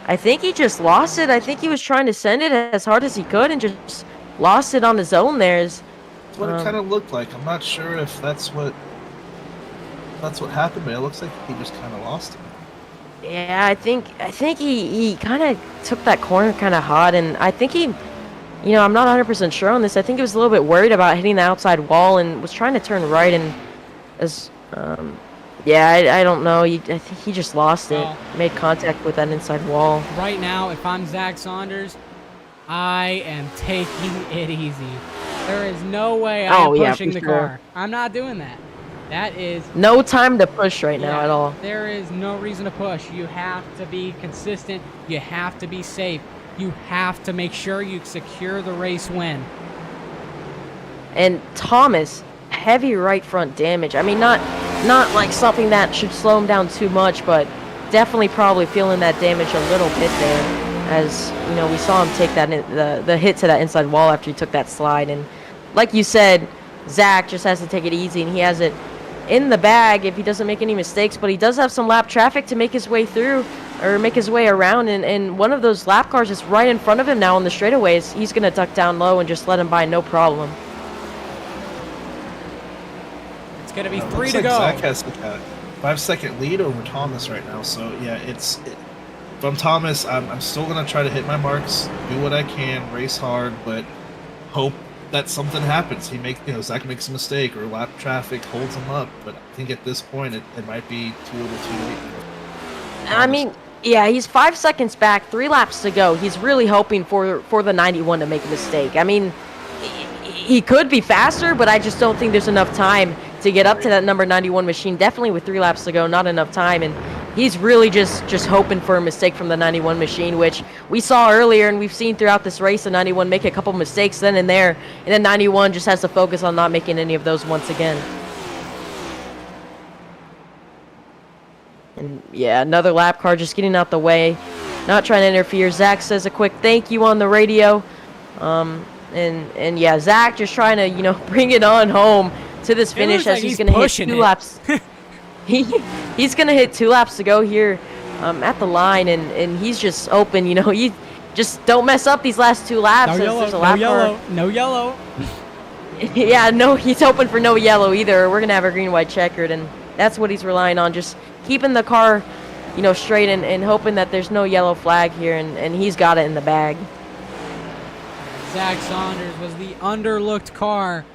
I think he just lost it. I think he was trying to send it as hard as he could and just lost it on his own there. That's what it kind of looked like. I'm not sure if that's what happened, but it looks like he just kind of lost it. Yeah, I think he kind of took that corner kind of hot, and I think he, I'm not 100% sure on this. I think he was a little bit worried about hitting the outside wall and was trying to turn right, and I don't know. I think he just lost it. Made contact with that inside wall. Right now, if I'm Zach Saunders, I am taking it easy. There is no way I'm pushing the car. I'm not doing that. That is no time to push right now at all. There is no reason to push. You have to be consistent. You have to be safe. You have to make sure you secure the race win. And Thomas, heavy right front damage. I mean, not like something that should slow him down too much, but definitely probably feeling that damage a little bit there. As we saw him take that the hit to that inside wall after he took that slide. And like you said, Zach just has to take it easy, and he has it in the bag if he doesn't make any mistakes. But he does have some lap traffic to make his way through or make his way around, and one of those lap cars is right in front of him now on the straightaways. He's going to duck down low and just let him by, no problem. It's going to be 3 to go. Zach has like a 5-second lead over Thomas right now, so yeah, if I'm Thomas, I'm still going to try to hit my marks, do what I can, race hard, but hope that something happens. Zach makes a mistake or lap traffic holds him up, but I think at this point it might be too little too late. I mean, yeah, he's 5 seconds back, 3 laps to go. He's really hoping for the 91 to make a mistake. I mean, he could be faster, but I just don't think there's enough time to get up to that number 91 machine. Definitely with 3 laps to go, not enough time. And he's really just hoping for a mistake from the 91 machine, which we saw earlier and we've seen throughout this race. The 91 make a couple mistakes then and there, and then 91 just has to focus on not making any of those once again. And yeah, another lap car just getting out the way, not trying to interfere. Zach says a quick thank you on the radio. And yeah, Zach just trying to, you know, bring it on home to this finish as he's going to hit 2 laps. He's going to hit 2 laps to go here at the line, and he's just open, you know. You just don't mess up these last 2 laps. No yellow, no yellow. Yeah, no, he's hoping for no yellow either. We're going to have a green-white checkered, and that's what he's relying on, just keeping the car, you know, straight and hoping that there's no yellow flag here, and he's got it in the bag. Zach Saunders was the underlooked car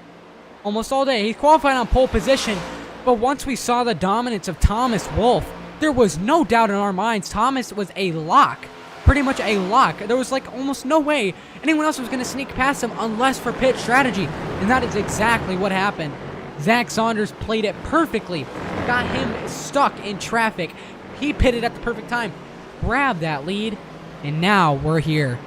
almost all day. He qualified on pole position, but once we saw the dominance of Thomas Wolfe, there was no doubt in our minds Thomas was a lock. Pretty much a lock. There was like almost no way anyone else was going to sneak past him unless for pit strategy, and that is exactly what happened. Zach Saunders played it perfectly, got him stuck in traffic. He pitted at the perfect time, grabbed that lead, and now we're here.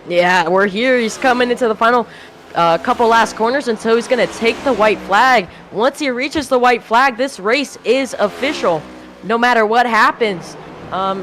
Yeah, we're here. He's coming into the final couple last corners, and so he's going to take the white flag. Once he reaches the white flag, this race is official, no matter what happens.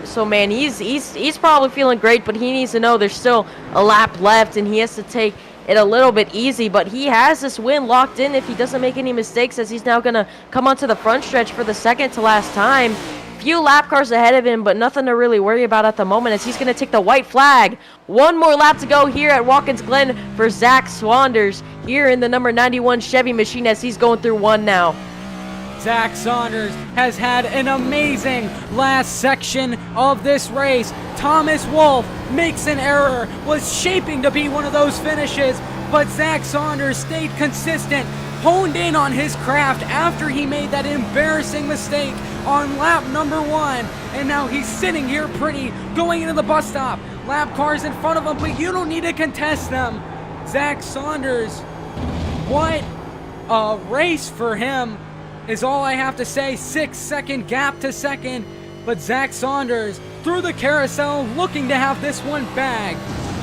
So, man, he's probably feeling great, but he needs to know there's still a lap left, and he has to take it a little bit easy. But he has this win locked in if he doesn't make any mistakes, as he's now going to come onto the front stretch for the second to last time. Few lap cars ahead of him, but nothing to really worry about at the moment, as he's going to take the white flag. 1 more lap to go here at Watkins Glen for Zach Saunders here in the number 91 Chevy machine, as he's going through 1 now. Zach Saunders has had an amazing last section of this race. Thomas Wolfe makes an error, was shaping to be one of those finishes, but Zach Saunders stayed consistent, honed in on his craft after he made that embarrassing mistake on lap number 1, and now he's sitting here pretty, going into the bus stop. Lap cars in front of him, but you don't need to contest them. Zach Saunders, what a race for him is all I have to say. 6-second gap to second, but Zach Saunders through the carousel looking to have this one bagged.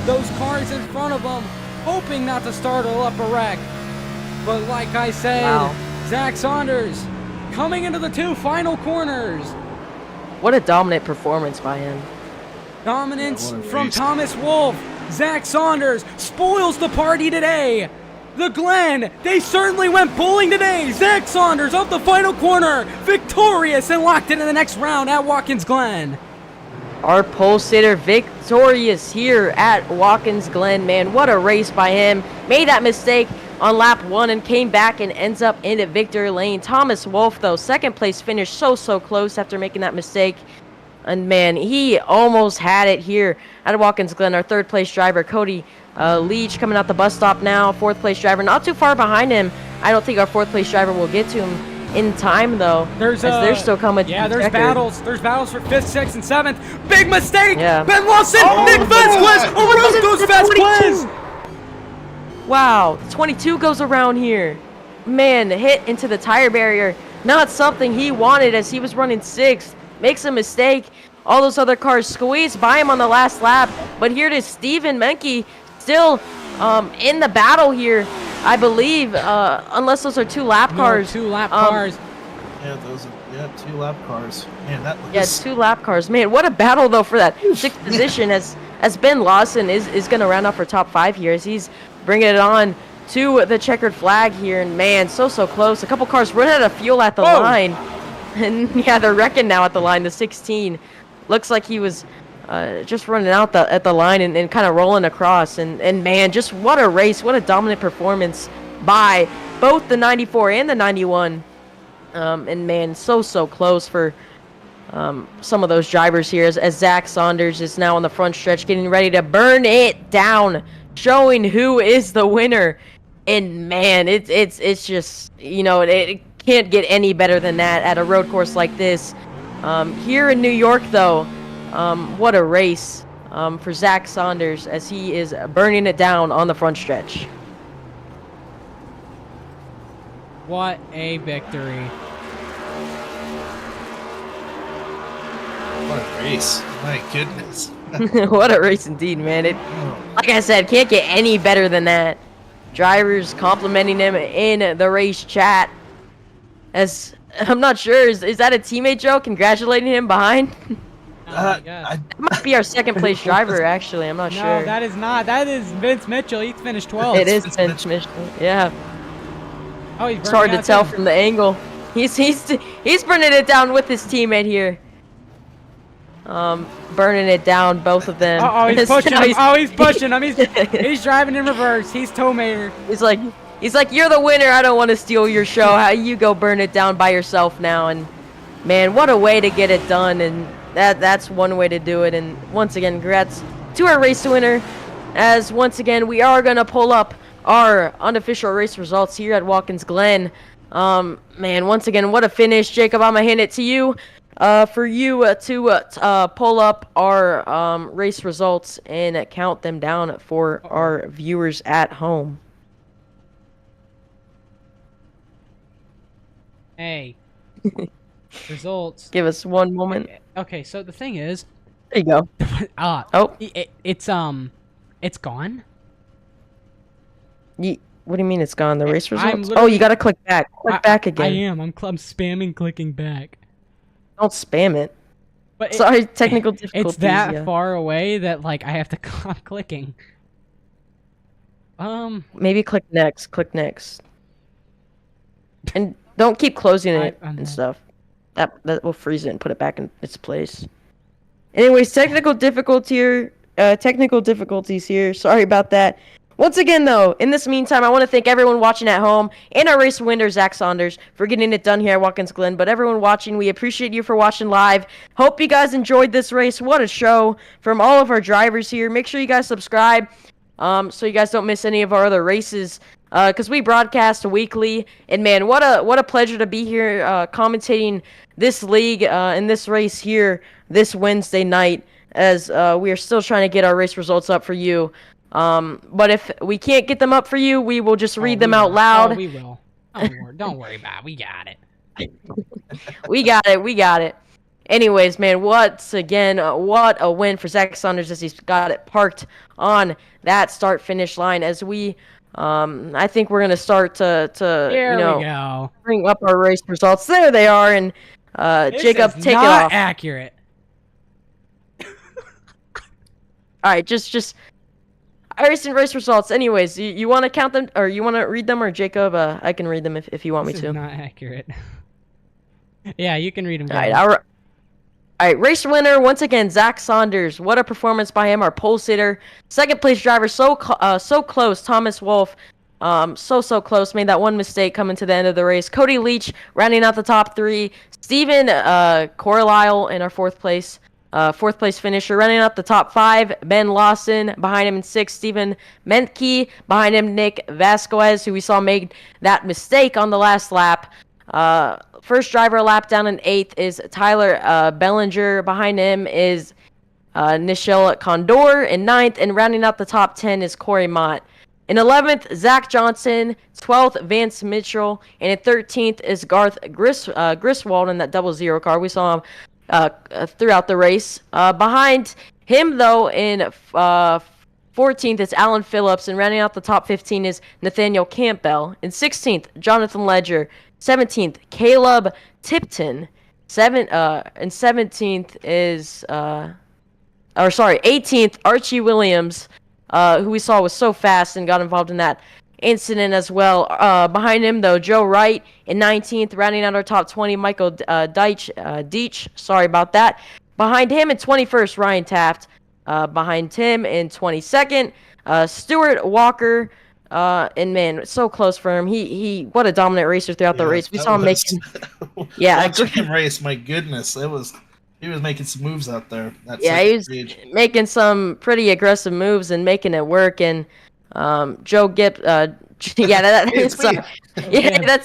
Those cars in front of him hoping not to startle up a wreck. But like I said, wow. Zach Saunders coming into the 2 final corners. What a dominant performance by him. Dominance from Thomas Wolfe. Zach Saunders spoils the party today. The Glen, they certainly went bowling today. Zach Saunders off the final corner, victorious and locked into the next round at Watkins Glen. Our pole sitter victorious here at Watkins Glen, man. What a race by him. Made that mistake on lap 1 and came back and ends up in victory lane. Thomas Wolfe, though, second place finish, so close after making that mistake. And man, he almost had it here at Watkins Glen. Our 3rd place driver, Cody Leach, coming out the bus stop now. 4th place driver, not too far behind him. I don't think our 4th place driver will get to him in time, though. They're still coming. Yeah, there's battles. There's battles for 5th, 6th, and 7th. Big mistake. Yeah. Ben Lawson, Nick Vasquez. Around goes Vasquez. Wow, 22 goes around here. Man, hit into the tire barrier. Not something he wanted, as he was running 6th. Makes a mistake. All those other cars squeezed by him on the last lap. But here it is, Steven Menke still in the battle here, I believe, unless those are 2 lap cars. 2 lap cars. Yeah, those are 2 lap cars. Man, that was... Yeah, 2 lap cars. Man, what a battle, though, for that 6th position, as Ben Lawson is going to round off for top 5 here, as he's bringing it on to the checkered flag here. And man, so close. A couple cars running out of fuel at the line. And yeah, they're wrecking now at the line. The 16 looks like he was just running out at the line and kind of rolling across. And man, just what a race. What a dominant performance by both the 94 and the 91. And man, so close for some of those drivers here, as Zach Saunders is now on the front stretch getting ready to burn it down, showing who is the winner. And man, it's just, you know, it can't get any better than that at a road course like this. Here in New York, though, what a race for Zach Saunders, as he is burning it down on the front stretch. What a victory. What a race. My goodness. What a race indeed, man. Like I said, can't get any better than that. Drivers complimenting him in the race chat. As I'm not sure, is that a teammate, Joe? Congratulating him behind? Oh my God. That might be our second place driver, actually. I'm not No, sure. that is not. That is Vince Mitchell. He finished 12th. It is Vince Mitchell. Yeah. Oh, he's It's hard burning to out tell too. from the angle. He's burning it down with his teammate here. Burning it down, both of them. Oh, he's pushing him. He's pushing him. He's He's driving in reverse. He's toe mater. He's like, you're the winner. I don't want to steal your show. How you go burn it down by yourself now? And man, what a way to get it done. And that's one way to do it. And once again, congrats to our race winner. As once again, we are gonna pull up our unofficial race results here at Watkins Glen. Man, once again, what a finish, Jacob. I'm gonna hand it to you. For you to pull up our race results and count them down for our viewers at home. Hey. Results. Give us one moment. Okay, so the thing is, There you go. Oh. it's gone. What do you mean it's gone? The race I'm results? Oh, literally- you gotta click back. Click back again. I am. I'm spamming clicking back. Don't spam it. But Sorry, technical difficulties. it's that yeah. far away that like I have to stop clicking. Maybe click next. Click next. And don't keep closing it I'm and stuff. That will freeze it and put it back in its place. Anyways, technical difficulties here. Sorry about that. Once again, though, in this meantime, I want to thank everyone watching at home and our race winner, Zach Saunders, for getting it done here at Watkins Glen. But everyone watching, we appreciate you for watching live. Hope you guys enjoyed this race. What a show from all of our drivers here. Make sure you guys subscribe so you guys don't miss any of our other races because we broadcast weekly. And, man, what a pleasure to be here commentating this league and this race here this Wednesday night as we are still trying to get our race results up for you. But if we can't get them up for you, we will just read them out loud. Oh, we will. Don't worry about it. We got it. We got it. Anyways, man, what a win for Zach Saunders as he's got it parked on that start-finish line as we, I think we're going to start to Here we go. bring up our race results. There they are, and Jacob, This is take it not off. accurate. All right, just race results. Anyways, you want to count them, or you want to read them, or Jacob? I can read them if you want me This to. is not accurate. Yeah, you can read them. All right, race winner once again, Zach Saunders. What a performance by him, our pole sitter. Second place driver, so close, Thomas Wolfe. So close. Made that one mistake coming to the end of the race. Cody Leach rounding out the top three. Stephen Carrol in our fourth place finisher. Running up the top five, Ben Lawson. Behind him in sixth, Stephen Mentke. Behind him, Nick Vasquez, who we saw made that mistake on the last lap. First driver lap down in eighth is Tyler Bellinger. Behind him is Nichelle Condor in ninth. And rounding out the top 10 is Corey Mott. In 11th, Zach Johnson. 12th, Vance Mitchell. And in 13th is Garth Griswold in that 00 car. We saw him throughout the race. Behind him, though, in 14th is Alan Phillips. And rounding out the top 15 is Nathaniel Campbell. In 16th, Jonathan Ledger. 17th, Caleb Tipton. And 17th is 18th, Archie Williams, who we saw was so fast and got involved in that incident as well. Behind him, though, Joe Wright in 19th, rounding out our top 20, Michael Deitch. Sorry about that. Behind him in 21st, Ryan Taft. Behind him in 22nd, Stuart Walker. And man, so close for him. He what a dominant racer throughout the race. We saw him making that race. My goodness, he was making some moves out there. He was making some pretty aggressive moves and making it work. And Joe Gibb, that's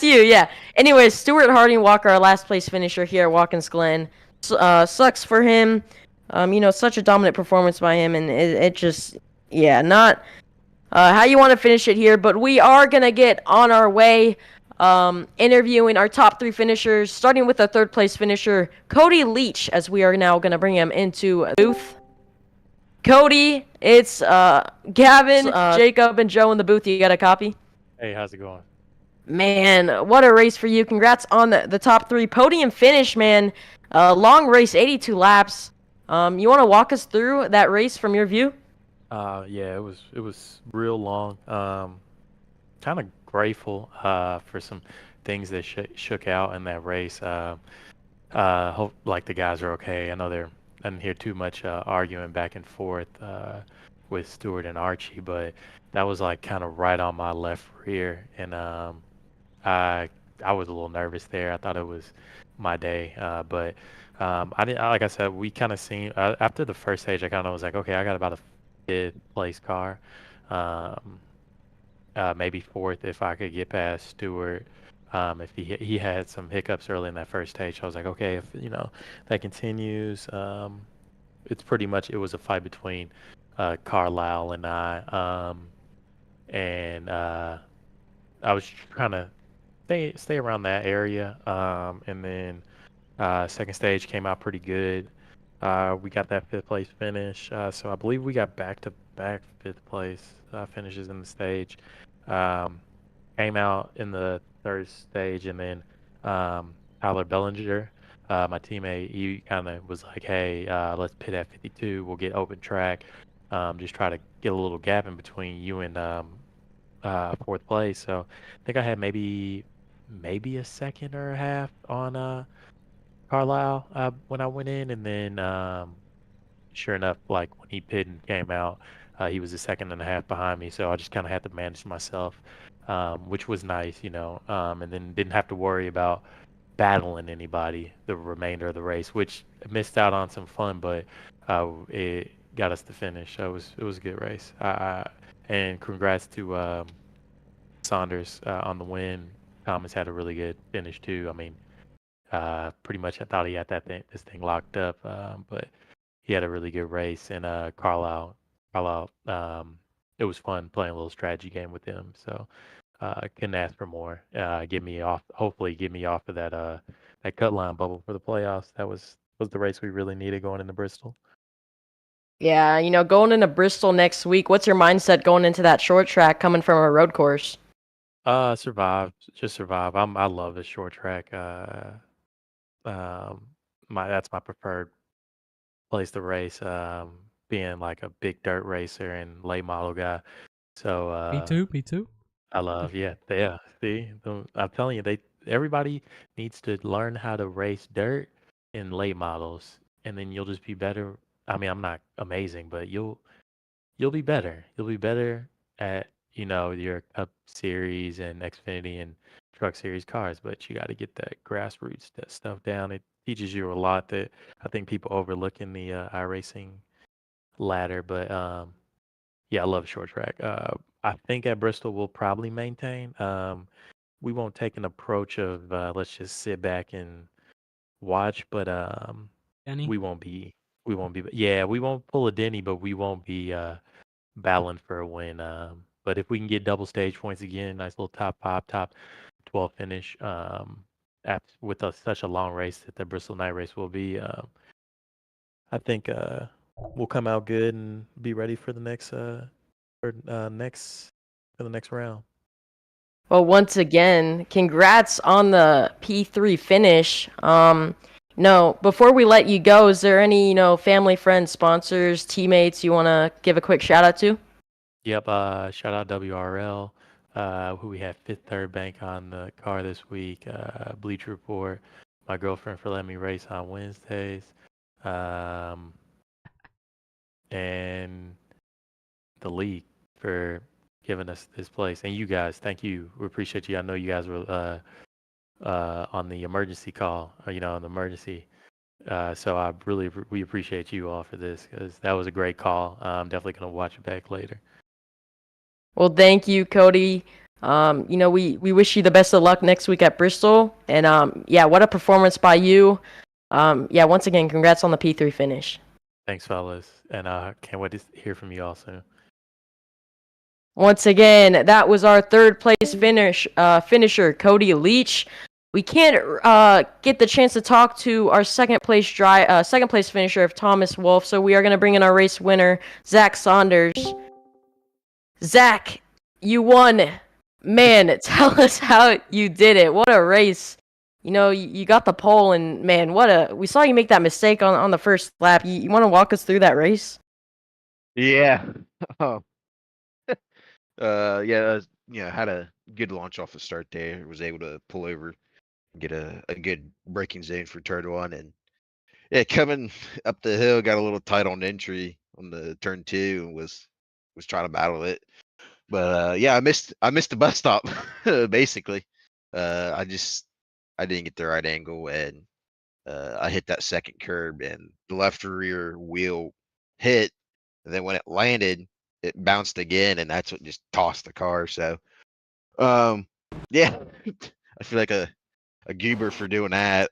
you. Yeah. Anyways, Stuart Harding Walker, our last place finisher here at Watkins Glen. Sucks for him. Such a dominant performance by him, and it just not. How you want to finish it here, but we are going to get on our way interviewing our top 3 finishers, starting with the 3rd place finisher, Cody Leach, as we are now going to bring him into the booth. Cody, it's Gavin, Jacob, and Joe in the booth. You got a copy? Hey, how's it going? Man, what a race for you. Congrats on the top 3 podium finish, man. Long race, 82 laps. You want to walk us through that race from your view? Yeah, it was real long. Kind of grateful for some things that shook out in that race. Hope like the guys are okay. I know I didn't hear too much arguing back and forth with Stewart and Archie, but that was like kind of right on my left rear, and I was a little nervous there. I thought it was my day, but I didn't. Like I said, we kind of seen after the first stage. I kind of was like, okay, I got about a 5th place car, maybe 4th if I could get past Stewart. If he had some hiccups early in that first stage, I was like, okay, if that continues, it's pretty much it was a fight between Carlisle and I, and I was trying to stay around that area, and then second stage came out pretty good. We got that 5th place finish, so I believe we got back-to-back 5th place finishes in the stage. Came out in the 3rd stage, and then Tyler Bellinger, my teammate, he kind of was like, hey, let's pit at 52. We'll get open track. Just try to get a little gap in between you and 4th place. So I think I had maybe a second or a half on Carlisle when I went in, and then sure enough, like when he pitted and came out, he was a second and a half behind me. So I just kind of had to manage myself, which was nice, and then didn't have to worry about battling anybody the remainder of the race, which missed out on some fun, but it got us to finish. So it was a good race. And congrats to Saunders on the win. Thomas had a really good finish too. I mean, pretty much I thought he had this thing locked up, but he had a really good race. And Carlisle, it was fun playing a little strategy game with him. So couldn't ask for more. Hopefully get me off of that cut line bubble for the playoffs. That was the race we really needed going into Bristol. Yeah, going into Bristol next week, what's your mindset going into that short track coming from a road course? Survive. Just survive. I love the short track. That's my preferred place to race. Being like a big dirt racer and late model guy. So Me too. I love, yeah. See, I'm telling you, everybody needs to learn how to race dirt in late models, and then you'll just be better. I mean, I'm not amazing, but you'll be better. You'll be better at your Cup Series and Xfinity and Truck Series cars. But you got to get that grassroots that stuff down. It teaches you a lot that I think people overlook in the iRacing ladder. But yeah, I love short track. I think at Bristol we'll probably maintain. We won't take an approach of let's just sit back and watch, but Denny? we won't be. Yeah, we won't pull a Denny, but we won't be battling for a win. But if we can get double stage points again, nice little top 12 finish. With such a long race that the Bristol night race will be, I think we'll come out good and be ready for the next round. Well, once again, congrats on the P3 finish. No, before we let you go, is there any, family, friends, sponsors, teammates you want to give a quick shout out to? Yep, shout out WRL, who we had Fifth Third Bank on the car this week, Bleach Report, my girlfriend for letting me race on Wednesdays, and the league for giving us this place. And you guys, thank you. We appreciate you. I know you guys were on the emergency call, on the emergency. So we appreciate you all for this, because that was a great call. I'm definitely going to watch it back later. Well, thank you, Cody. We wish you the best of luck next week at Bristol. And yeah, what a performance by you. Yeah, once again, congrats on the P3 finish. Thanks, fellas. And can't wait to hear from you all soon. Once again, that was our third place finisher, Cody Leach. We can't get the chance to talk to our second place finisher of Thomas Wolfe, so we are going to bring in our race winner, Zach Saunders. Zach, you won. Man, tell us how you did it. What a race. You know, you got the pole, and man, we saw you make that mistake on the first lap. You want to walk us through that race? Yeah. Yeah, had a good launch off the start there. Was able to pull over, get a good braking zone for turn one, and yeah, coming up the hill, got a little tight on the entry on the turn two, and was trying to battle it. But yeah, I missed the bus stop basically. I didn't get the right angle, and I hit that second curb, and the left rear wheel hit, and then when it landed, it bounced again, and that's what just tossed the car. So, yeah, I feel like a goober for doing that.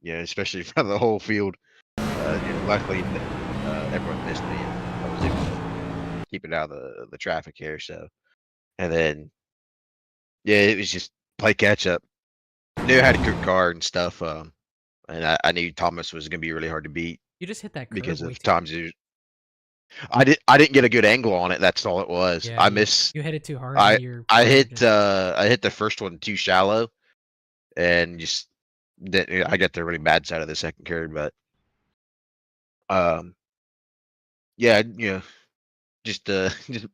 Especially in front of the whole field. Luckily, everyone missed me, and I was able to keep it out of the traffic here. So, and then yeah, it was just play catch up. Knew I had a good car and stuff. And I knew Thomas was going to be really hard to beat You just hit that curve because way of too times I didn't get a good angle on it. That's all it was. Yeah, I missed. You hit it too hard. I and your I car hit just- I hit the first one too shallow, and just I got the really bad side of the second curve. But yeah, just just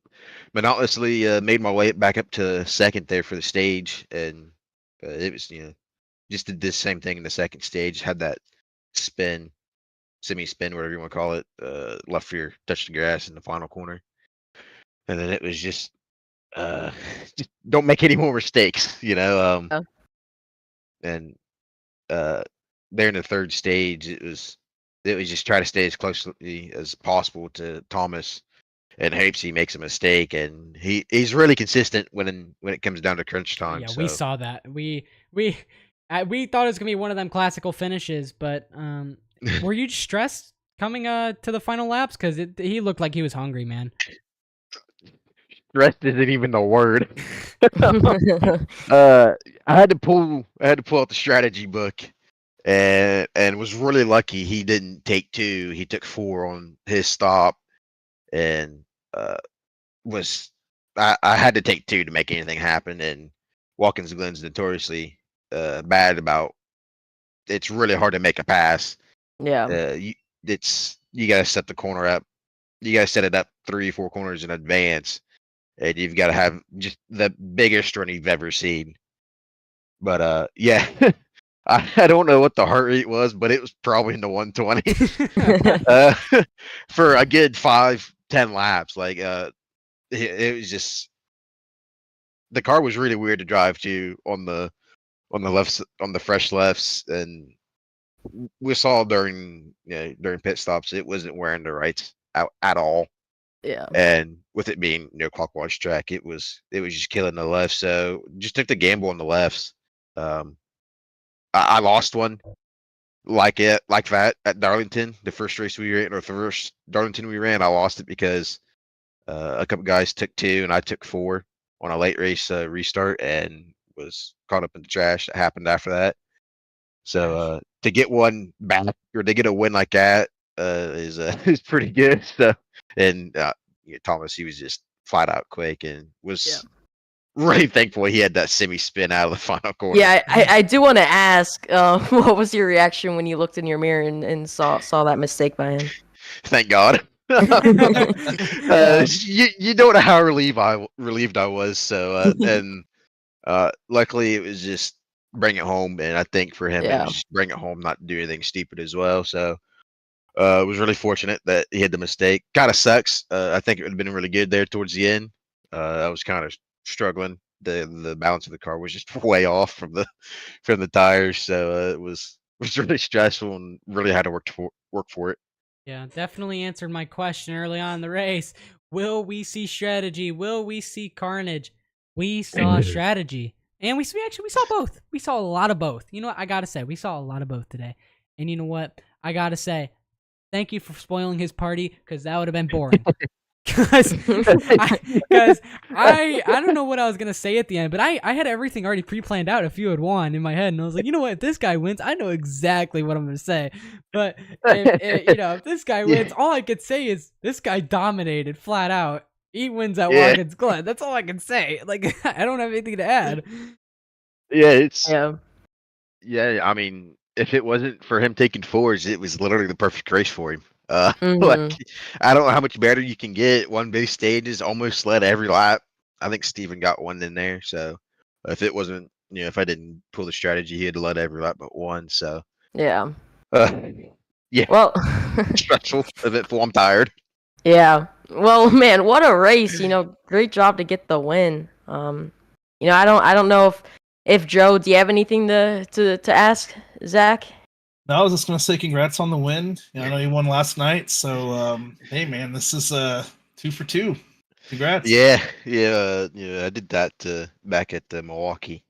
monotonously made my way back up to second there for the stage, and it was just did this same thing in the second stage. Had that spin, semi-spin, whatever you want to call it, left rear touched the grass in the final corner, and then it was just just don't make any more mistakes, Yeah. and there in the third stage, it was just try to stay as closely as possible to Thomas, and hopes he makes a mistake, and he's really consistent when it comes down to crunch time. Yeah, so. we saw that. We thought it was gonna be one of them classical finishes, but were you stressed coming to the final laps? Because he looked like he was hungry, man. Stressed isn't even the word. I had to pull out the strategy book, and was really lucky he didn't take two. He took four on his stop, and was I had to take two to make anything happen. And Watkins Glen's notoriously bad about. It's really hard to make a pass. Yeah. You got to set the corner up. You got to set it up 3-4 corners in advance, and you've got to have just the biggest run you've ever seen. But yeah, I don't know what the heart rate was, but it was probably in the 120 for a good 5-10 laps. Like it was just the car was really weird to drive to on the left, on the fresh lefts, and we saw during pit stops it wasn't wearing the rights out at all. Yeah. And with it being clockwise track, it was just killing the left. So just took the gamble on the lefts. I lost one like that at Darlington, the first race we ran, or the first Darlington we ran. I lost it because a couple guys took two and I took four on a late race restart, and was caught up in the trash that happened after that. So to get one back, or to get a win like that is is pretty good. So, and Thomas, he was just flat out quick, and was really thankful he had that semi spin out of the final corner. Yeah, I do want to ask, what was your reaction when you looked in your mirror and saw that mistake by him? Thank God. You don't know how relieved I was. So and luckily it was just bring it home, and I think for him it was just bring it home, not do anything stupid as well. So it was really fortunate that he had the mistake. Kind of sucks. I think it would have been really good there towards the end. I was kind of struggling. The balance of the car was just way off from the tires, so it was really stressful and really had to work for it. Yeah, definitely answered my question early on in the race. Will we see strategy? Will we see carnage? We saw strategy. And we saw both. We saw a lot of both. You know what? I got to say, we saw a lot of both today. And you know what? I got to say, thank you for spoiling his party, because that would have been boring. Because I don't know what I was gonna say at the end, but I had everything already pre-planned out if you had won in my head, and I was like, you know what, if this guy wins, I know exactly what I'm gonna say. But if this guy wins, all I could say is this guy dominated flat out. He wins at Yeah. Watkins Glen. That's all I can say. Like I don't have anything to add. Yeah, it's Yeah. yeah. I mean, if it wasn't for him taking fours, it was literally the perfect race for him. Like Mhm. I don't know how much better you can get. One big stage is almost led every lap. I think Steven got one in there. So if it wasn't, if I didn't pull the strategy, he had led every lap but one. So Yeah. uh, yeah, Well, stressful, eventful. I'm tired. yeah. Well, man, what a race! Great job to get the win. I don't know if Joe, do you have anything to ask Zach? No, I was just gonna say congrats on the win. I know you won last night, so hey man, this is 2 for 2. Congrats. Yeah. I did that back at Milwaukee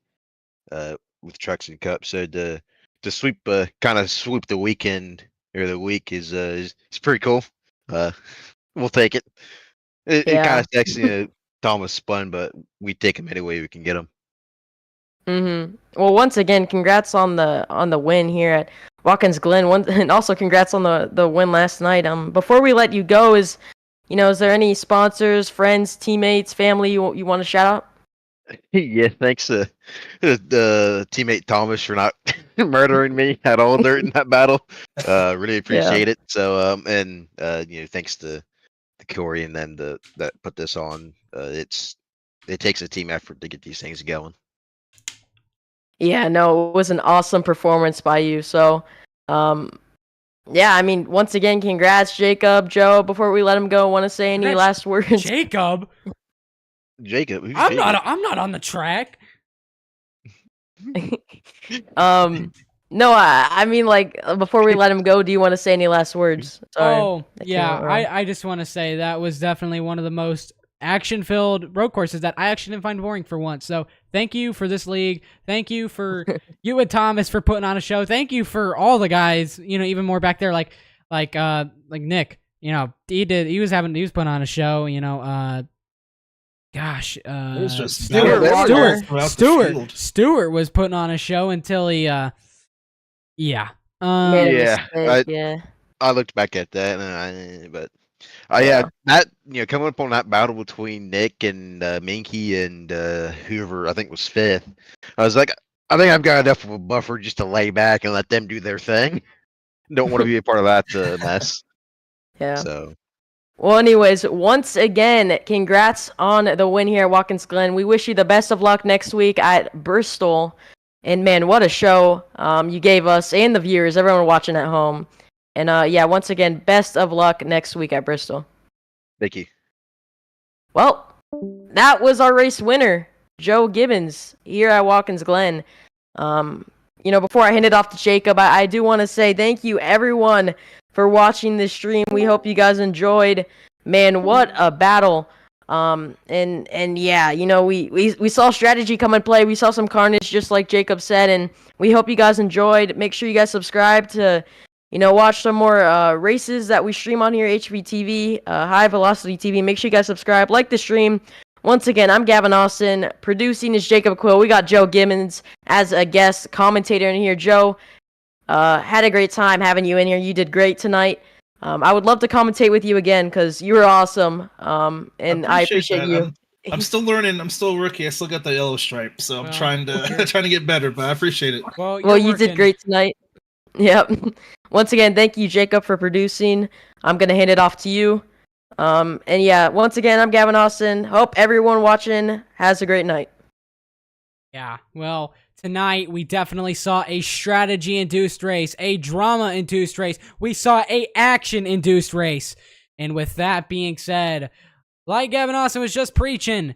with Trucks and Cup. So to sweep, kind of swoop the weekend or the week is pretty cool. We'll take it. It kind Yeah. of sucks, Thomas spun, but we take him any way we can get him. Well, once again, congrats on the win here at Watkins Glen. And also congrats on the win last night. Before we let you go, is there any sponsors, friends, teammates, family you want to shout out? Yeah, thanks to the teammate Thomas for not murdering me at all during that battle. Really appreciate it. So and thanks to Corey and them that put this on. It takes a team effort to get these things going. Yeah, no, it was an awesome performance by you. So, yeah, I mean, once again, congrats, Jacob, Joe. Before we let him go, want to say any last words? Jacob, Jacob, who's I'm Jacob? not on the track. No, I mean, like, before we let him go, do you want to say any last words? Sorry. Oh, yeah. I just want to say that was definitely one of the most action-filled road courses that I actually didn't find boring for once. So thank you for this league. Thank you for you and Thomas for putting on a show. Thank you for all the guys, even more back there, like Nick. He was putting on a show. Gosh, It was just Stuart battles throughout the Stewart field. Stewart was putting on a show until he Made a Yeah, mistake, yeah. I looked back at that, but Yeah. that coming up on that battle between Nick and Minky and whoever I think was fifth, I was like, I think I've got enough of a buffer just to lay back and let them do their thing. Don't want to be a part of that mess. Yeah. So Well, anyways, once again, congrats on the win here at Watkins Glen. We wish you the best of luck next week at Bristol. And man, what a show you gave us and the viewers, everyone watching at home. And yeah, once again, best of luck next week at Bristol. thank you. Well, that was our race winner, Joe Gibbons, here at Watkins Glen. Before I hand it off to Jacob, I do want to say thank you, everyone, for watching this stream. We hope you guys enjoyed. Man, what a battle. And yeah, we saw strategy come and play. We saw some carnage, just like Jacob said, and we hope you guys enjoyed. Make sure you guys subscribe to, watch some more races that we stream on here, HVTV, High Velocity TV. Make sure you guys subscribe, like the stream. Once again, I'm Gavin Austin. Producing is Jacob Quill. We got Joe Gibbons as a guest commentator in here. Joe, had a great time having you in here. You did great tonight. I would love to commentate with you again because you were awesome. And I appreciate that. you. I'm still learning. I'm still a rookie. I still got the yellow stripe, so I'm Well, trying to get better. But I appreciate it. well, Well, you working. did great tonight. Yep. Once again, thank you, Jacob, for producing. I'm going to hand it off to you. And yeah, once again, I'm Gavin Austin. Hope everyone watching has a great night. Yeah, well, tonight we definitely saw a strategy-induced race, a drama-induced race. We saw a action-induced race. And with that being said, like Gavin Austin was just preaching,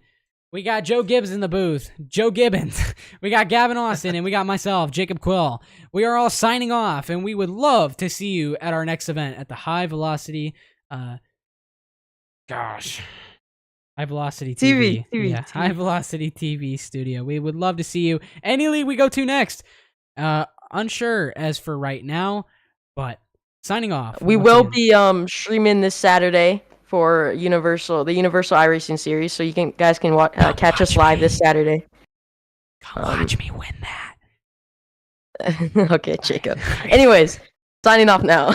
we got Joe Gibbs in the booth. Joe Gibbons. We got Gavin Austin, and we got myself, Jacob Quill. We are all signing off, and we would love to see you at our next event at the High Velocity, High Velocity TV. TV. High Velocity TV studio. We would love to see you. Any league we go to next. Unsure as for right now, but signing off. We once will again. be streaming this Saturday for the Universal iRacing Series. So you guys can catch us live this Saturday. Come watch me win that. Okay, Jacob. Anyways, signing off now.